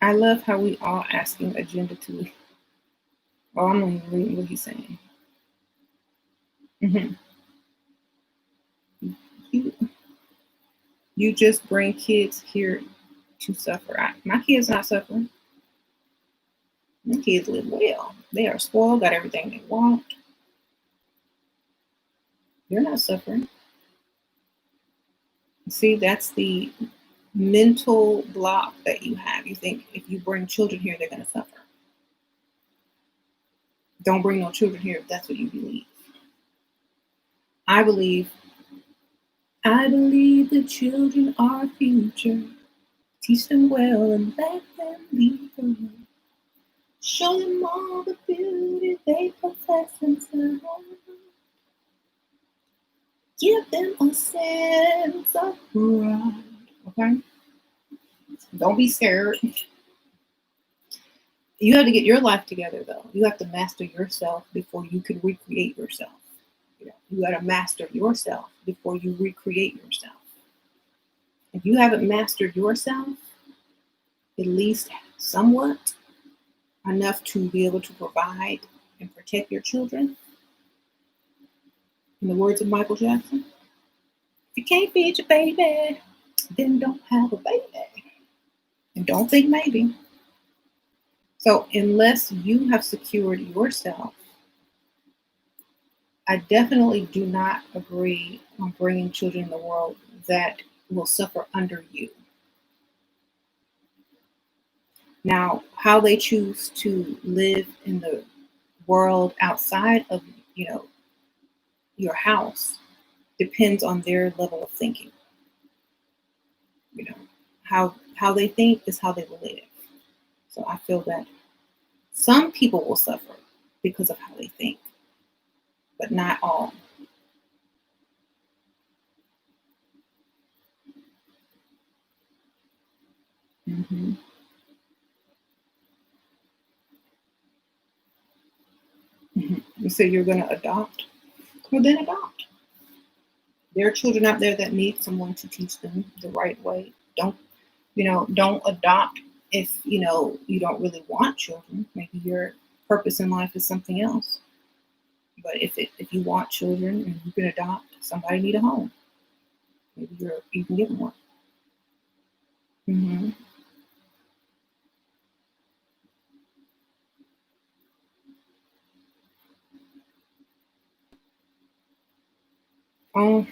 I love how we all asking agenda to. Oh, I'm not even reading what he's saying. Mm-hmm. You just bring kids here to suffer. My kids not suffering. My kids live well. They are spoiled, got everything they want. They're not suffering. See, that's the mental block that you have. You think if you bring children here, they're going to suffer. Don't bring no children here if that's what you believe. I believe the children are our future. Teach them well and let them lead the way. Show them all the beauty they possess inside. Give them a sense of pride. Okay? Don't be scared. You have to get your life together, though. You have to master yourself before you can recreate yourself. You got to master yourself before you recreate yourself. If you haven't mastered yourself, at least somewhat, enough to be able to provide and protect your children, in the words of Michael Jackson, can't feed your baby, then don't have a baby. And don't think maybe. So unless you have secured yourself, I definitely do not agree on bringing children in the world that will suffer under you. Now, how they choose to live in the world outside of, your house depends on their level of thinking. You know, how they think is how they will live. So I feel that some people will suffer because of how they think, but not all. Hmm. You say you're going to adopt? Well, then adopt. There are children out there that need someone to teach them the right way. Don't adopt if you don't really want children. Maybe your purpose in life is something else. But if you want children and you can adopt, somebody need a home. Maybe you can give them one. Hmm. Oh,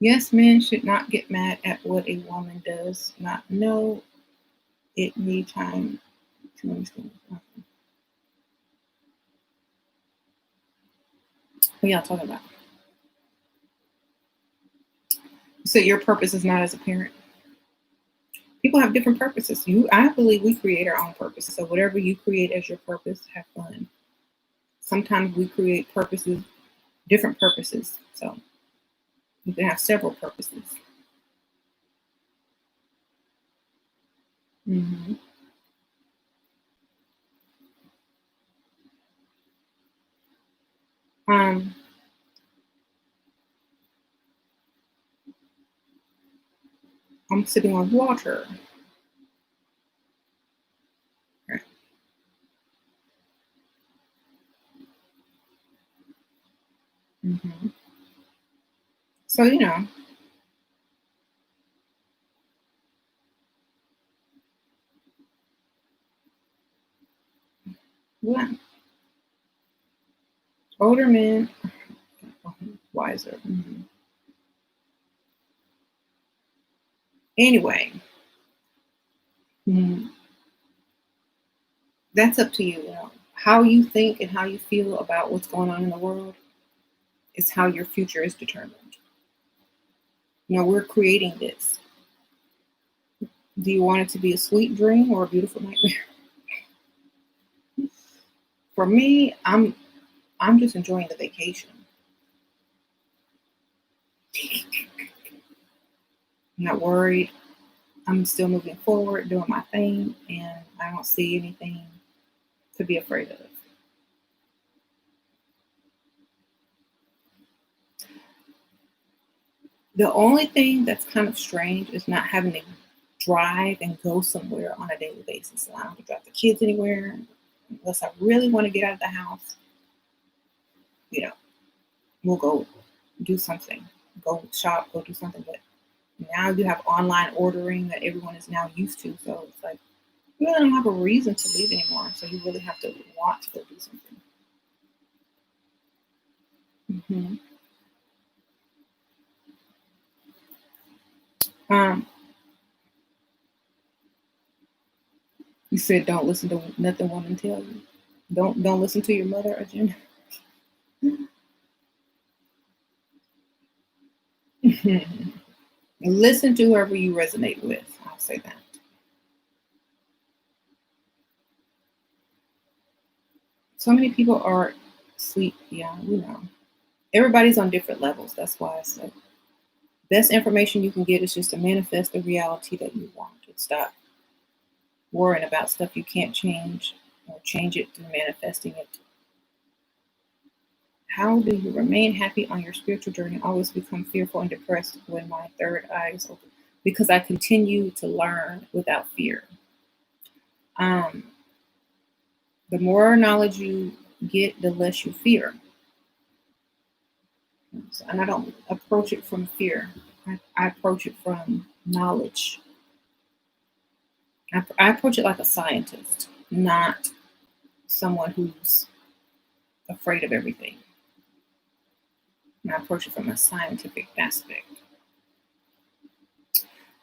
yes, men should not get mad at what a woman does not know. It need time to understand. What y'all talking about? So your purpose is not as a parent. People have different purposes. I believe we create our own purposes. So whatever you create as your purpose, have fun. Sometimes we create purposes, different purposes. So you can have several purposes. Hmm. Um, I'm sipping on water. Hmm. So what older men wiser. Hmm. Anyway, mhm, that's up to you. How you think and how you feel about what's going on in the world is how your future is determined. We're creating this. Do you want it to be a sweet dream or a beautiful nightmare? For me, I'm just enjoying the vacation. I'm not worried. I'm still moving forward, doing my thing, and I don't see anything to be afraid of. The only thing that's kind of strange is not having to drive and go somewhere on a daily basis. So I don't have to drive the kids anywhere unless I really want to get out of the house. You know, we'll go do something, go shop, go do something. But now you have online ordering that everyone is now used to. So it's like you really don't have a reason to leave anymore. So you really have to want to go do something. Hmm. Um, you said don't listen to nothing woman tell you. Don't listen to your mother, Agenda. Listen to whoever you resonate with. I'll say that. So many people are asleep. Yeah, everybody's on different levels. That's why I said best information you can get is just to manifest the reality that you want. And stop worrying about stuff you can't change or change it through manifesting it. How do you remain happy on your spiritual journey? Always become fearful and depressed when my third eye is open. Because I continue to learn without fear. Um, the more knowledge you get, the less you fear. And I don't approach it from fear. I approach it from knowledge. I approach it like a scientist, not someone who's afraid of everything. And I approach it from a scientific aspect.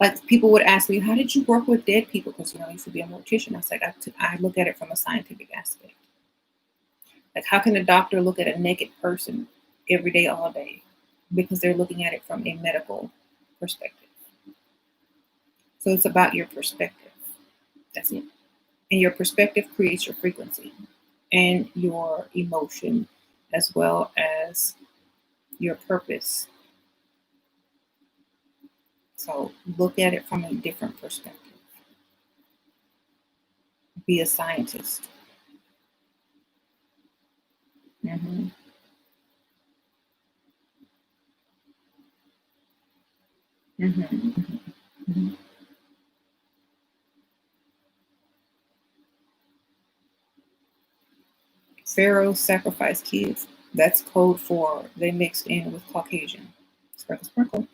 Like people would ask me, how did you work with dead people? Because I used to be a mortician. I said, I look at it from a scientific aspect. Like how can a doctor look at a naked person every day, all day? Because they're looking at it from a medical perspective. So it's about your perspective. That's it. And your perspective creates your frequency and your emotion, as well as your purpose. So look at it from a different perspective. Be a scientist. Mm-hmm. Mm-hmm. Mm-hmm. Pharaohs sacrificed kids. That's code for they mixed in with Caucasian. Sprinkle, sprinkle.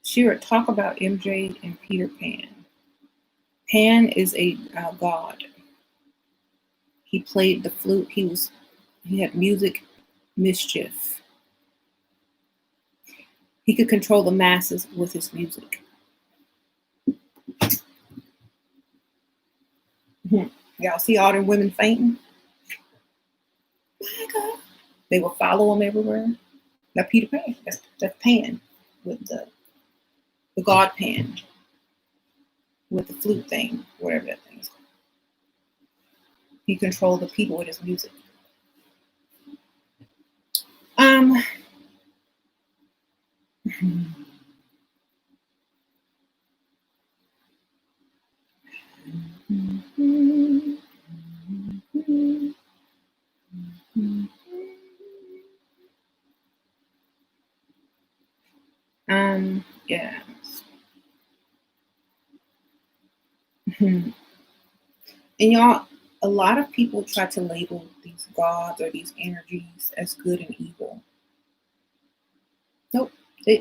Shira, talk about MJ and Peter Pan. Pan is a god. He played the flute. He had music mischief. He could control the masses with his music. Y'all see all them women fainting? My God. They will follow him everywhere. Now Peter Pan. That's Pan with the god Pan with the flute thing, whatever that thing is called. He controlled the people with his music. Um. Yeah. And y'all, a lot of people try to label these gods or these energies as good and evil. Nope.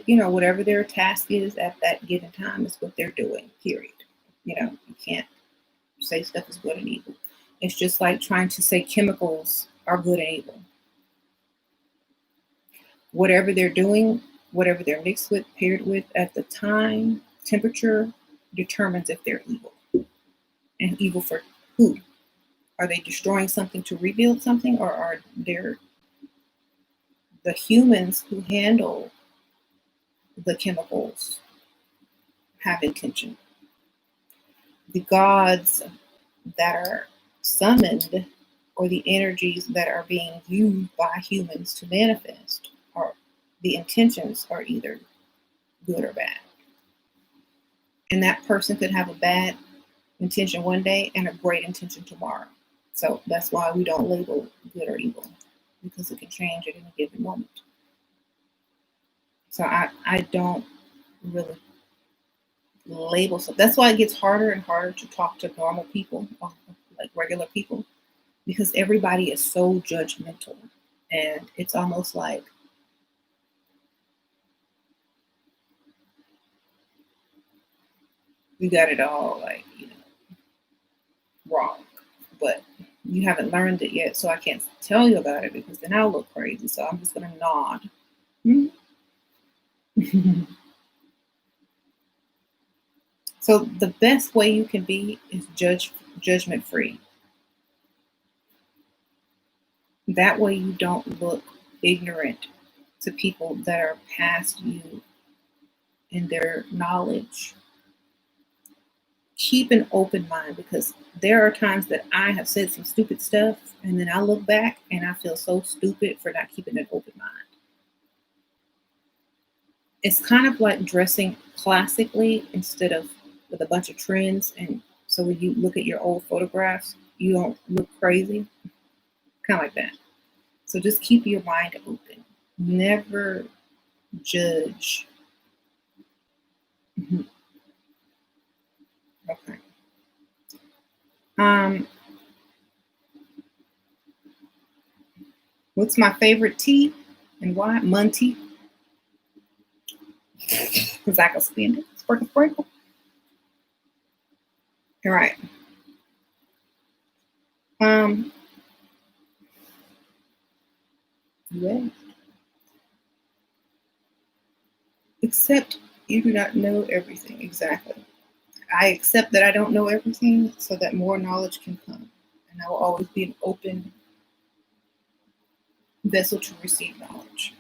Whatever their task is at that given time is what they're doing, period. You can't say stuff is good and evil. It's just like trying to say chemicals are good and evil. Whatever they're doing, whatever they're mixed with, paired with at the time, temperature determines if they're evil. And evil for who? Are they destroying something to rebuild something, or are there the humans who handle the chemicals have intention? The gods that are summoned or the energies that are being used by humans to manifest, or the intentions are either good or bad. And that person could have a bad intention one day and a great intention tomorrow. So that's why we don't label good or evil, because it can change at any given moment. So I don't really label. So that's why it gets harder and harder to talk to normal people, like regular people, because everybody is so judgmental. And it's almost like we got it all wrong. But you haven't learned it yet, so I can't tell you about it because then I'll look crazy. So I'm just gonna nod. So the best way you can be is judgment free. That way you don't look ignorant to people that are past you in their knowledge. Keep an open mind, because there are times that I have said some stupid stuff and then I look back and I feel so stupid for not keeping an open mind. It's kind of like dressing classically instead of with a bunch of trends. And so when you look at your old photographs, you don't look crazy. Kind of like that. So just keep your mind open. Never judge. Mm-hmm. Okay. What's my favorite tea? And why? Monty. Because I can spend it. Sprinkle, sprinkle. All right. Yeah. Except you do not know everything. Exactly. I accept that I don't know everything so that more knowledge can come. And I will always be an open vessel to receive knowledge.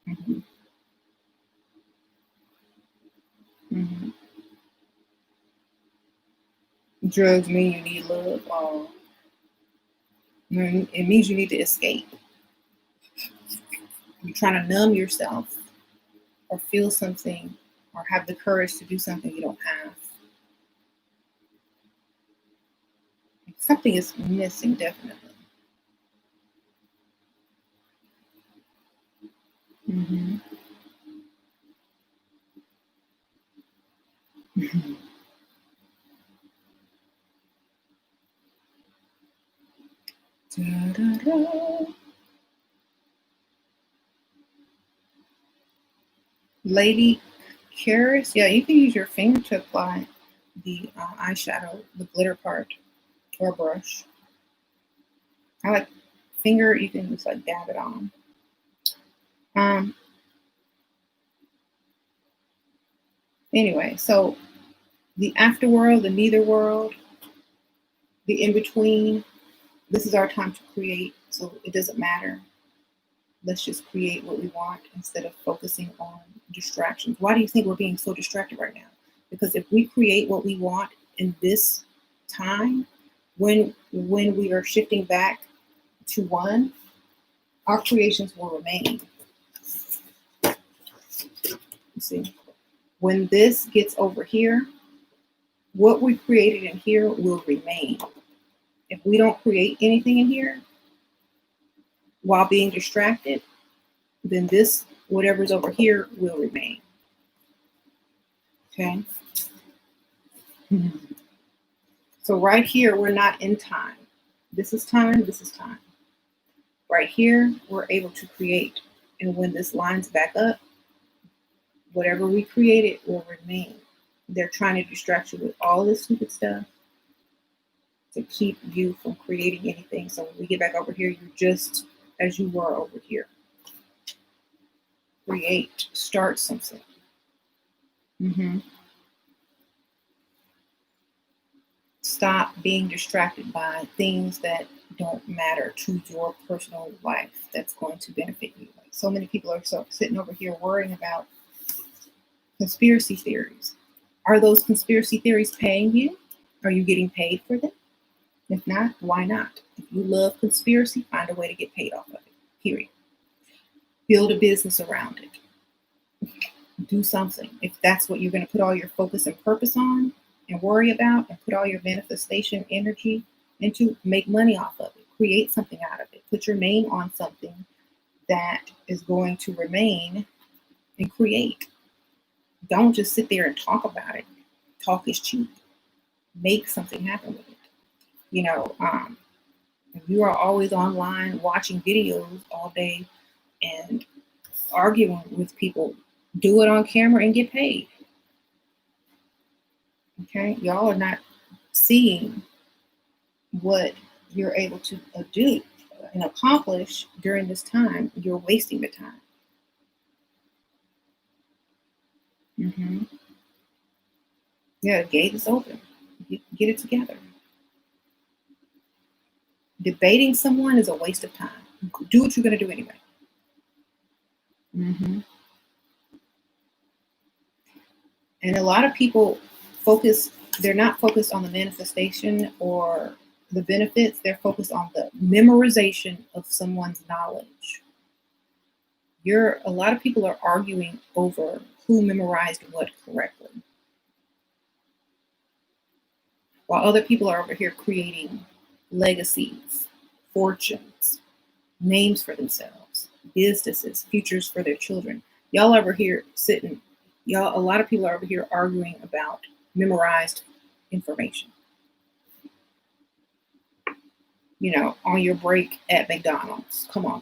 Mm-hmm. Mm-hmm. Drugs mean you need love. It means you need to escape. You're trying to numb yourself or feel something or have the courage to do something you don't have. Something is missing, definitely. Mm-hmm. Da-da-da. Lady Caris, yeah, you can use your finger to apply the eyeshadow, the glitter part, or brush. I like finger, you can just like dab it on. Um, anyway, so the afterworld, the neither world, the in between, this is our time to create, so it doesn't matter. Let's just create what we want instead of focusing on distractions. Why do you think we're being so distracted right now? Because if we create what we want in this time, when we are shifting back to one, our creations will remain. You see, when this gets over here, what we created in here will remain. If we don't create anything in here while being distracted, then this, whatever's over here, will remain. Okay? So right here, we're not in time. This is time, this is time. Right here, we're able to create. And when this lines back up, whatever we created will remain. They're trying to distract you with all this stupid stuff to keep you from creating anything. So when we get back over here, you're just as you were over here. Create, start something. Mm-hmm. Stop being distracted by things that don't matter to your personal life that's going to benefit you. Like so many people are sitting over here worrying about conspiracy theories. Are those conspiracy theories paying you? Are you getting paid for them? If not, why not? If you love conspiracy, find a way to get paid off of it. Period. Build a business around it. Do something. If that's what you're going to put all your focus and purpose on and worry about and put all your manifestation energy into, make money off of it. Create something out of it. Put your name on something that is going to remain and create. Don't just sit there and talk about it. Talk is cheap. Make something happen with it. You know, if you are always online watching videos all day and arguing with people, do it on camera and get paid. Okay, y'all are not seeing what you're able to do and accomplish during this time. You're wasting the time. Mm-hmm. Yeah, the gate is open. Get it together. Debating someone is a waste of time. Do what you're going to do anyway. Mm-hmm. And a lot of people they're not focused on the manifestation or the benefits, they're focused on the memorization of someone's knowledge. A lot of people are arguing over who memorized what correctly, while other people are over here creating legacies, fortunes, names for themselves, businesses, futures for their children. Y'all over here sitting, a lot of people are over here arguing about memorized information. You know, on your break at McDonald's. Come on.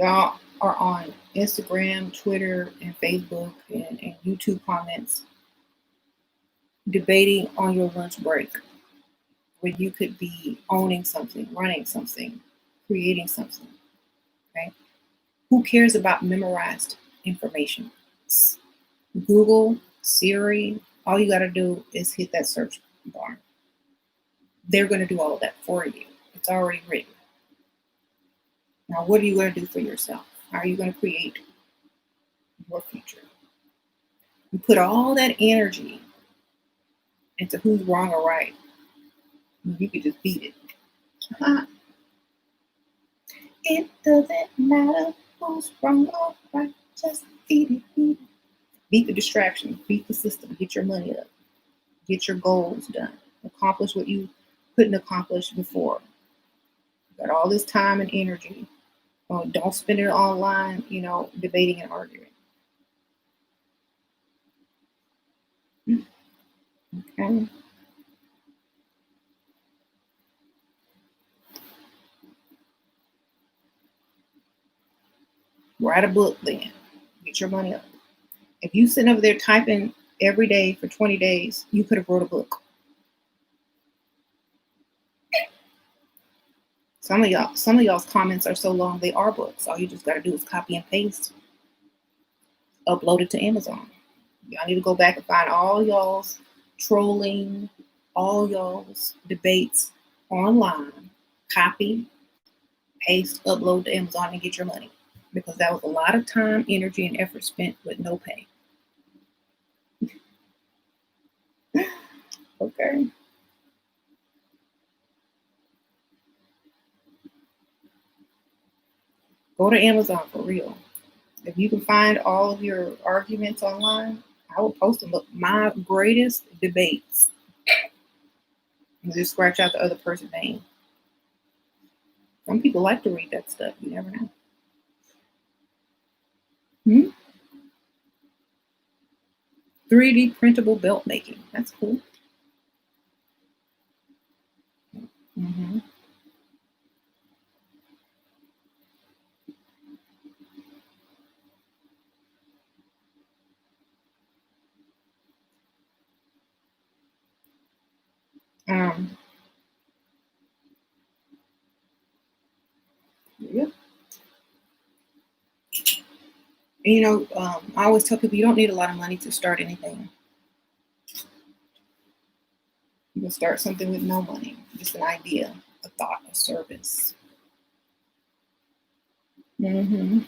Y'all are on Instagram, Twitter, and Facebook and YouTube comments debating on your lunch break when you could be owning something, running something, creating something. Okay? Who cares about memorized information? Google, Siri, all you got to do is hit that search bar. They're going to do all of that for you. It's already written. Now, what are you going to do for yourself? How are you going to create your future? You put all that energy into who's wrong or right. You could just beat it. It doesn't matter who's wrong or right. Just beat it, beat it. Beat the distraction. Beat the system. Get your money up. Get your goals done. Accomplish what you couldn't accomplish before. You got all this time and energy. Don't spend it online, debating and arguing. Okay. Write a book then. Get your money up. If you sitting over there typing every day for 20 days, you could have wrote a book. Some of y'all's comments are so long they are books. All you just got to do is copy and paste, upload it to Amazon. Y'all need to go back and find all y'all's trolling, all y'all's debates online, copy, paste, upload to Amazon, and get your money. Because that was a lot of time, energy, and effort spent with no pay. Okay. Go to Amazon for real. If you can find all of your arguments online, I will post them. Look, my greatest debates. Just scratch out the other person's name. Some people like to read that stuff. You never know. 3D printable belt making. That's cool. Mm-hmm. Yeah. I always tell people you don't need a lot of money to start anything. You can start something with no money, just an idea, a thought, a service. Mm-hmm.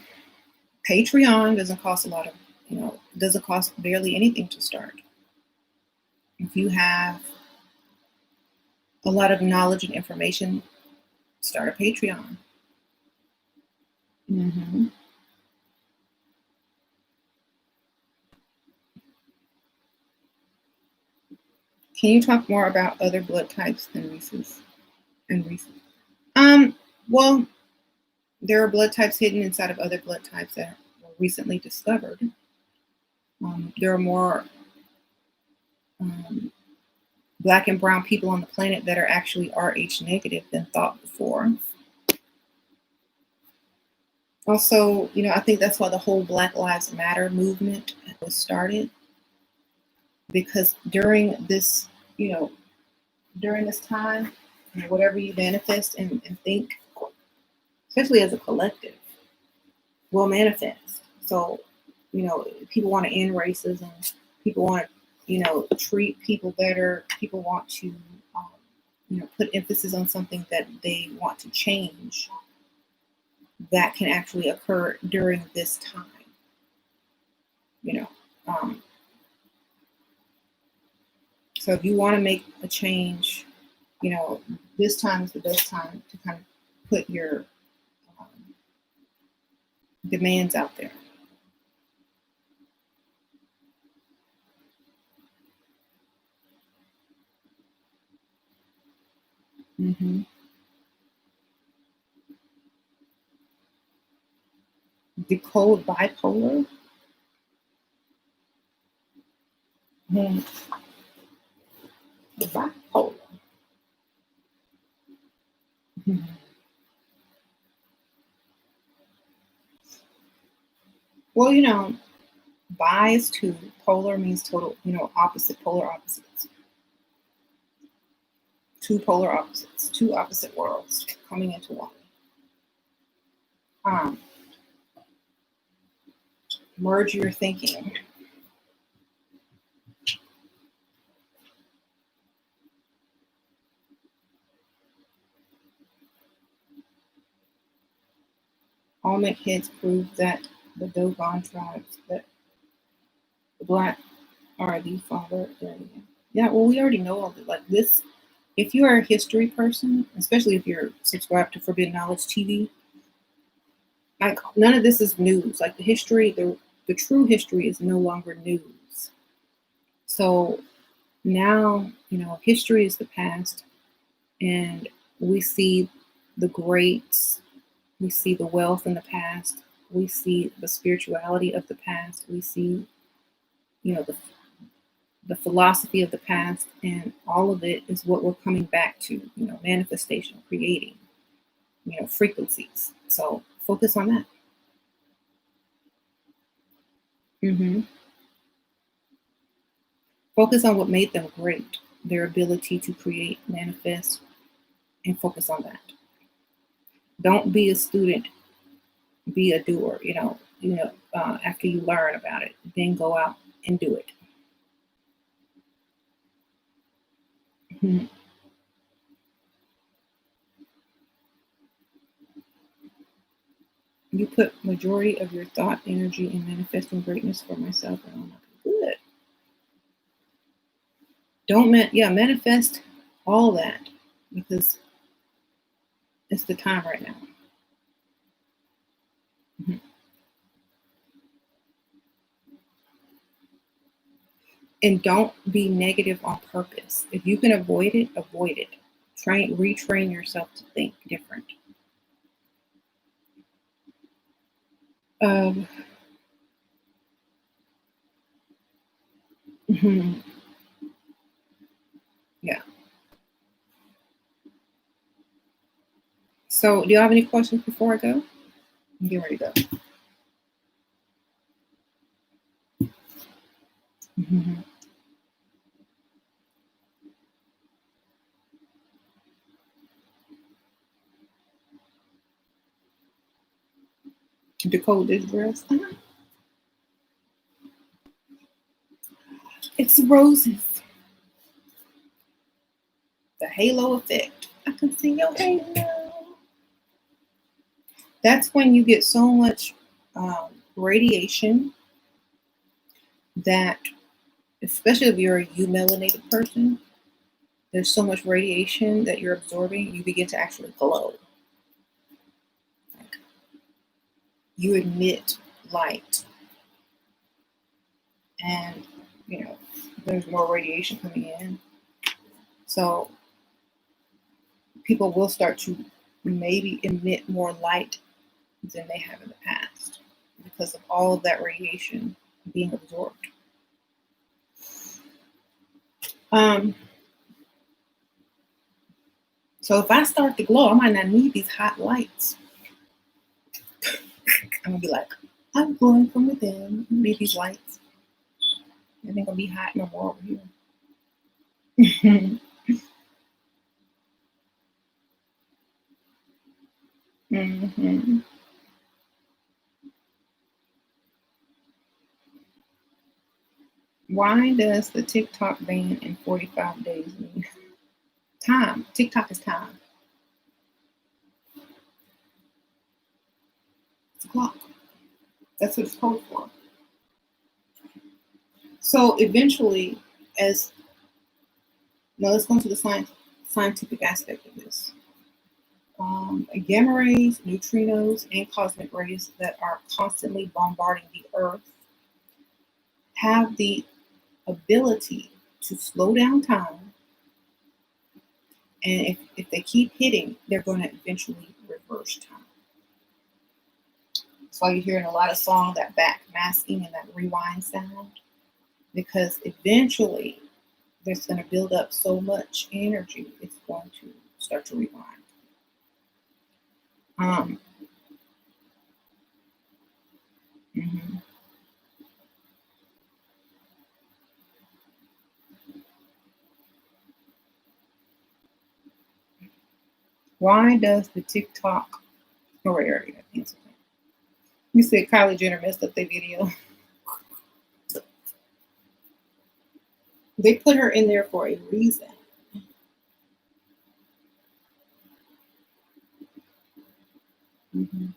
Patreon doesn't cost a lot of, doesn't cost barely anything to start. If you have a lot of knowledge and information, start a Patreon. Mm-hmm. Can you talk more about other blood types than Rhesus and Rhesus? Well, there are blood types hidden inside of other blood types that were recently discovered. There are more Black and brown people on the planet that are actually Rh negative than thought before. Also, I think that's why the whole Black Lives Matter movement was started. Because during this time, whatever you manifest and think, especially as a collective, will manifest. So, people want to end racism. People want to, treat people better. People want to, put emphasis on something that they want to change. That can actually occur during this time. So if you want to make a change, this time is the best time to kind of put your demands out there. Mm-hmm. Decode bipolar. Bipolar. Well, bi is two. Polar means total, opposite, polar opposites. Two polar opposites, two opposite worlds coming into one. Merge your thinking. Olmec heads prove that the Dogon tribes, that the Black are the father. Yeah, well, we already know all that. Like this, if you are a history person, especially if you're subscribed to Forbidden Knowledge TV, like none of this is news. Like the history, the true history is no longer news. So now, history is the past, and we see the greats, we see the wealth in the past, we see the spirituality of the past, we see, the philosophy of the past, and all of it is what we're coming back to, manifestation, creating, frequencies. So focus on that. Mm-hmm. Focus on what made them great, their ability to create, manifest, and focus on that. Don't be a student, be a doer. After you learn about it, then go out and do it. Mhm. You put majority of your thought energy in manifesting greatness for myself, and I'm like, good. Don't manifest all that, because it's the time right now. Mhm. And don't be negative on purpose. If you can avoid it, avoid it. Retrain yourself to think different. Um, mhm. Yeah. So, do you have any questions before I go? I'm getting ready to go. Mhm. Decode this dress. It's roses. The halo effect. I can see your halo. That's when you get so much radiation that, especially if you're a melanated person, there's so much radiation that you're absorbing, you begin to actually glow. Like, you emit light, and there's more radiation coming in. So people will start to maybe emit more light than they have in the past because of all of that radiation being absorbed. So if I start to glow, I might not need these hot lights. I'm gonna be like, I'm glowing from within. I need these lights. It ain't gonna be hot no more over here. Mm-hmm. Why does the TikTok ban in 45 days mean? Time. TikTok is time. It's a clock. That's what it's code for. So eventually, now let's go into the scientific aspect of this. Gamma rays, neutrinos, and cosmic rays that are constantly bombarding the Earth have the ability to slow down time. And if they keep hitting, they're going to eventually reverse time. That's why you're hearing a lot of songs, that back masking and that rewind sound, because eventually there's going to build up so much energy, it's going to start to rewind. Mm-hmm. Why does the TikTok... Oh, wait, I already got the answer. You said Kylie Jenner messed up their video. They put her in there for a reason. Mm-hmm.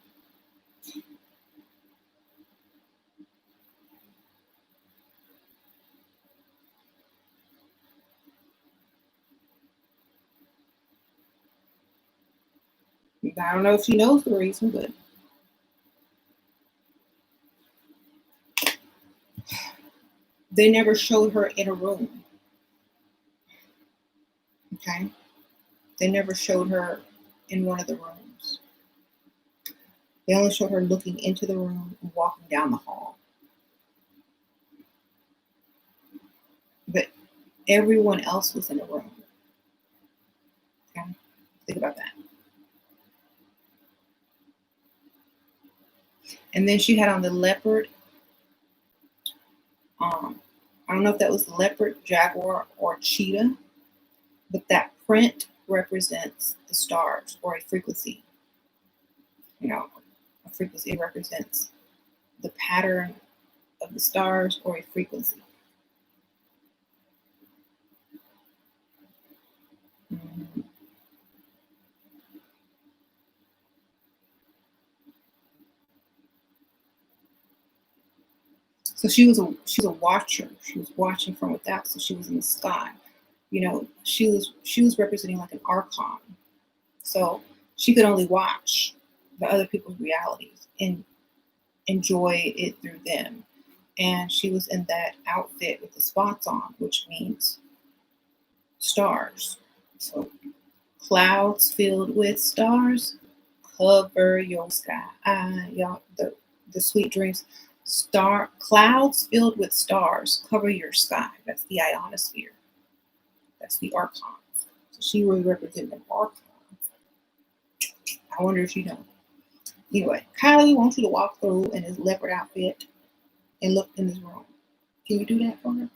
I don't know if she knows the reason, but they never showed her in a room. Okay? They never showed her in one of the rooms. They only showed her looking into the room and walking down the hall. But everyone else was in the room. Okay? Think about that. And then she had on the leopard. I don't know if that was leopard, jaguar, or cheetah, but that print represents the stars or a frequency. You know, a frequency, it represents the pattern of the stars or a frequency. Mm-hmm. So she's a watcher. She was watching from without. So she was in the sky. You know, she was representing like an archon. So she could only watch the other people's realities and enjoy it through them. And she was in that outfit with the spots on, which means stars. So clouds filled with stars cover your sky. Y'all, the sweet dreams. Clouds filled with stars cover your sky. That's the ionosphere. That's the archons. So she was representing the archons. I wonder if you know. Anyway, Kylie wants you to walk through in his leopard outfit and look in his room. Can you do that for her?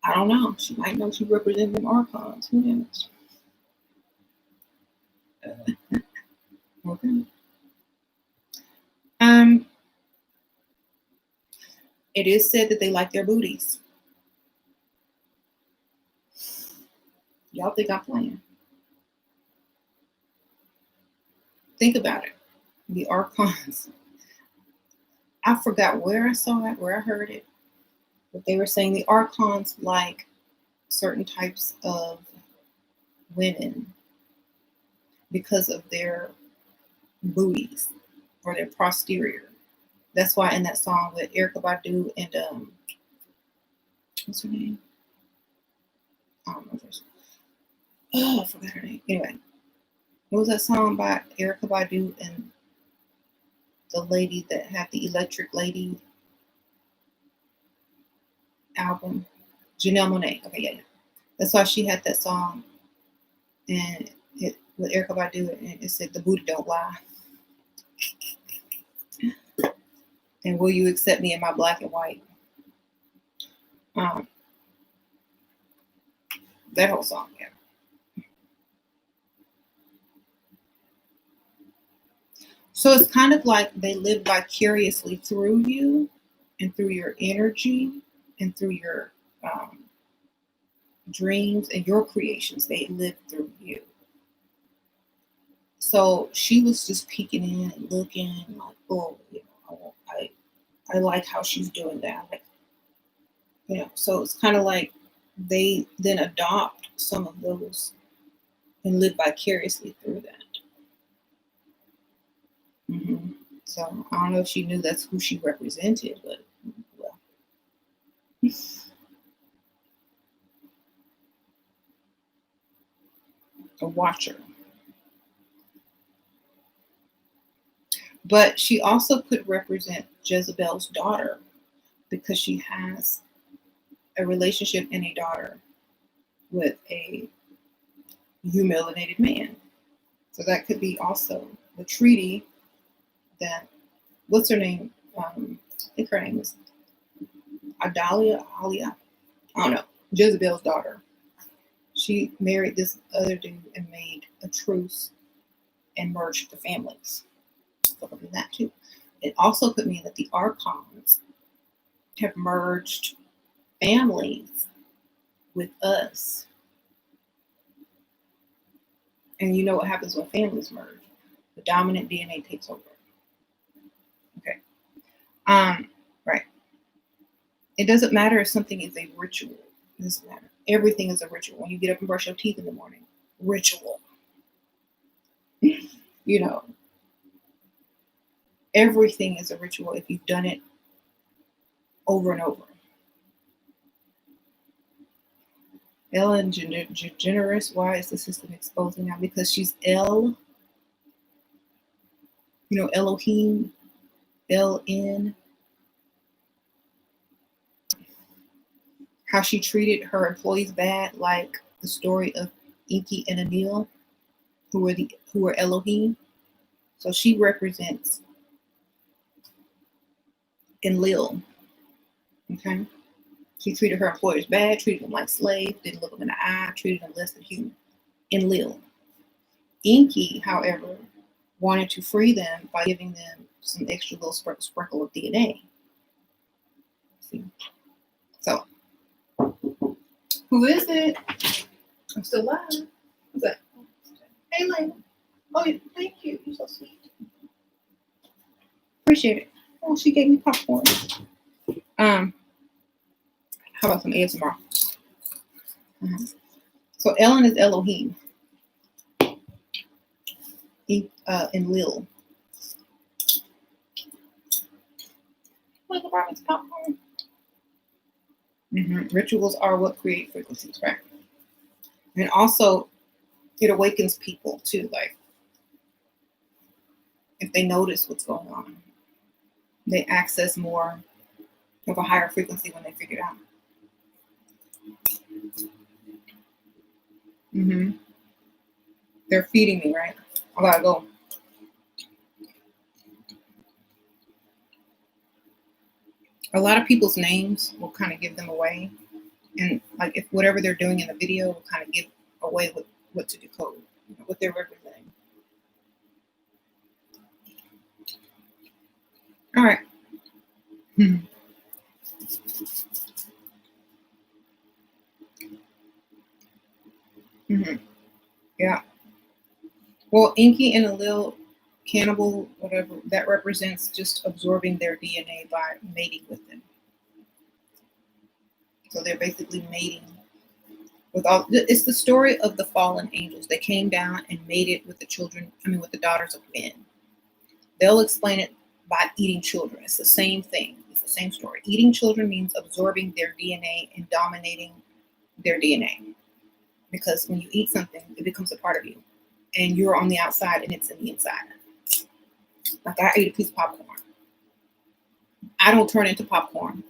I don't know. She might know she represents them archons. Who knows? Okay. It is said that they like their booties. Y'all think I'm playing? Think about it. The archons. I forgot where I saw it, where I heard it, but they were saying the archons like certain types of women because of their booties or their posterior. That's why in that song with Erykah Badu and what's her name? I don't know. Oh, I forgot her name. Anyway, what was that song by Erykah Badu and the lady that had the Electric Lady album? Janelle Monáe. Okay, yeah. That's why she had that song, and it with Erykah Badu, and it said the booty don't lie. And will you accept me in my black and white? That whole song, yeah. So it's kind of like they live vicariously through you and through your energy and through your dreams and your creations. They live through you. So she was just peeking in and looking like, oh, you know, I like how she's doing that. Like, you know, so it's kind of like they then adopt some of those and live vicariously through that. Mm-hmm. So I don't know if she knew that's who she represented, but well. A watcher. But she also could represent Jezebel's daughter because she has a relationship and a daughter with a humiliated man. So that could be also the treaty that, what's her name? I think her name is Alia. I don't know. Jezebel's daughter. She married this other dude and made a truce and merged the families. So it could mean that too. It also could mean that the archons have merged families with us. And you know what happens when families merge? The dominant DNA takes over. Okay. Right. It doesn't matter if something is a ritual. It doesn't matter. Everything is a ritual. When you get up and brush your teeth in the morning, ritual. You know, everything is a ritual if you've done it over and over. Ellen DeGeneres, why is the system exposing now? Because she's El, Elohim, LN. How she treated her employees bad, like the story of Inky and Anil, who are Elohim. So she represents Enlil. Okay. She treated her employers bad, treated them like slaves, didn't look them in the eye, treated them less than human. Enlil. Inky, however, wanted to free them by giving them some extra little sprinkle of DNA. See? So, who is it? I'm still live. Who's that? Hey, Layla. Oh, thank you. You're so sweet. Appreciate it. Oh, she gave me popcorn. How about some ASMR? So Ellen is Elohim. And Lil. Look at this popcorn. Rituals are what create frequencies, right? And also, it awakens people too. Like, if they notice what's going on, they access more of a higher frequency when they figure it out. They're feeding me, right? I gotta go. A lot of people's names will kind of give them away. And like, if whatever they're doing in the video will kind of give away what to decode, what they're representing. All right. Yeah. Well, Inky and a little cannibal, whatever, that represents just absorbing their DNA by mating with them. So they're basically mating with all. It's the story of the fallen angels. They came down and mated with with the daughters of men. They'll explain it by eating children. It's the same thing. It's the same story. Eating children means absorbing their DNA and dominating their DNA. Because when you eat something, it becomes a part of you. And you're on the outside and it's in the inside. Like, I ate a piece of popcorn. I don't turn into popcorn.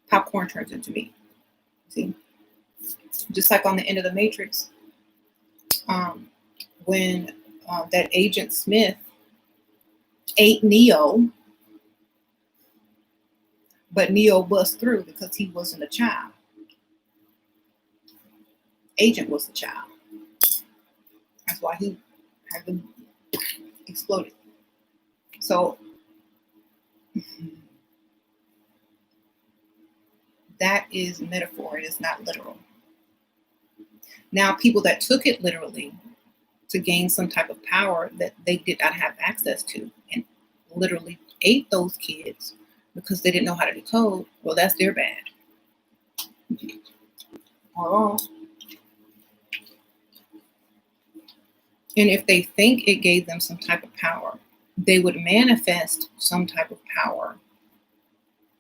Popcorn turns into me. See? Just like on the end of the Matrix, when that Agent Smith ate Neo, but Neo bust through because he wasn't a child. Agent was the child. That's why he had been exploded. So that is metaphor. It is not literal. Now, people that took it literally to gain some type of power that they did not have access to and literally ate those kids because they didn't know how to decode, well, that's their bad. Oh. And if they think it gave them some type of power, they would manifest some type of power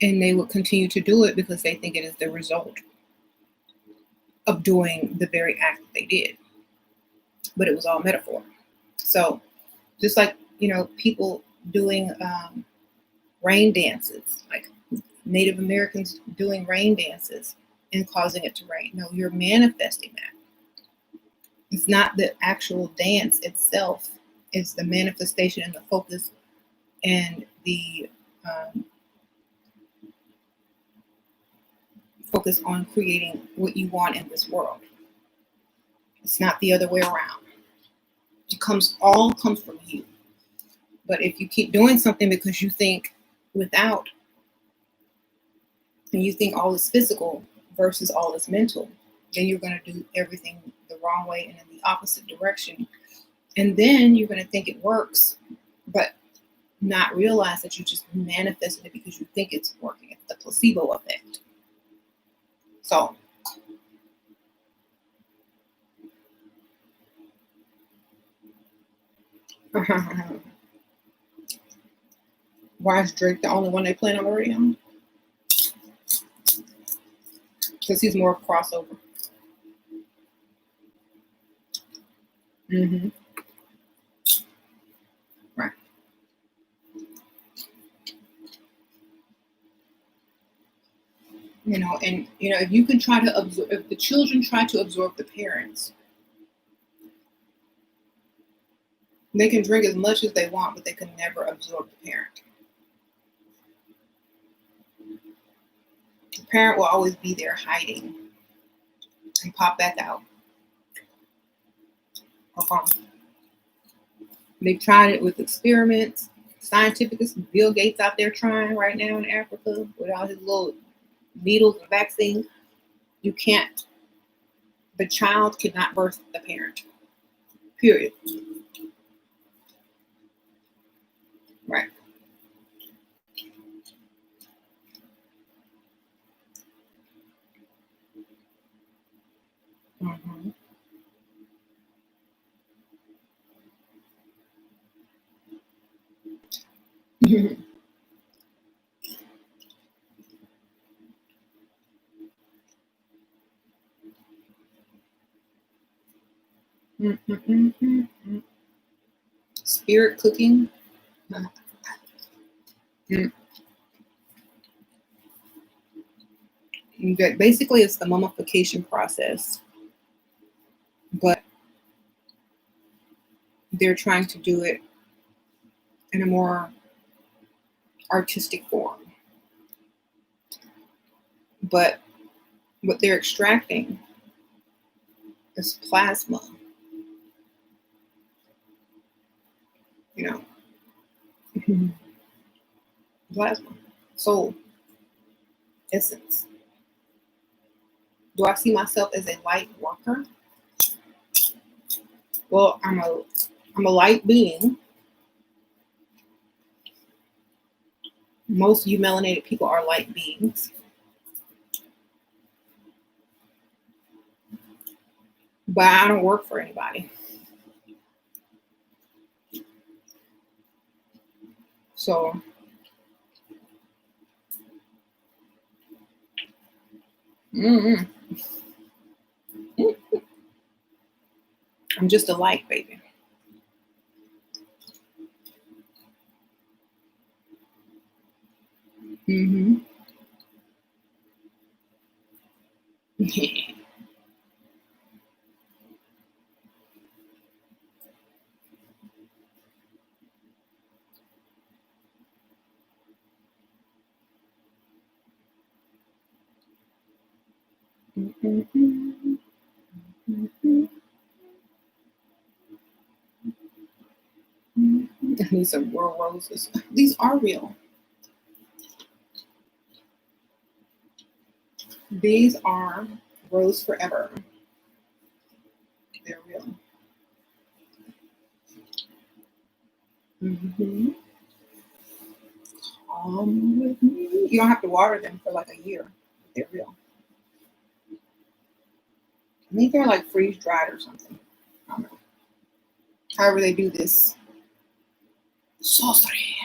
and they would continue to do it because they think it is the result of doing the very act that they did. But it was all metaphor. So just like, people doing rain dances, like Native Americans doing rain dances and causing it to rain. No, you're manifesting that. It's not the actual dance itself. It's the manifestation and the focus and the focus on creating what you want in this world. It's not the other way around. all comes from you. But if you keep doing something because you think without, and you think all is physical versus all is mental, then you're going to do everything the wrong way and in the opposite direction. And then you're going to think it works, but not realize that you just manifested it because you think it's working. It's the placebo effect. So, why is Drake the only one they playing on the radio? Because he's more crossover. Mm-hmm. Right. You know, and you know, if you can try to absorb, if the children try to absorb the parents, they can drink as much as they want, but they can never absorb the parent. The parent will always be there hiding and pop back out. Okay. They've tried it with experiments, scientific. Bill Gates out there trying right now in Africa with all his little needles and vaccines. You can't. The child cannot birth the parent. Period. Right. Mm-hmm. Spirit cooking. Basically, it's the mummification process, but they're trying to do it in a more artistic form. But what they're extracting is plasma. You know, plasma, soul, essence. Do I see myself as a light worker? Well, I'm a light being. Most of you melanated people are light beings. But I don't work for anybody. So I'm just a light, baby. Mm-hmm. I need some real roses. These are real. These are rose forever. They're real. Mm-hmm. Come with me. You don't have to water them for like a year. They're real. I think they're like freeze dried or something. I don't know. However they do this. Sorcery.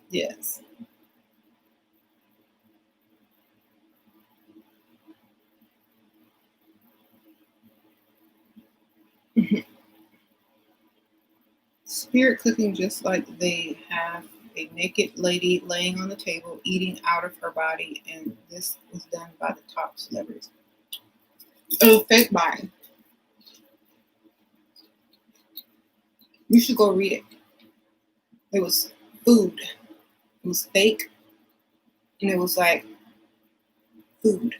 Yes. Spirit cooking, just like they have a naked lady laying on the table eating out of her body, and this was done by the top celebrities. Oh, fake body. You should go read it. It was food. It was fake, and it was like food.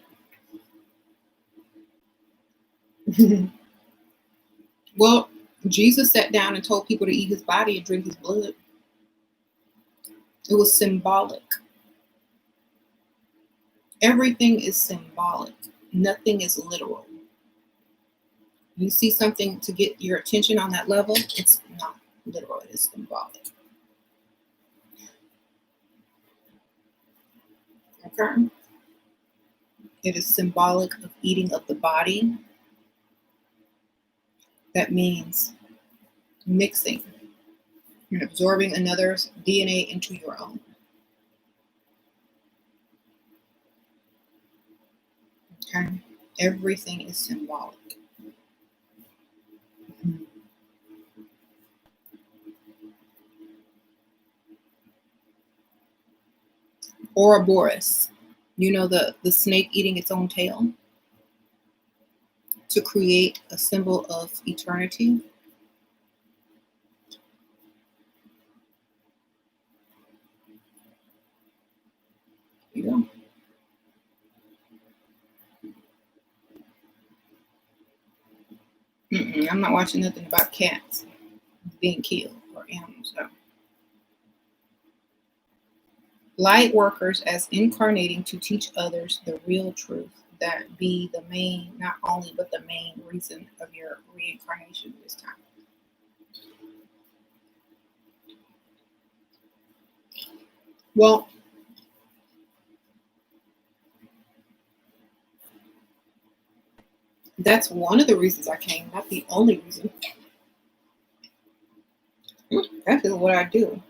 Well, Jesus sat down and told people to eat his body and drink his blood. It was symbolic. Everything is symbolic. Nothing is literal. You see something to get your attention on that level, it's not literal, it is symbolic. Okay? It is symbolic of eating of the body. That means mixing and absorbing another's DNA into your own. Okay? Everything is symbolic. Ouroboros, you know, the snake eating its own tail to create a symbol of eternity. You go. I'm not watching nothing about cats being killed or animals. No. Light workers as incarnating to teach others the real truth, that be the main, not only, but the main reason of your reincarnation this time. Well, that's one of the reasons I came, not the only reason. That is what I do.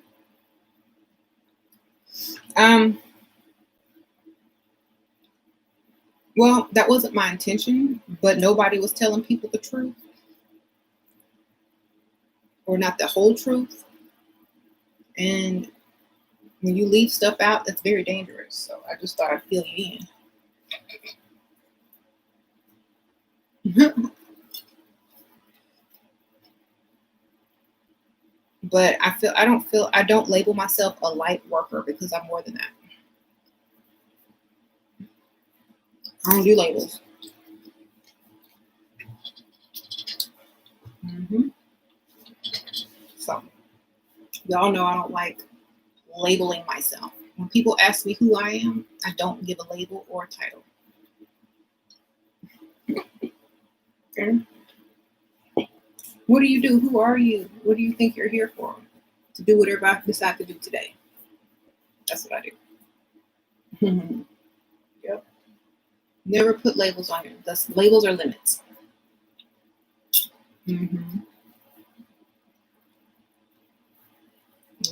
Well, that wasn't my intention, but nobody was telling people the truth, or not the whole truth. And when you leave stuff out, that's very dangerous. So I just thought I'd fill you in. But I don't label myself a light worker because I'm more than that. I don't do labels. So y'all know I don't like labeling myself. When people ask me who I am, I don't give a label or a title. Okay? What do you do? Who are you? What do you think you're here for? To do whatever I decide to do today. That's what I do. Yep. Never put labels on you. Labels are limits.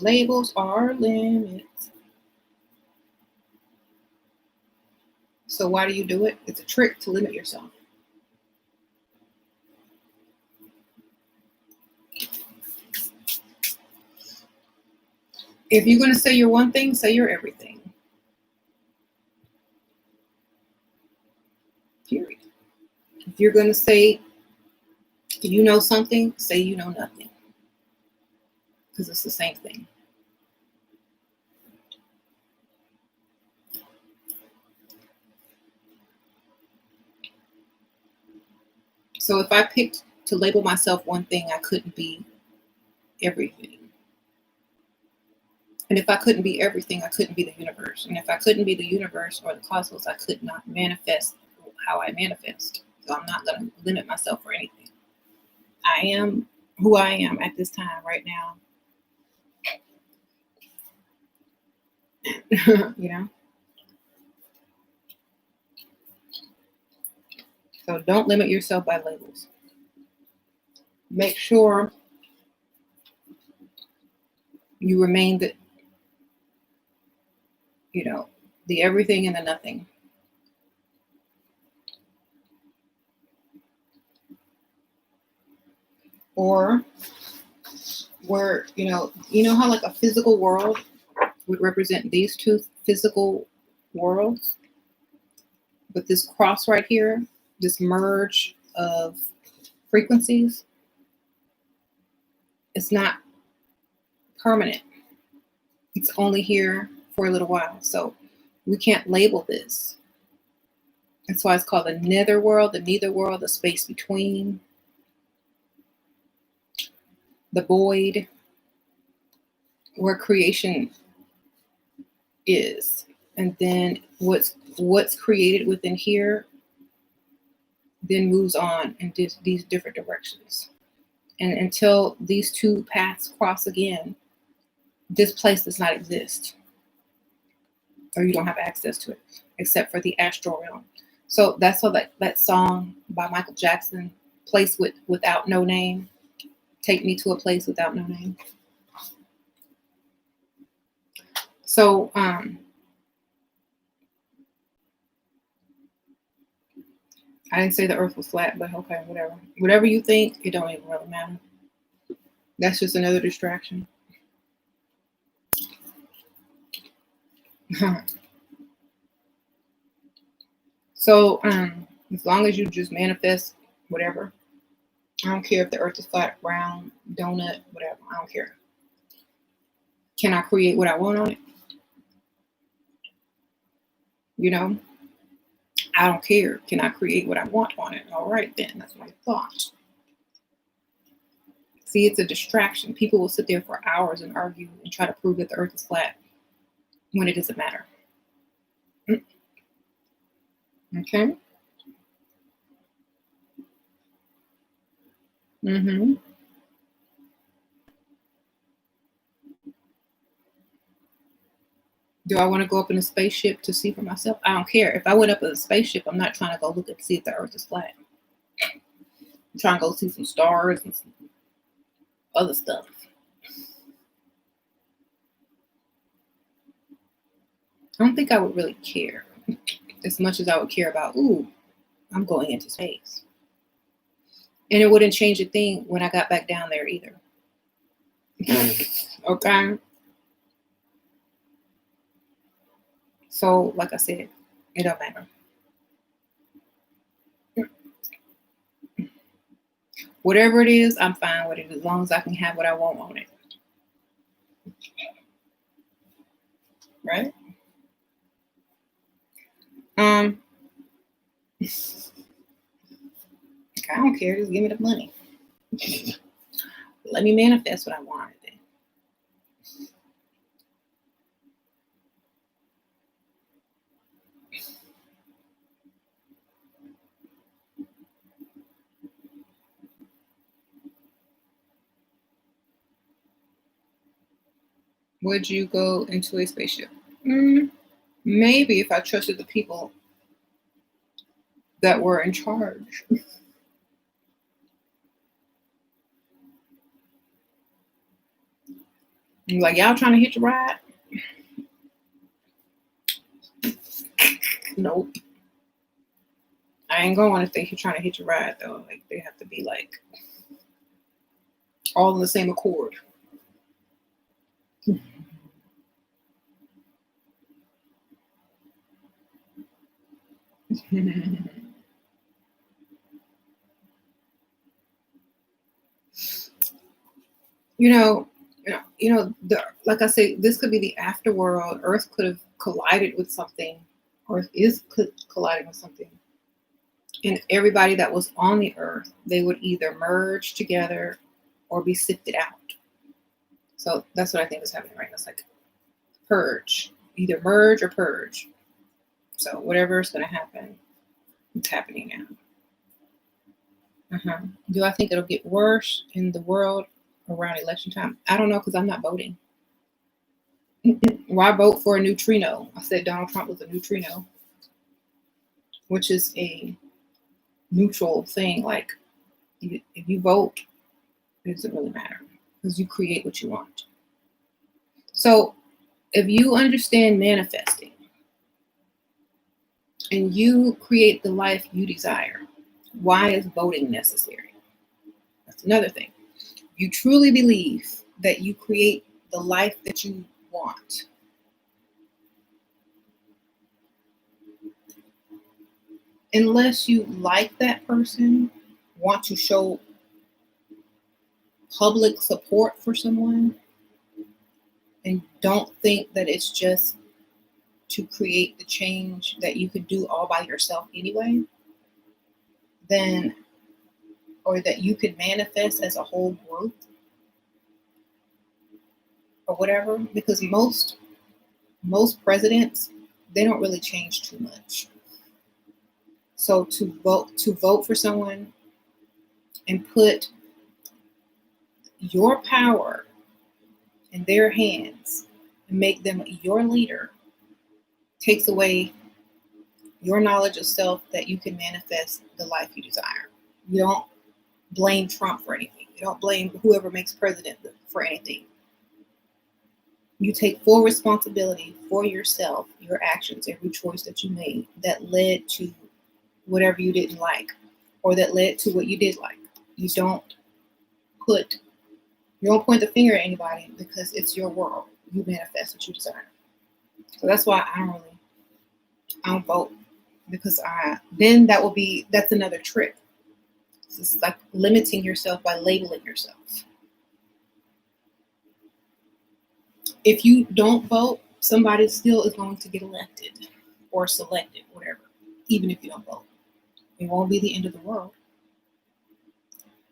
Labels are limits. So why do you do it? It's a trick to limit yourself. If you're going to say you're one thing, say you're everything. Period. If you're going to say you know something, say you know nothing. Because it's the same thing. So if I picked to label myself one thing, I couldn't be everything. And if I couldn't be everything, I couldn't be the universe. And if I couldn't be the universe or the cosmos, I could not manifest how I manifest. So I'm not going to limit myself for anything. I am who I am at this time right now. You know? So don't limit yourself by labels. Make sure you remain the, the everything and the nothing. Or where, you know how like a physical world would represent these two physical worlds? But this cross right here, this merge of frequencies, it's not permanent. It's only here for a little while. So we can't label this. That's why it's called the nether world, the neither world, the space between. the void where creation is, and then what's created within here then moves on in these different directions. And until these two paths cross again, this place does not exist, or you don't have access to it, except for the astral realm. So that's what that song by Michael Jackson, Place Without No Name, take me to a place without no name. So I didn't say the earth was flat, but okay, whatever. Whatever you think, it don't even really matter. That's just another distraction. So as long as you just manifest whatever, I don't care if the earth is flat, round, donut, whatever, I don't care. Can I create what I want on it? You know, I don't care. Can I create what I want on it? All right, then, that's my thought. See, it's a distraction. People will sit there for hours and argue and try to prove that the earth is flat when it doesn't matter. Okay? Mm-hmm. Do I want to go up in a spaceship to see for myself? I don't care. If I went up in a spaceship, I'm not trying to go look and see if the earth is flat. I'm trying to go see some stars and some other stuff. I don't think I would really care as much as I would care about, ooh, I'm going into space. And it wouldn't change a thing when I got back down there either. Okay? So, like I said, it don't matter. Whatever it is, I'm fine with it as long as I can have what I want on it. Right? I don't care. Just give me the money. Let me manifest what I want. Would you go into a spaceship? Maybe if I trusted the people that were in charge. Like, y'all trying to hitch a ride? Nope. I ain't going if they trying to hitch a ride though. Like, they have to be like all in the same accord. Like I say, this could be the afterworld. Earth could have collided with something. Earth is colliding with something. And everybody that was on the earth, they would either merge together or be sifted out. So that's what I think is happening right now. It's like purge, either merge or purge. So whatever is going to happen, it's happening now. Do I think it'll get worse in the world around election time? I don't know, because I'm not voting. Why vote for a neutrino? I said Donald Trump was a neutrino, which is a neutral thing. Like, if you vote, it doesn't really matter because you create what you want. So if you understand manifesting and you create the life you desire, why is voting necessary? That's another thing. You truly believe that you create the life that you want. Unless you like that person, want to show public support for someone, and don't think that it's just to create the change that you could do all by yourself anyway, then, or that you could manifest as a whole group, or whatever, because most presidents, they don't really change too much. So to vote for someone and put your power in their hands and make them your leader takes away your knowledge of self that you can manifest the life you desire. You don't blame Trump for anything. You don't blame whoever makes president for anything. You take full responsibility for yourself, your actions, every choice that you made that led to whatever you didn't like or that led to what you did like. You don't point the finger at anybody because it's your world. You manifest what you desire. So that's why I don't vote, because that's another trick. It's like limiting yourself by labeling yourself. If you don't vote, somebody still is going to get elected or selected, whatever, even if you don't vote. It won't be the end of the world.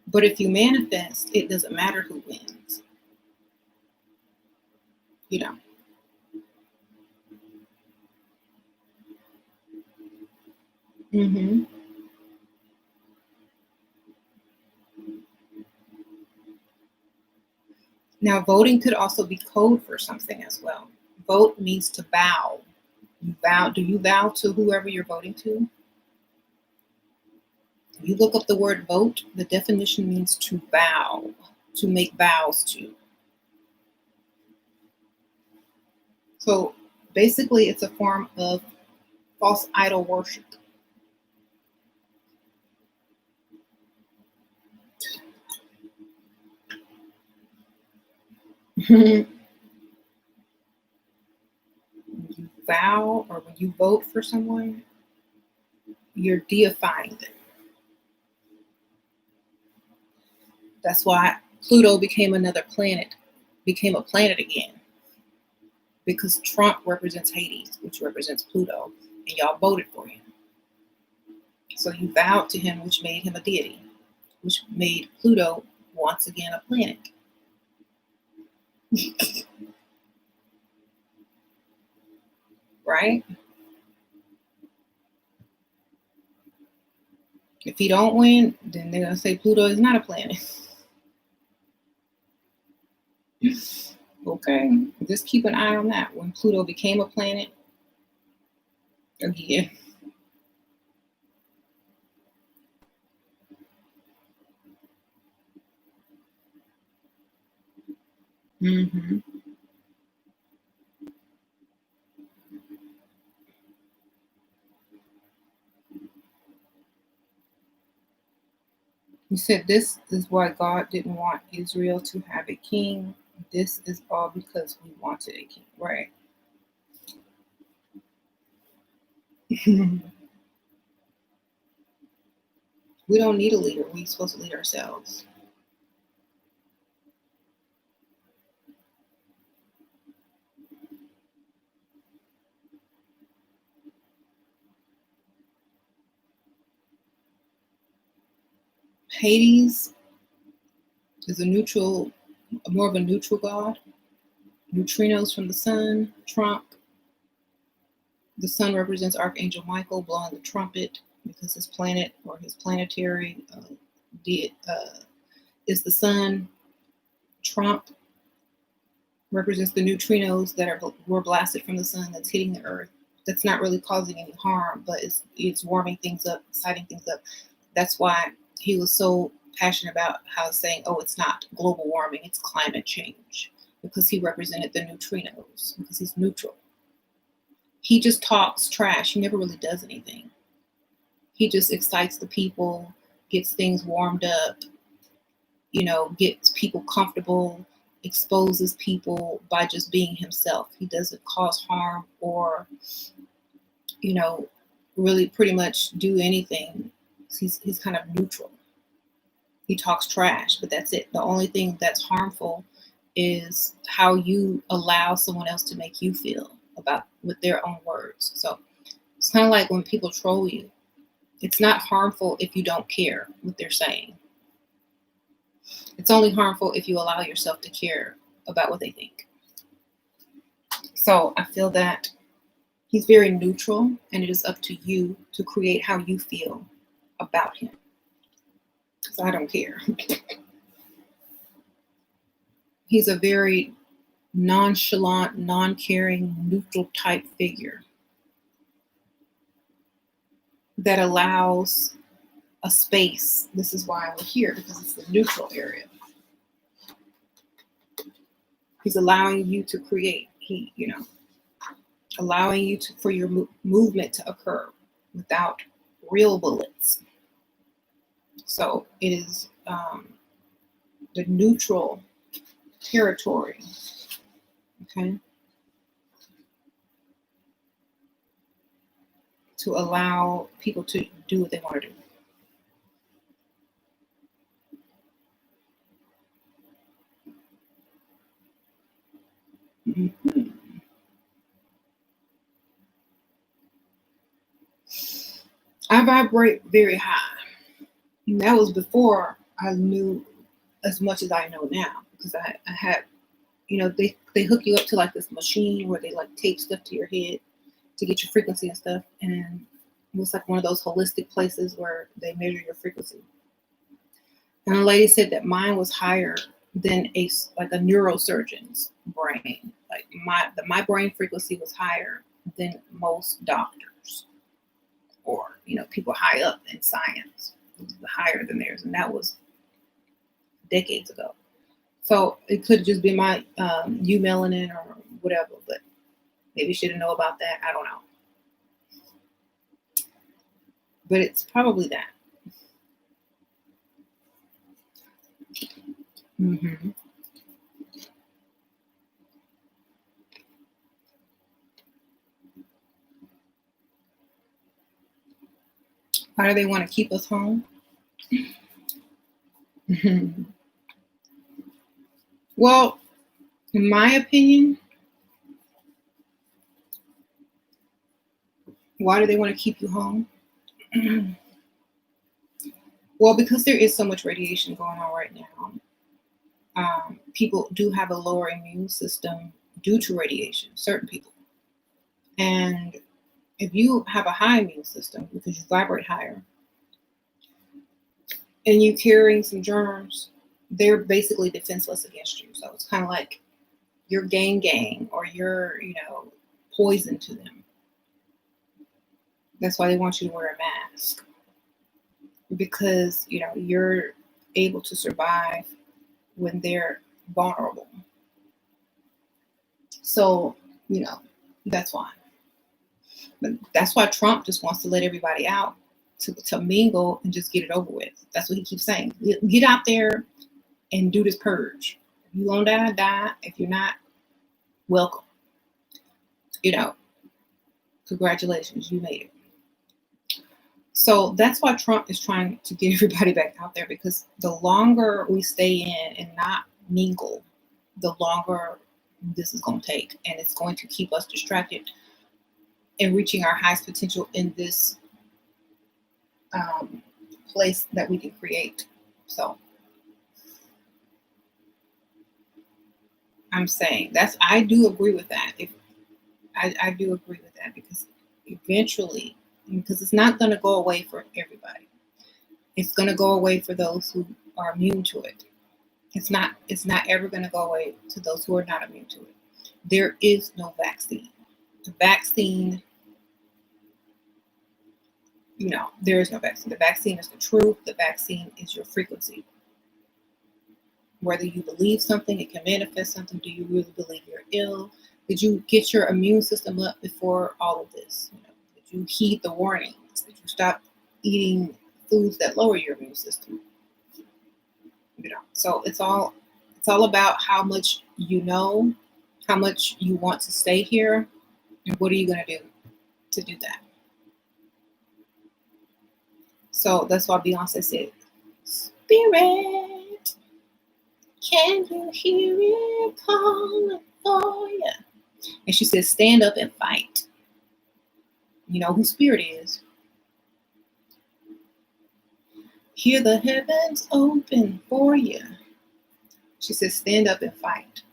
But if you manifest, it doesn't matter who wins. You know. Mm-hmm. Now, voting could also be code for something as well. Vote means to bow. You bow. Do you bow to whoever you're voting to? If you look up the word vote, the definition means to bow, to make vows to. So basically, it's a form of false idol worship. When you vow or when you vote for someone, you're deifying them. That's why Pluto became a planet again. Because Trump represents Hades, which represents Pluto, and y'all voted for him. So you vowed to him, which made him a deity, which made Pluto once again a planet. Right? If he don't win, then they're going to say Pluto is not a planet. Okay, just keep an eye on that. When Pluto became a planet, again. Mm-hmm. He said, this is why God didn't want Israel to have a king. This is all because we wanted a king, right? We don't need a leader. We're supposed to lead ourselves. Hades is more of a neutral god. Neutrinos from the sun. Trump. The sun represents Archangel Michael blowing the trumpet because his planet or his planetary is the sun. Trump represents the neutrinos that were blasted from the sun that's hitting the earth. That's not really causing any harm, but it's warming things up, exciting things up. That's why he was so passionate about saying, oh, it's not global warming, it's climate change, because he represented the neutrinos, because he's neutral. He just talks trash. He never really does anything. He just excites the people, gets things warmed up, gets people comfortable, exposes people by just being himself. He doesn't cause harm or, really pretty much do anything. He's kind of neutral. He talks trash, but that's it. The only thing that's harmful is how you allow someone else to make you feel with their own words. So it's kind of like when people troll you. It's not harmful if you don't care what they're saying. It's only harmful if you allow yourself to care about what they think. So I feel that he's very neutral, and it is up to you to create how you feel about him. Because I don't care. He's a very nonchalant, non-caring, neutral type figure that allows a space. This is why we're here, because it's the neutral area. He's allowing you to create. Allowing you for your movement to occur without real bullets. So it is the neutral territory. Okay. To allow people to do what they want to do. Mm-hmm. I vibrate very high. And that was before I knew as much as I know now, because I had, they hook you up to like this machine where they like tape stuff to your head to get your frequency and stuff. And it was like one of those holistic places where they measure your frequency. And the lady said that mine was higher than a neurosurgeon's brain. Like my brain frequency was higher than most doctors, or people high up in science. It was higher than theirs, and that was decades ago. So it could just be my melanin or whatever, but maybe she didn't know about that. I don't know, but it's probably that. Mm-hmm. Why do they want to keep us home? Well, in my opinion, why do they want to keep you home? Well, because there is so much radiation going on right now. People do have a lower immune system due to radiation, certain people. And if you have a high immune system because you vibrate higher and you're carrying some germs, they're basically defenseless against you. So it's kind of like you're gang, or you're, poison to them. That's why they want you to wear a mask, because, you're able to survive when they're vulnerable. So, that's why. But that's why Trump just wants to let everybody out to mingle and just get it over with. That's what he keeps saying. Get out there and do this purge. If you won't die. If you're not, welcome. Congratulations, you made it. So that's why Trump is trying to get everybody back out there, because the longer we stay in and not mingle, the longer this is going to take. And it's going to keep us distracted and reaching our highest potential in this place that we can create. So I'm saying I do agree with that. I do agree with that, because eventually, because it's not going to go away for everybody. It's going to go away for those who are immune to it. It's not ever going to go away to those who are not immune to it. There is no vaccine. The vaccine, there is no vaccine. The vaccine is the truth. The vaccine is your frequency. Whether you believe something, it can manifest something. Do you really believe you're ill? Did you get your immune system up before all of this? Did you heed the warnings? Did you stop eating foods that lower your immune system? So it's all about how much how much you want to stay here, and what are you going to do to do that? So that's why Beyonce said, "Spirit, can you hear it calling for you?" And she says, "Stand up and fight." You know who Spirit is. Hear the heavens open for you. She says, "Stand up and fight."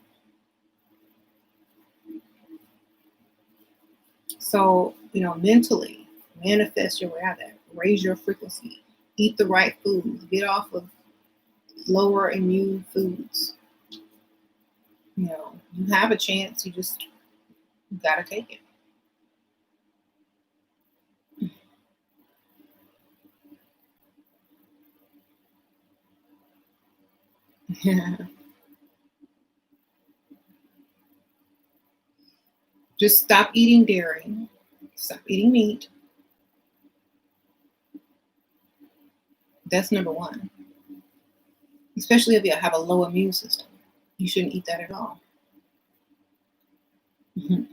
So, mentally, manifest your way out of that. Raise your frequency. Eat the right foods. Get off of lower immune foods. You have a chance. You just gotta take it. Just stop eating dairy. Stop eating meat. That's number one. Especially if you have a low immune system. You shouldn't eat that at all. Mhm.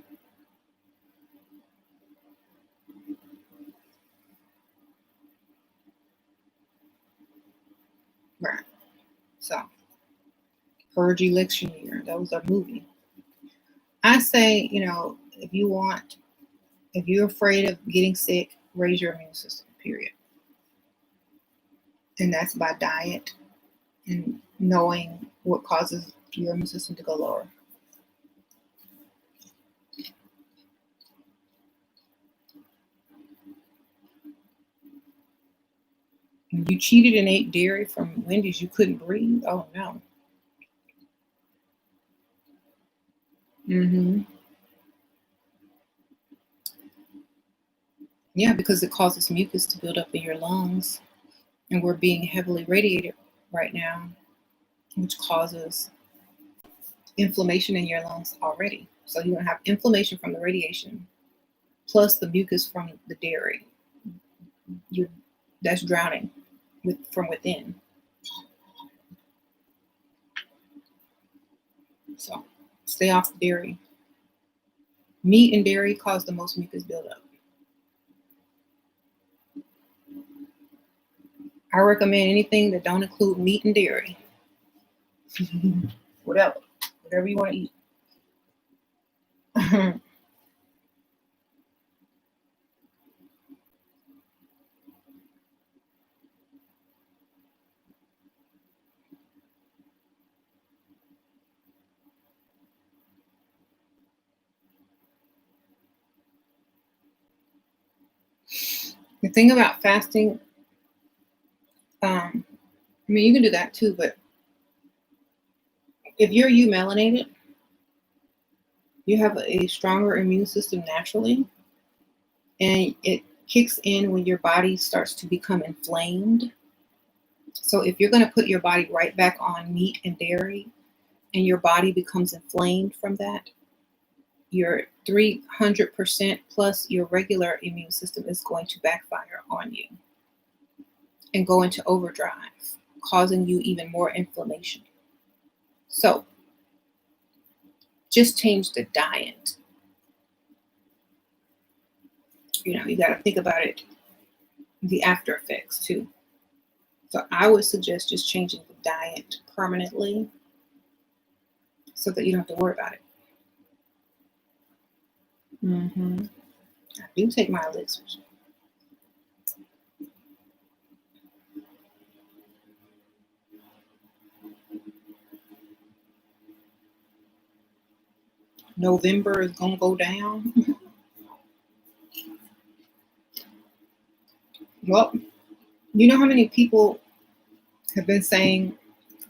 Right. So, Purge Election Year. That was a movie. I say, if you're afraid of getting sick, raise your immune system, period. And that's by diet and knowing what causes your immune system to go lower. When you cheated and ate dairy from Wendy's, you couldn't breathe. Oh no. Mm-hmm. Yeah, because it causes mucus to build up in your lungs, and we're being heavily radiated right now, which causes inflammation in your lungs already. So you're gonna have inflammation from the radiation, plus the mucus from the dairy. That's drowning from within. So stay off dairy. Meat and dairy cause the most mucus buildup. I recommend anything that don't include meat and dairy. Whatever you want to eat. The thing about fasting, you can do that too, but if you're melanated, you have a stronger immune system naturally, and it kicks in when your body starts to become inflamed. So if you're going to put your body right back on meat and dairy, and your body becomes inflamed from that, your 300% plus your regular immune system is going to backfire on you and go into overdrive, causing you even more inflammation. So just change the diet. You got to think about it, the after effects too. So I would suggest just changing the diet permanently so that you don't have to worry about it. Mm-hmm. I do take my elixirs. November is going to go down. Well, you know how many people have been saying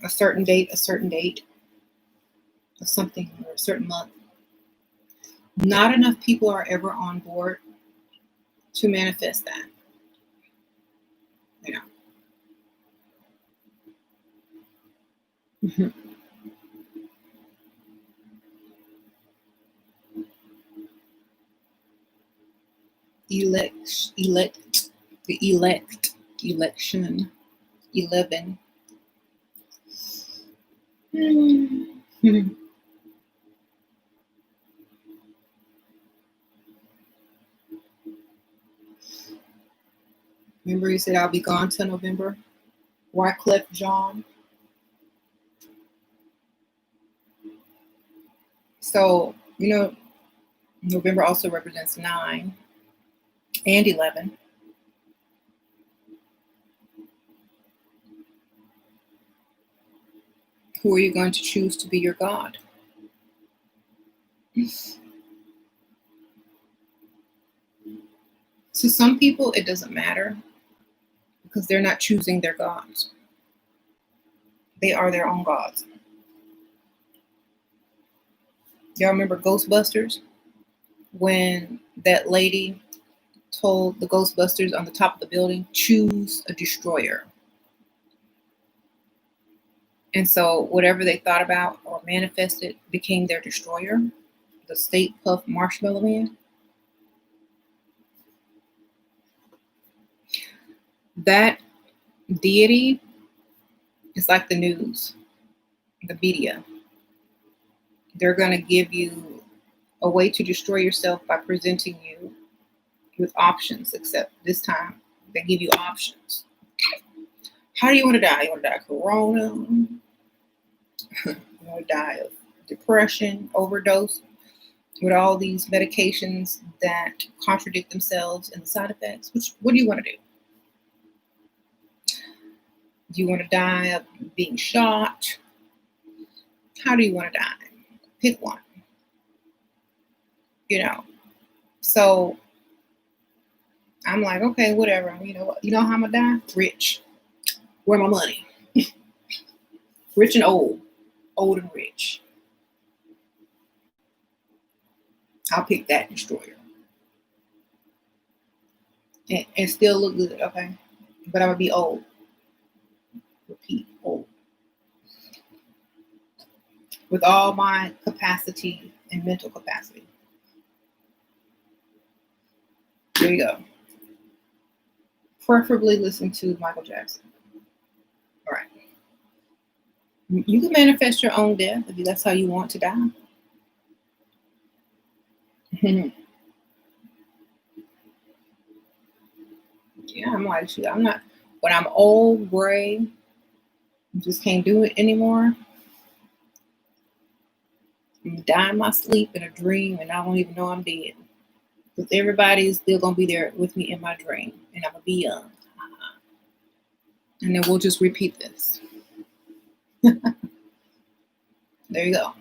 a certain date of something, or a certain month? Not enough people are ever on board to manifest that. Mhm. Election 11. Remember you said I'll be gone till November? Wycliffe John. So, November also represents 9 and 11. Who are you going to choose to be your God? To some people, it doesn't matter because they're not choosing their gods. They are their own gods. Y'all remember Ghostbusters? When that lady told the Ghostbusters on the top of the building, choose a destroyer. And so whatever they thought about or manifested became their destroyer. The Stay Puft Marshmallow Man. That deity is like the news, the media. They're going to give you a way to destroy yourself by presenting you with options, except this time they give you options. How do you want to die? You want to die of corona? You want to die of depression, overdose, with all these medications that contradict themselves and the side effects? What do you want to do? Do you want to die of being shot? How do you want to die? Pick one. So I'm like, okay, whatever. You know how I'm gonna die? Rich. Where my money? Rich and old and rich. I'll pick that destroyer. And still look good, okay? But I'm gonna be old. Repeat, old. With all my capacity and mental capacity. There you go. Preferably listen to Michael Jackson. All right. You can manifest your own death if that's how you want to die. Yeah, I'm like, shoot, I'm not, when I'm old, gray, just can't do it anymore. I'm dying in my sleep in a dream and I don't even know I'm dead. Because everybody is still going to be there with me in my dream. And I'm going to be young. And then we'll just repeat this. There you go.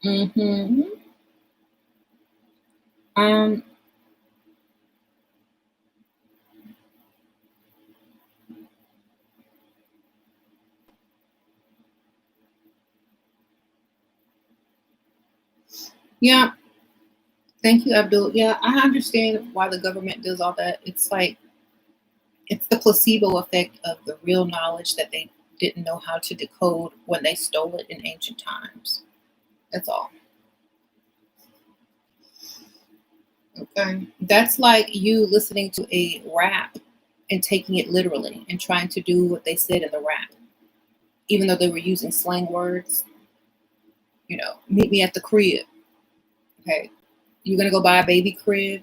Mm-hmm. Yeah. Thank you, Abdul. Yeah, I understand why the government does all that. It's like, it's the placebo effect of the real knowledge that they didn't know how to decode when they stole it in ancient times. That's all. Okay. That's like you listening to a rap and taking it literally and trying to do what they said in the rap, even though they were using slang words. Meet me at the crib. Okay. You're going to go buy a baby crib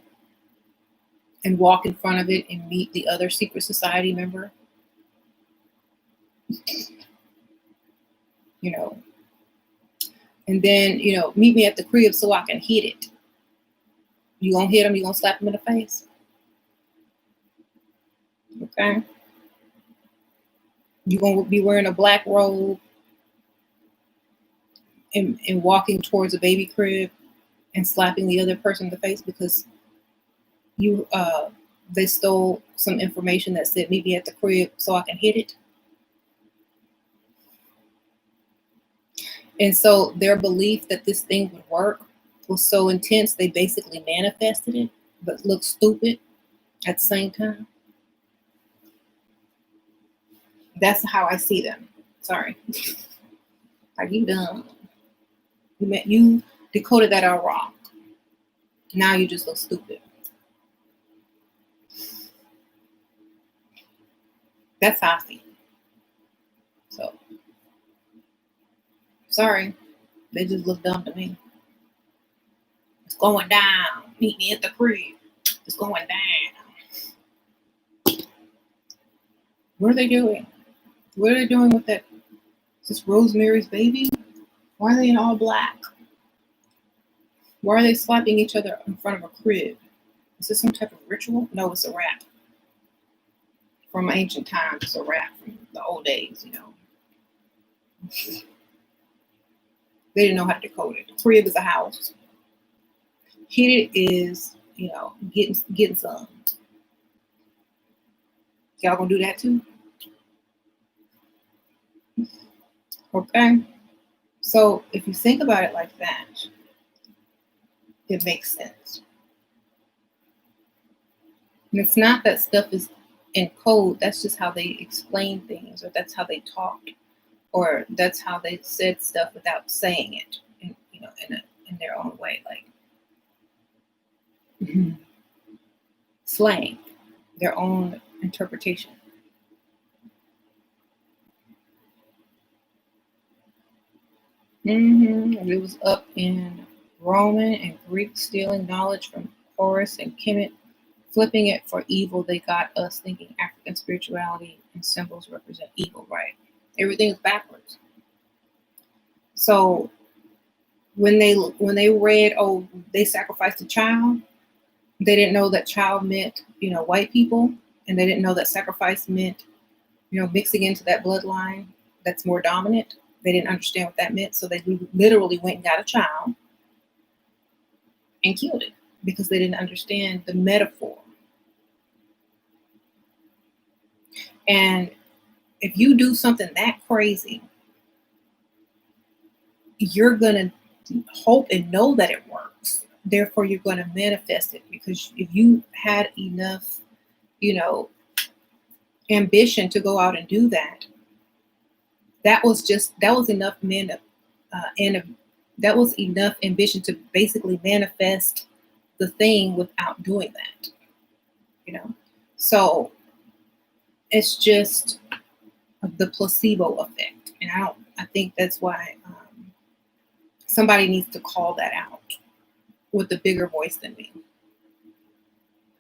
and walk in front of it and meet the other secret society member. And then, meet me at the crib so I can hit it. You gonna hit him, you gonna slap him in the face. Okay. You gonna be wearing a black robe and walking towards a baby crib and slapping the other person in the face because they stole some information that said meet me at the crib so I can hit it. And so their belief that this thing would work was so intense, they basically manifested it, but looked stupid at the same time. That's how I see them. Sorry. Like, you dumb. You decoded that all wrong. Now you just look stupid. That's how I feel. So, sorry. They just look dumb to me. It's going down. Meet me at the crib. It's going down. What are they doing? What are they doing with that? Is this Rosemary's Baby? Why are they in all black? Why are they slapping each other in front of a crib? Is this some type of ritual? No, it's a rap. From ancient times, it's a rap from the old days, They didn't know how to decode it. Crib is a house. Hit it is, getting some. Y'all gonna do that too? Okay. So if you think about it like that, it makes sense. And it's not that stuff is in code, that's just how they explain things, or that's how they talked, or that's how they said stuff without saying it, in their own way, like slang, their own interpretation. It was up in Roman and Greek, stealing knowledge from Horus and Kemet, flipping it for evil. They got us thinking African spirituality and symbols represent evil, right? Everything is backwards. So when they read, oh, they sacrificed a child, they didn't know that child meant, white people, and they didn't know that sacrifice meant, mixing into that bloodline that's more dominant. They didn't understand what that meant, so they literally went and got a child and killed it because they didn't understand the metaphor. And if you do something that crazy, you're going to hope and know that it works. Therefore, you're going to manifest it, because if you had enough, ambition to go out and do that, that was enough that was enough ambition to basically manifest the thing without doing that, So it's just the placebo effect. And I think that's why somebody needs to call that out with a bigger voice than me,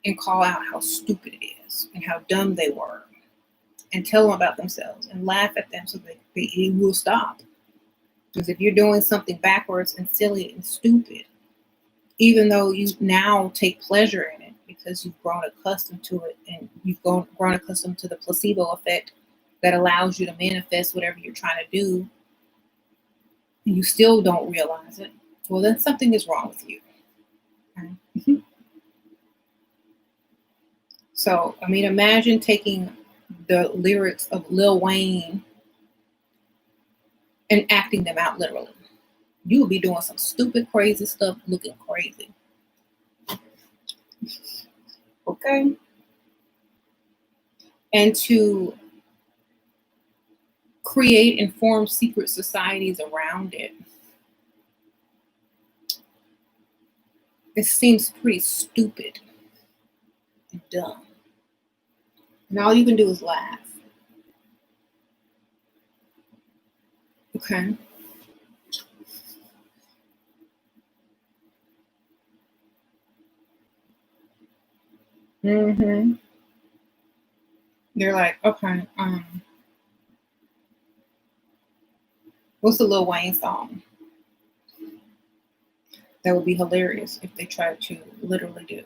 and call out how stupid it is and how dumb they were, and tell them about themselves and laugh at them so that it will stop. Because if you're doing something backwards and silly and stupid, even though you now take pleasure in it because you've grown accustomed to it, and you've grown accustomed to the placebo effect that allows you to manifest whatever you're trying to do, and you still don't realize it, well, then something is wrong with you. Okay? So, imagine taking the lyrics of Lil Wayne and acting them out literally. You would be doing some stupid, crazy stuff, looking crazy. Okay? And to create and form secret societies around it, it seems pretty stupid and dumb. And all you can do is laugh. Okay? They're like, okay, what's the Lil Wayne song? That would be hilarious if they tried to literally do.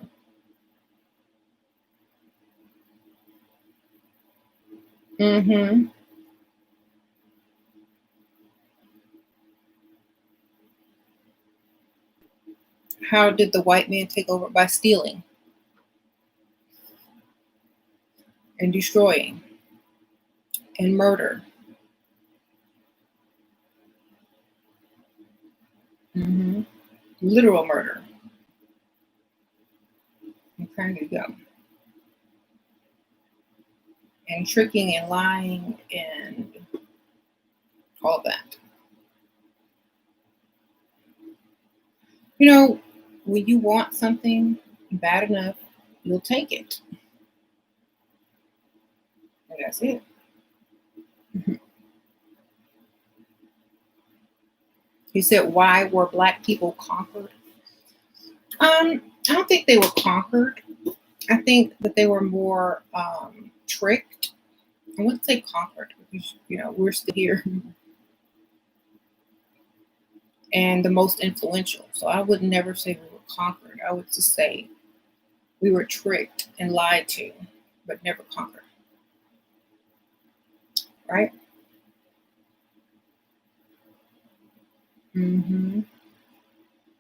How did the white man take over? By stealing and destroying and murder. Literal murder. Okay, there you go. And tricking and lying and all that. When you want something bad enough, you'll take it. And that's it. You said, why were Black people conquered? I don't think they were conquered. I think that they were more tricked. I wouldn't say conquered, because we're still here and the most influential. So I would never say we were conquered. I would just say we were tricked and lied to, but never conquered. Right? Mm-hmm.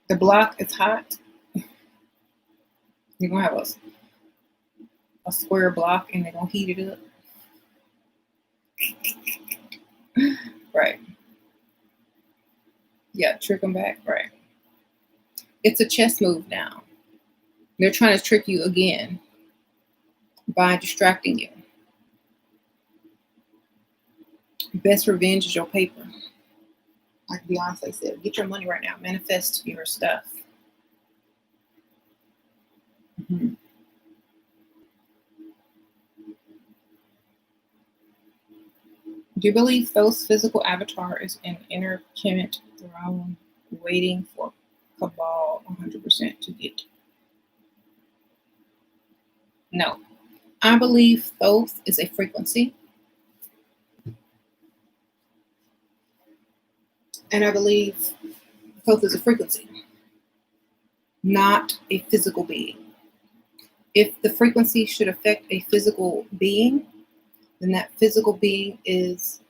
The block is hot. You're gonna have a square block and they're gonna heat it up. Right. Yeah, trick them back. Right. It's a chess move now. They're trying to trick you again by distracting you. Best revenge is your paper. Like Beyonce said, get your money right now. Manifest your stuff. Mm-hmm. Do you believe Thoth's physical avatar is an inner Kemet throne waiting for Cabal 100% to get? No. I believe Thoth is a frequency. And I believe Thoth is a frequency, not a physical being. If the frequency should affect a physical being, then that physical being is,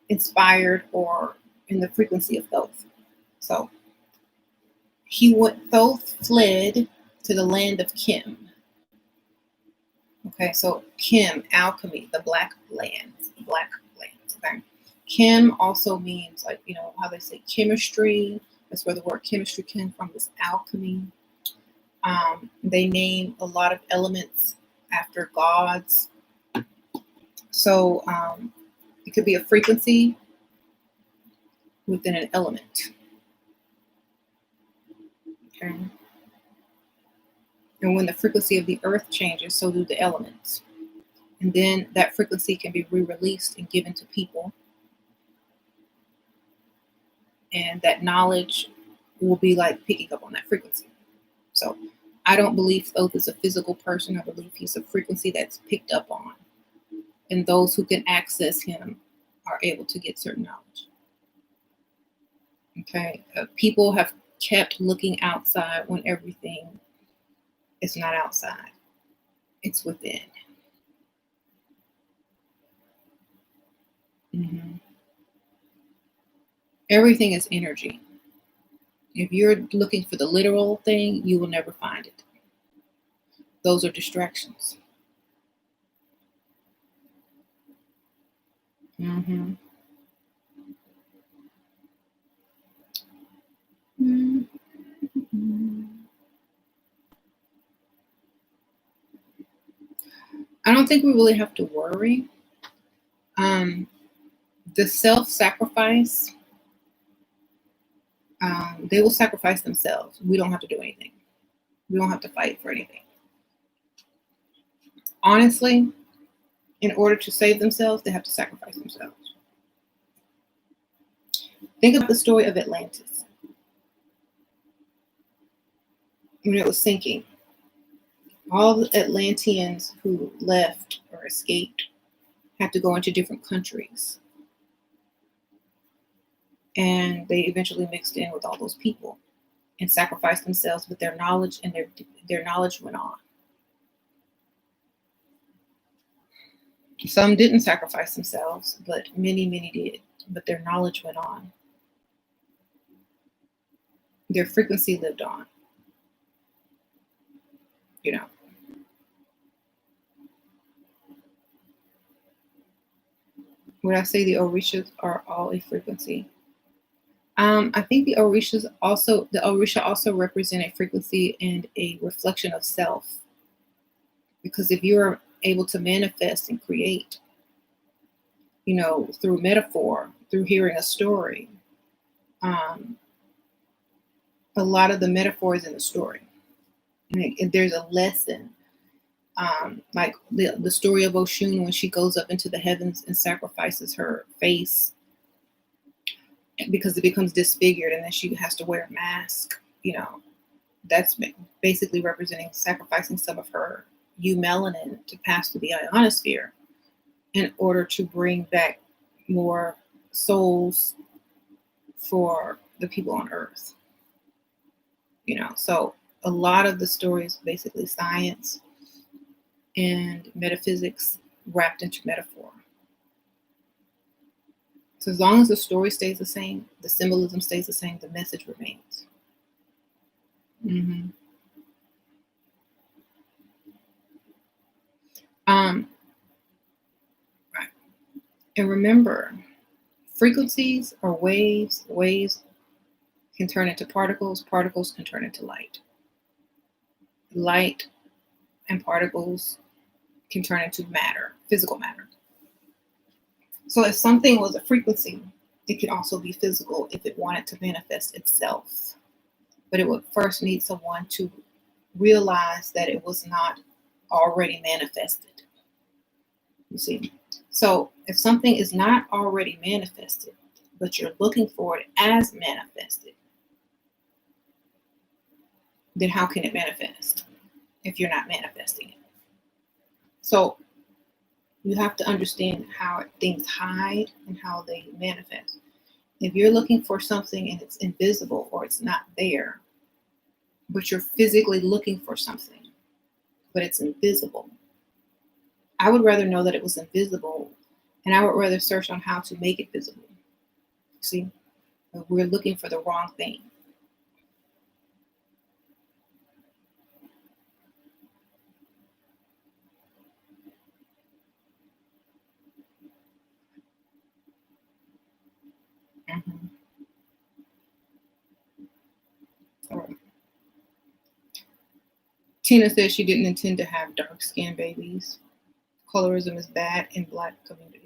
inspired or in the frequency of Thoth. So Thoth fled to the land of Kim. Okay, so Kim, alchemy, the black lands. Okay. Kim also means, like, how they say chemistry. That's where the word chemistry came from, is alchemy. They name a lot of elements after gods. So it could be a frequency within an element. Okay. And when the frequency of the earth changes, so do the elements. And then that frequency can be re-released and given to people. And that knowledge will be like picking up on that frequency. So I don't believe Thoth is a physical person. I believe he's a frequency that's picked up on. And those who can access him are able to get certain knowledge. Okay. People have kept looking outside when everything is not outside. It's within. Mm-hmm. Everything is energy. If you're looking for the literal thing, you will never find it. Those are distractions. Mm-hmm. Mm-hmm. I don't think we really have to worry. The self-sacrifice, they will sacrifice themselves. We don't have to do anything. We don't have to fight for anything. Honestly, in order to save themselves, they have to sacrifice themselves. Think about the story of Atlantis. When it was sinking, all the Atlanteans who left or escaped had to go into different countries. And they eventually mixed in with all those people and sacrificed themselves with their knowledge, and their knowledge went on. Some didn't sacrifice themselves, but many, many did. But their knowledge went on. Their frequency lived on. Would I say the Orishas are all a frequency? I think the Orisha also represent a frequency and a reflection of self. Because if you're able to manifest and create, through metaphor, through hearing a story, a lot of the metaphor is in the story. And there's a lesson. Like the story of Oshun, when she goes up into the heavens and sacrifices her face because it becomes disfigured, and then she has to wear a mask. That's basically representing sacrificing some of her melanin to pass through the ionosphere in order to bring back more souls for the people on Earth. So a lot of the story is basically science and metaphysics wrapped into metaphor. So as long as the story stays the same, the symbolism stays the same, the message remains. Mm-hmm. Right. And remember, frequencies are waves. Waves can turn into particles. Particles can turn into light. Light and particles can turn into matter, physical matter. So if something was a frequency, it could also be physical if it wanted to manifest itself. But it would first need someone to realize that it was not already manifested. You see? So if something is not already manifested, but you're looking for it as manifested, then how can it manifest if you're not manifesting it? So you have to understand how things hide and how they manifest. If you're looking for something and it's invisible or it's not there, but you're physically looking for something, but it's invisible, I would rather know that it was invisible, and I would rather search on how to make it visible. See, we're looking for the wrong thing. Mm-hmm. All right. Tina says she didn't intend to have dark-skinned babies. Colorism is bad in Black communities.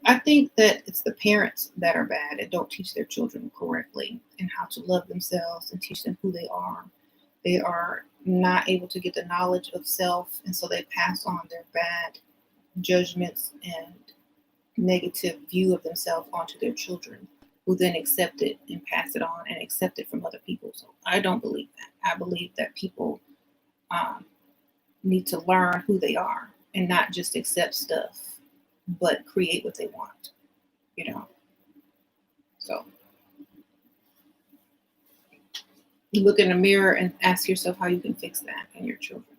I think that it's the parents that are bad and don't teach their children correctly and how to love themselves and teach them who they are. They are not able to get the knowledge of self, and so they pass on their bad judgments and negative view of themselves onto their children, who then accept it and pass it on and accept it from other people. So I don't believe that. I believe that people need to learn who they are and not just accept stuff, but create what they want, you know. So you look in the mirror and ask yourself how you can fix that in your children.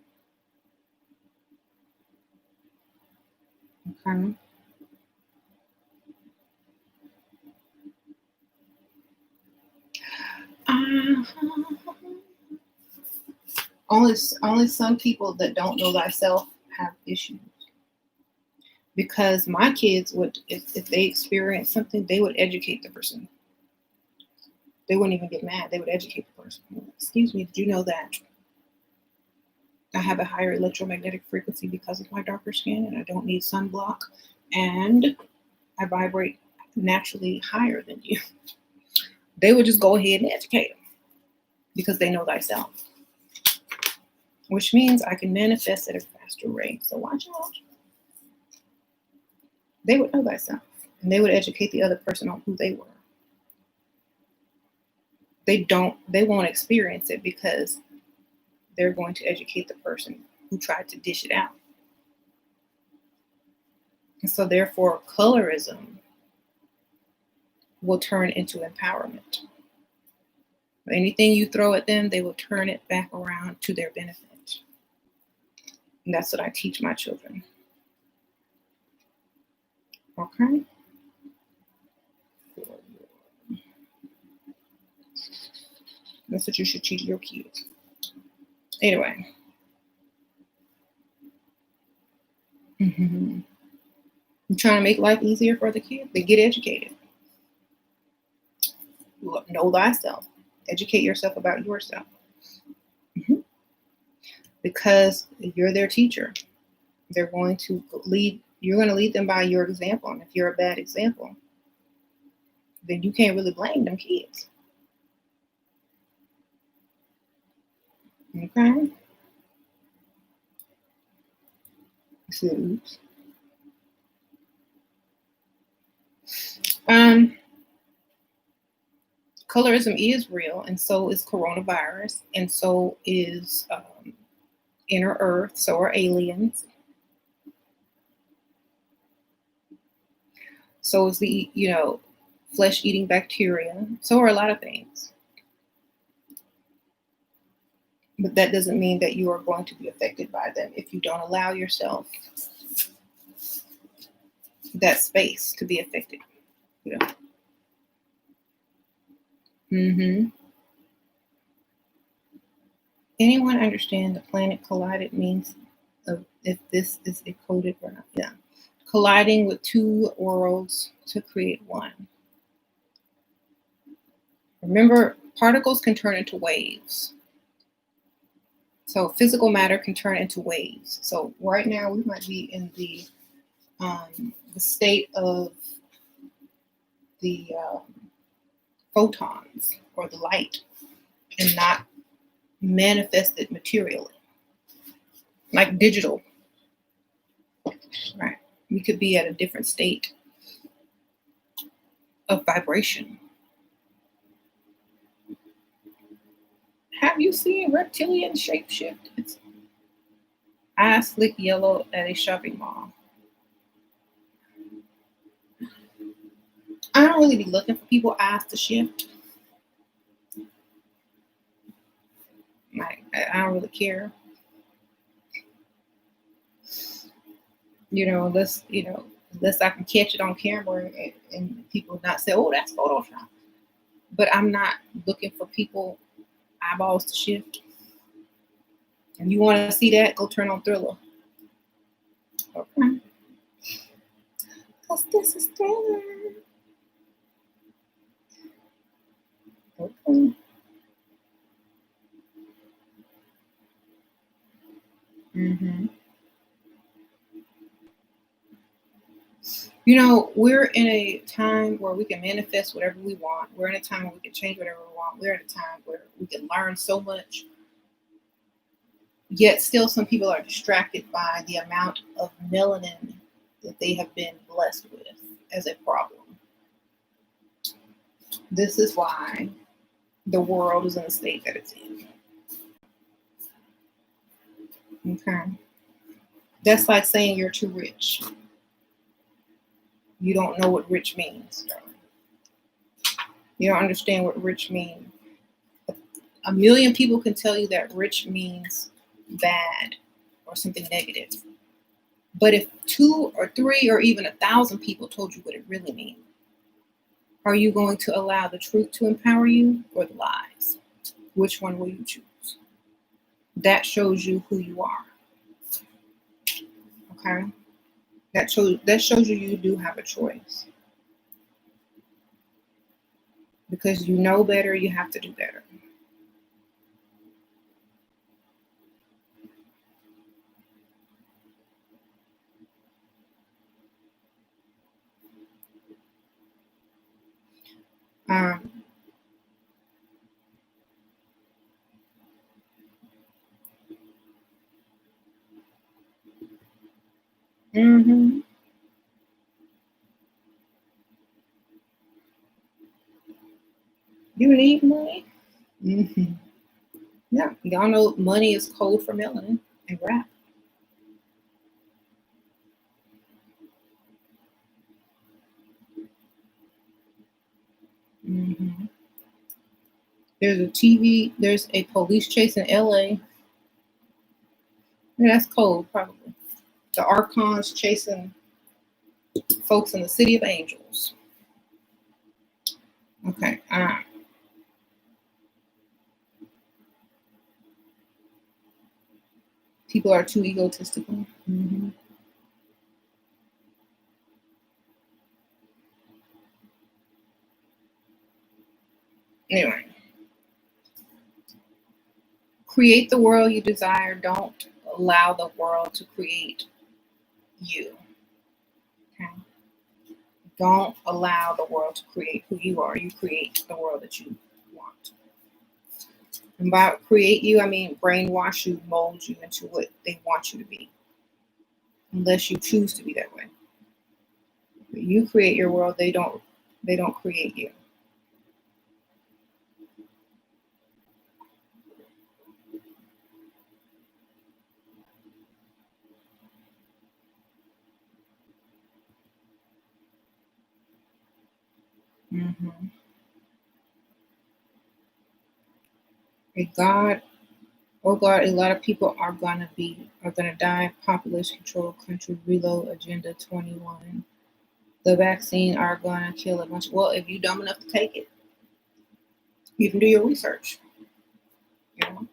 Okay. Uh-huh. Only some people that don't know thyself have issues. Because my kids would, if they experience something, they would educate the person. They wouldn't even get mad. They would educate the person. Excuse me, did you know that I have a higher electromagnetic frequency because of my darker skin and I don't need sunblock and I vibrate naturally higher than you? They would just go ahead and educate them because they know thyself, which means I can manifest at a faster rate. So watch out. They would know thyself and they would educate the other person on who they were. They won't experience it because they're going to educate the person who tried to dish it out. And so therefore, colorism will turn into empowerment. Anything you throw at them, they will turn it back around to their benefit. And that's what I teach my children. Okay? That's what you should teach your kids. Anyway. Mm-hmm. I'm trying to make life easier for the kids. They get educated. Know thyself. Educate yourself about yourself. Mm-hmm. Because you're their teacher. They're going to lead. You're going to lead them by your example. And if you're a bad example, then you can't really blame them kids. Okay? So, oops. Colorism is real, and so is coronavirus, and so is inner Earth, so are aliens. So is the, flesh-eating bacteria. So are a lot of things. But that doesn't mean that you are going to be affected by them if you don't allow yourself that space to be affected. You know. Mm-hmm. Anyone understand the planet collided means of if this is decoded or not? Yeah. Colliding with two worlds to create one. Remember, particles can turn into waves. So physical matter can turn into waves. So right now we might be in the state of the photons or the light and not manifested materially, like digital, right? We could be at a different state of vibration. Have you seen reptilian shapeshift? It's eyes slick yellow at a shopping mall. I don't really be looking for people eyes to shift. Like I don't really care. Unless I can catch it on camera and people not say, "Oh, that's Photoshop." But I'm not looking for people eyeballs to shift. And you want to see that? Go turn on Thriller. Okay. Because this is Thriller. Okay. Mm-hmm. We're in a time where we can manifest whatever we want. We're in a time where we can change whatever we want. We're in a time where we can learn so much. Yet still some people are distracted by the amount of melanin that they have been blessed with as a problem. This is why the world is in the state that it's in. Okay. That's like saying you're too rich. You don't know what rich means, darling. You don't understand what rich means. A million people can tell you that rich means bad or something negative. But if 2 or 3 or even 1,000 people told you what it really means, are you going to allow the truth to empower you or the lies? Which one will you choose? That shows you who you are. Okay? That shows you do have a choice. Because you know better, you have to do better. Um, mm-hmm. You need money? Mm-hmm. Yeah, y'all know money is code for melanin and rap. Mm-hmm. There's a police chase in LA. Yeah, that's cold, probably. The Archons chasing folks in the city of angels. Okay. People are too egotistical. Mm-hmm. Anyway, create the world you desire. Don't allow the world to create you. Okay. Don't allow the world to create who you are. You create the world that you want. And by create you, I mean brainwash you, mold you into what they want you to be. Unless you choose to be that way. But you create your world, they don't create you. Mm-hmm. Oh God, a lot of people are gonna die. Population control, country reload, agenda 21. the vaccine are going to kill a bunch. Well, if you're dumb enough to take it, you can do your research. You know,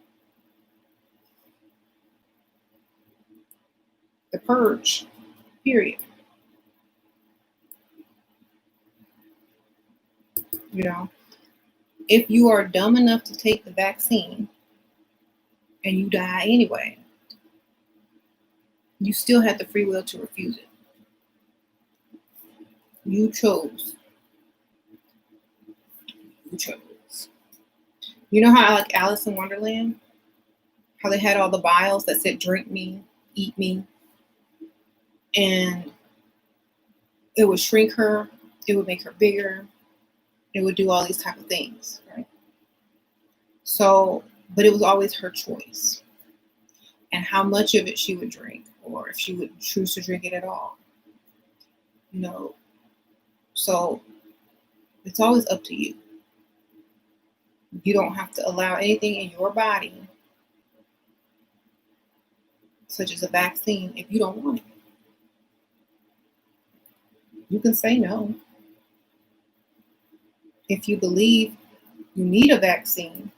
the purge, period. You know, if you are dumb enough to take the vaccine and you die anyway, you still have the free will to refuse it. You chose. You chose. You know how, like Alice in Wonderland, how they had all the vials that said drink me, eat me, and it would shrink her, it would make her bigger, it would do all these type of things, right? So, but it was always her choice and how much of it she would drink, or if she would choose to drink it at all. You know, so it's always up to you. You don't have to allow anything in your body, such as a vaccine, if you don't want it. You can say no. If you believe you need a vaccine.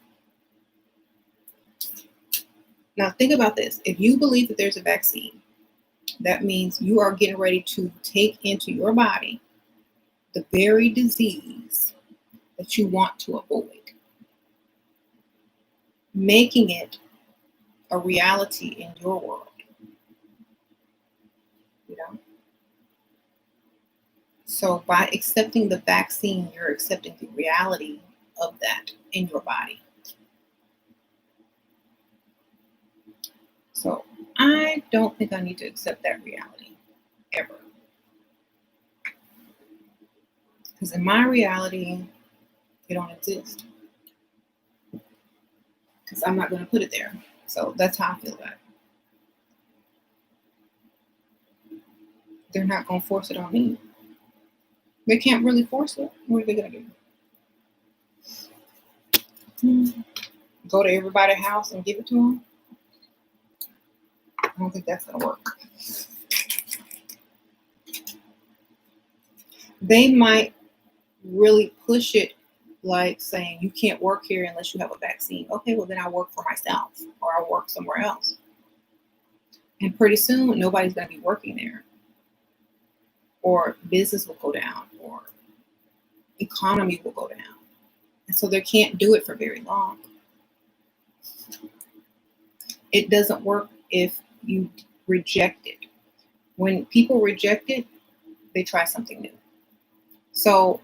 Now think about this. If you believe that there's a vaccine, that means you are getting ready to take into your body the very disease that you want to avoid, making it a reality in your world. You know? So by accepting the vaccine, you're accepting the reality of that in your body. So I don't think I need to accept that reality ever. Because in my reality, it don't exist. Because I'm not going to put it there. So that's how I feel about it. They're not going to force it on me. They can't really force it. What are they going to do? Go to everybody's house and give it to them? I don't think that's going to work. They might really push it, like saying you can't work here unless you have a vaccine. Okay, well then I'll work for myself, or I'll work somewhere else. And pretty soon nobody's going to be working there, or business will go down, or economy will go down. And so they can't do it for very long. It doesn't work if you reject it. When people reject it, they try something new. So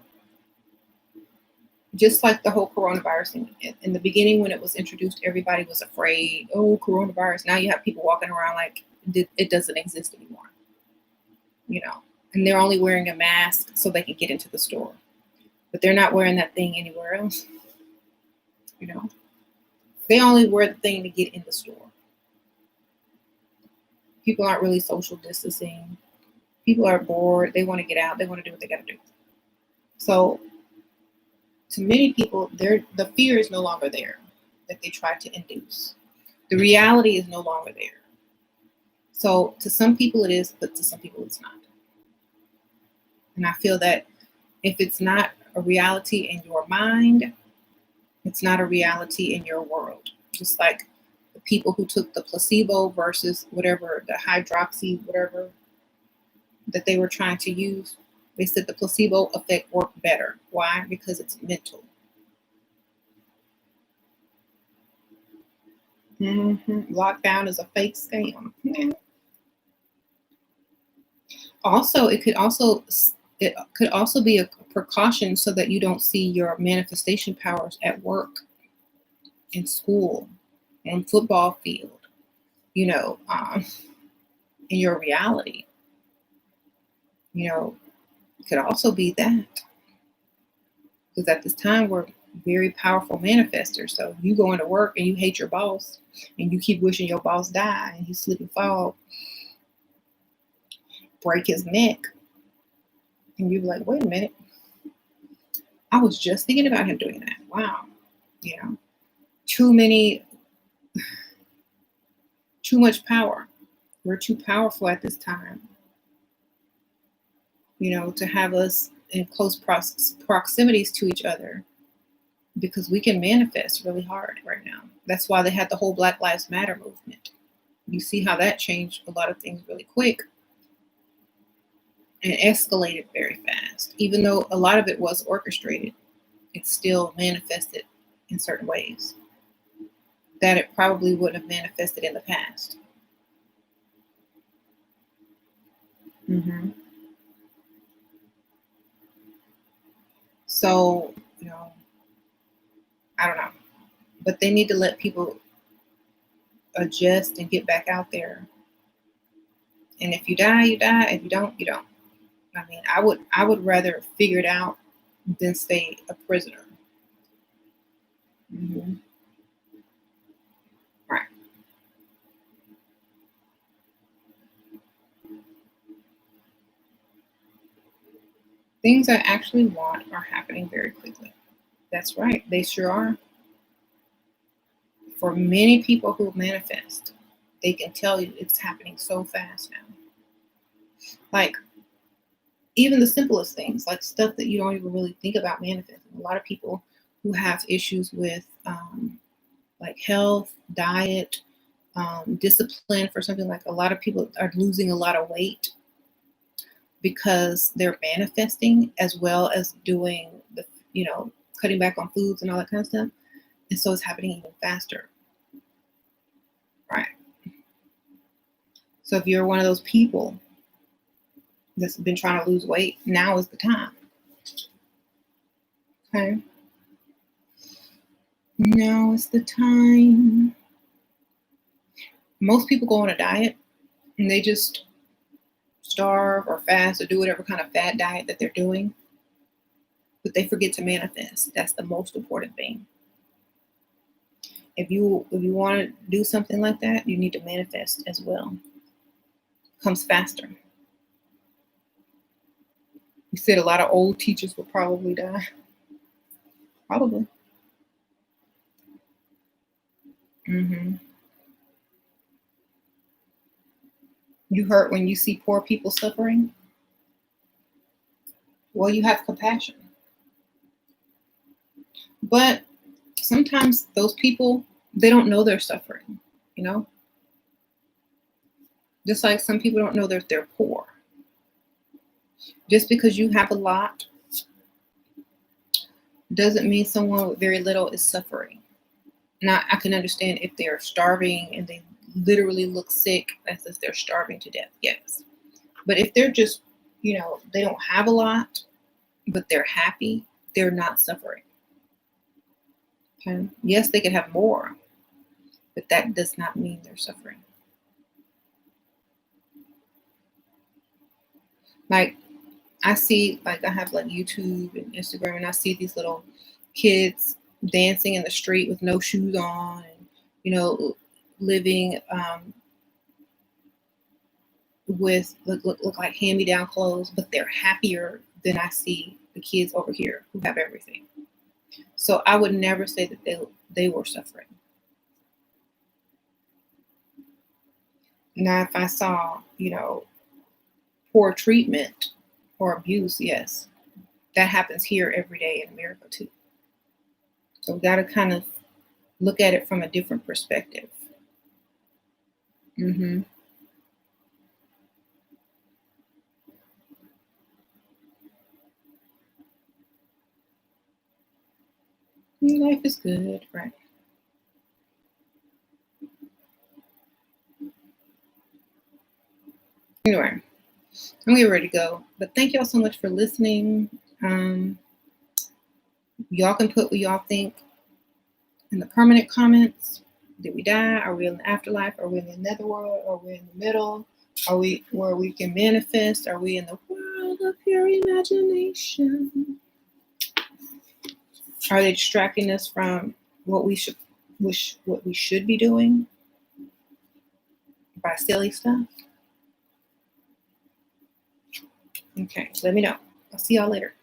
just like the whole coronavirus in the beginning, when it was introduced, everybody was afraid. Oh, coronavirus. Now you have people walking around like it doesn't exist anymore. You know, and they're only wearing a mask so they can get into the store. But they're not wearing that thing anywhere else. You know, they only wear the thing to get in the store. People aren't really social distancing. People are bored. They want to get out. They want to do what they got to do. So to many people, the fear is no longer there that they tried to induce. The reality is no longer there. So to some people it is, but to some people it's not. And I feel that if it's not a reality in your mind, it's not a reality in your world. Just like the people who took the placebo versus whatever, the hydroxy, whatever that they were trying to use, they said the placebo effect worked better. Why? Because it's mental. Lockdown is a fake scam. Also, it could also be a precaution so that you don't see your manifestation powers at work, in school, on football field, you know, in your reality. You know, it could also be that. Because at this time, we're very powerful manifestors. So you go into work and you hate your boss and you keep wishing your boss die and he slip and fall, break his neck. And you're like, wait a minute. I was just thinking about him doing that. Wow. You know, too much power. We're too powerful at this time. to have us in close proximities to each other, because we can manifest really hard right now. That's why they had the whole Black Lives Matter movement. You see how that changed a lot of things really quick and escalated very fast. Even though a lot of it was orchestrated, it still manifested in certain ways that it probably wouldn't have manifested in the past. So, I don't know. But they need to let people adjust and get back out there. And if you die, you die. If you don't, you don't. I mean, I would rather figure it out than stay a prisoner. Right. Things I actually want are happening very quickly. That's right. They sure are. For many people who manifest, they can tell you it's happening so fast now. Like, even the simplest things, like stuff that you don't even really think about manifesting. A lot of people who have issues with like health, diet, discipline for something, like a lot of people are losing a lot of weight because they're manifesting as well as doing the, cutting back on foods and all that kind of stuff. And so it's happening even faster. Right. So if you're one of those people that's been trying to lose weight, now is the time. Okay. Now is the time. Most people go on a diet and they just starve or fast or do whatever kind of fad diet that they're doing, but they forget to manifest. That's the most important thing. If you want to do something like that, you need to manifest as well. It comes faster. You said a lot of old teachers will probably die. Probably. You hurt when you see poor people suffering? Well, you have compassion. But sometimes those people, they don't know they're suffering, Just like some people don't know that they're poor. Just because you have a lot doesn't mean someone with very little is suffering. Now, I can understand if they're starving and they literally look sick as if they're starving to death. Yes. But if they're just, they don't have a lot, but they're happy, they're not suffering. Okay. Yes, they could have more, but that does not mean they're suffering. Like, I see, like, I have like YouTube and Instagram, and I see these little kids dancing in the street with no shoes on, and living with look like hand-me-down clothes, but they're happier than I see the kids over here who have everything. So I would never say that they were suffering. Now, if I saw, poor treatment or abuse, yes, that happens here every day in America too. So we got to kind of look at it from a different perspective. Life is good, right? Anyway, I'm getting ready to go. But thank y'all so much for listening. Y'all can put what y'all think in the permanent comments. Did we die? Are we in the afterlife? Are we in the netherworld? Are we in the middle? Are we where we can manifest? Are we in the world of pure imagination? Are they distracting us from what we should be doing by silly stuff? Okay, let me know. I'll see y'all later.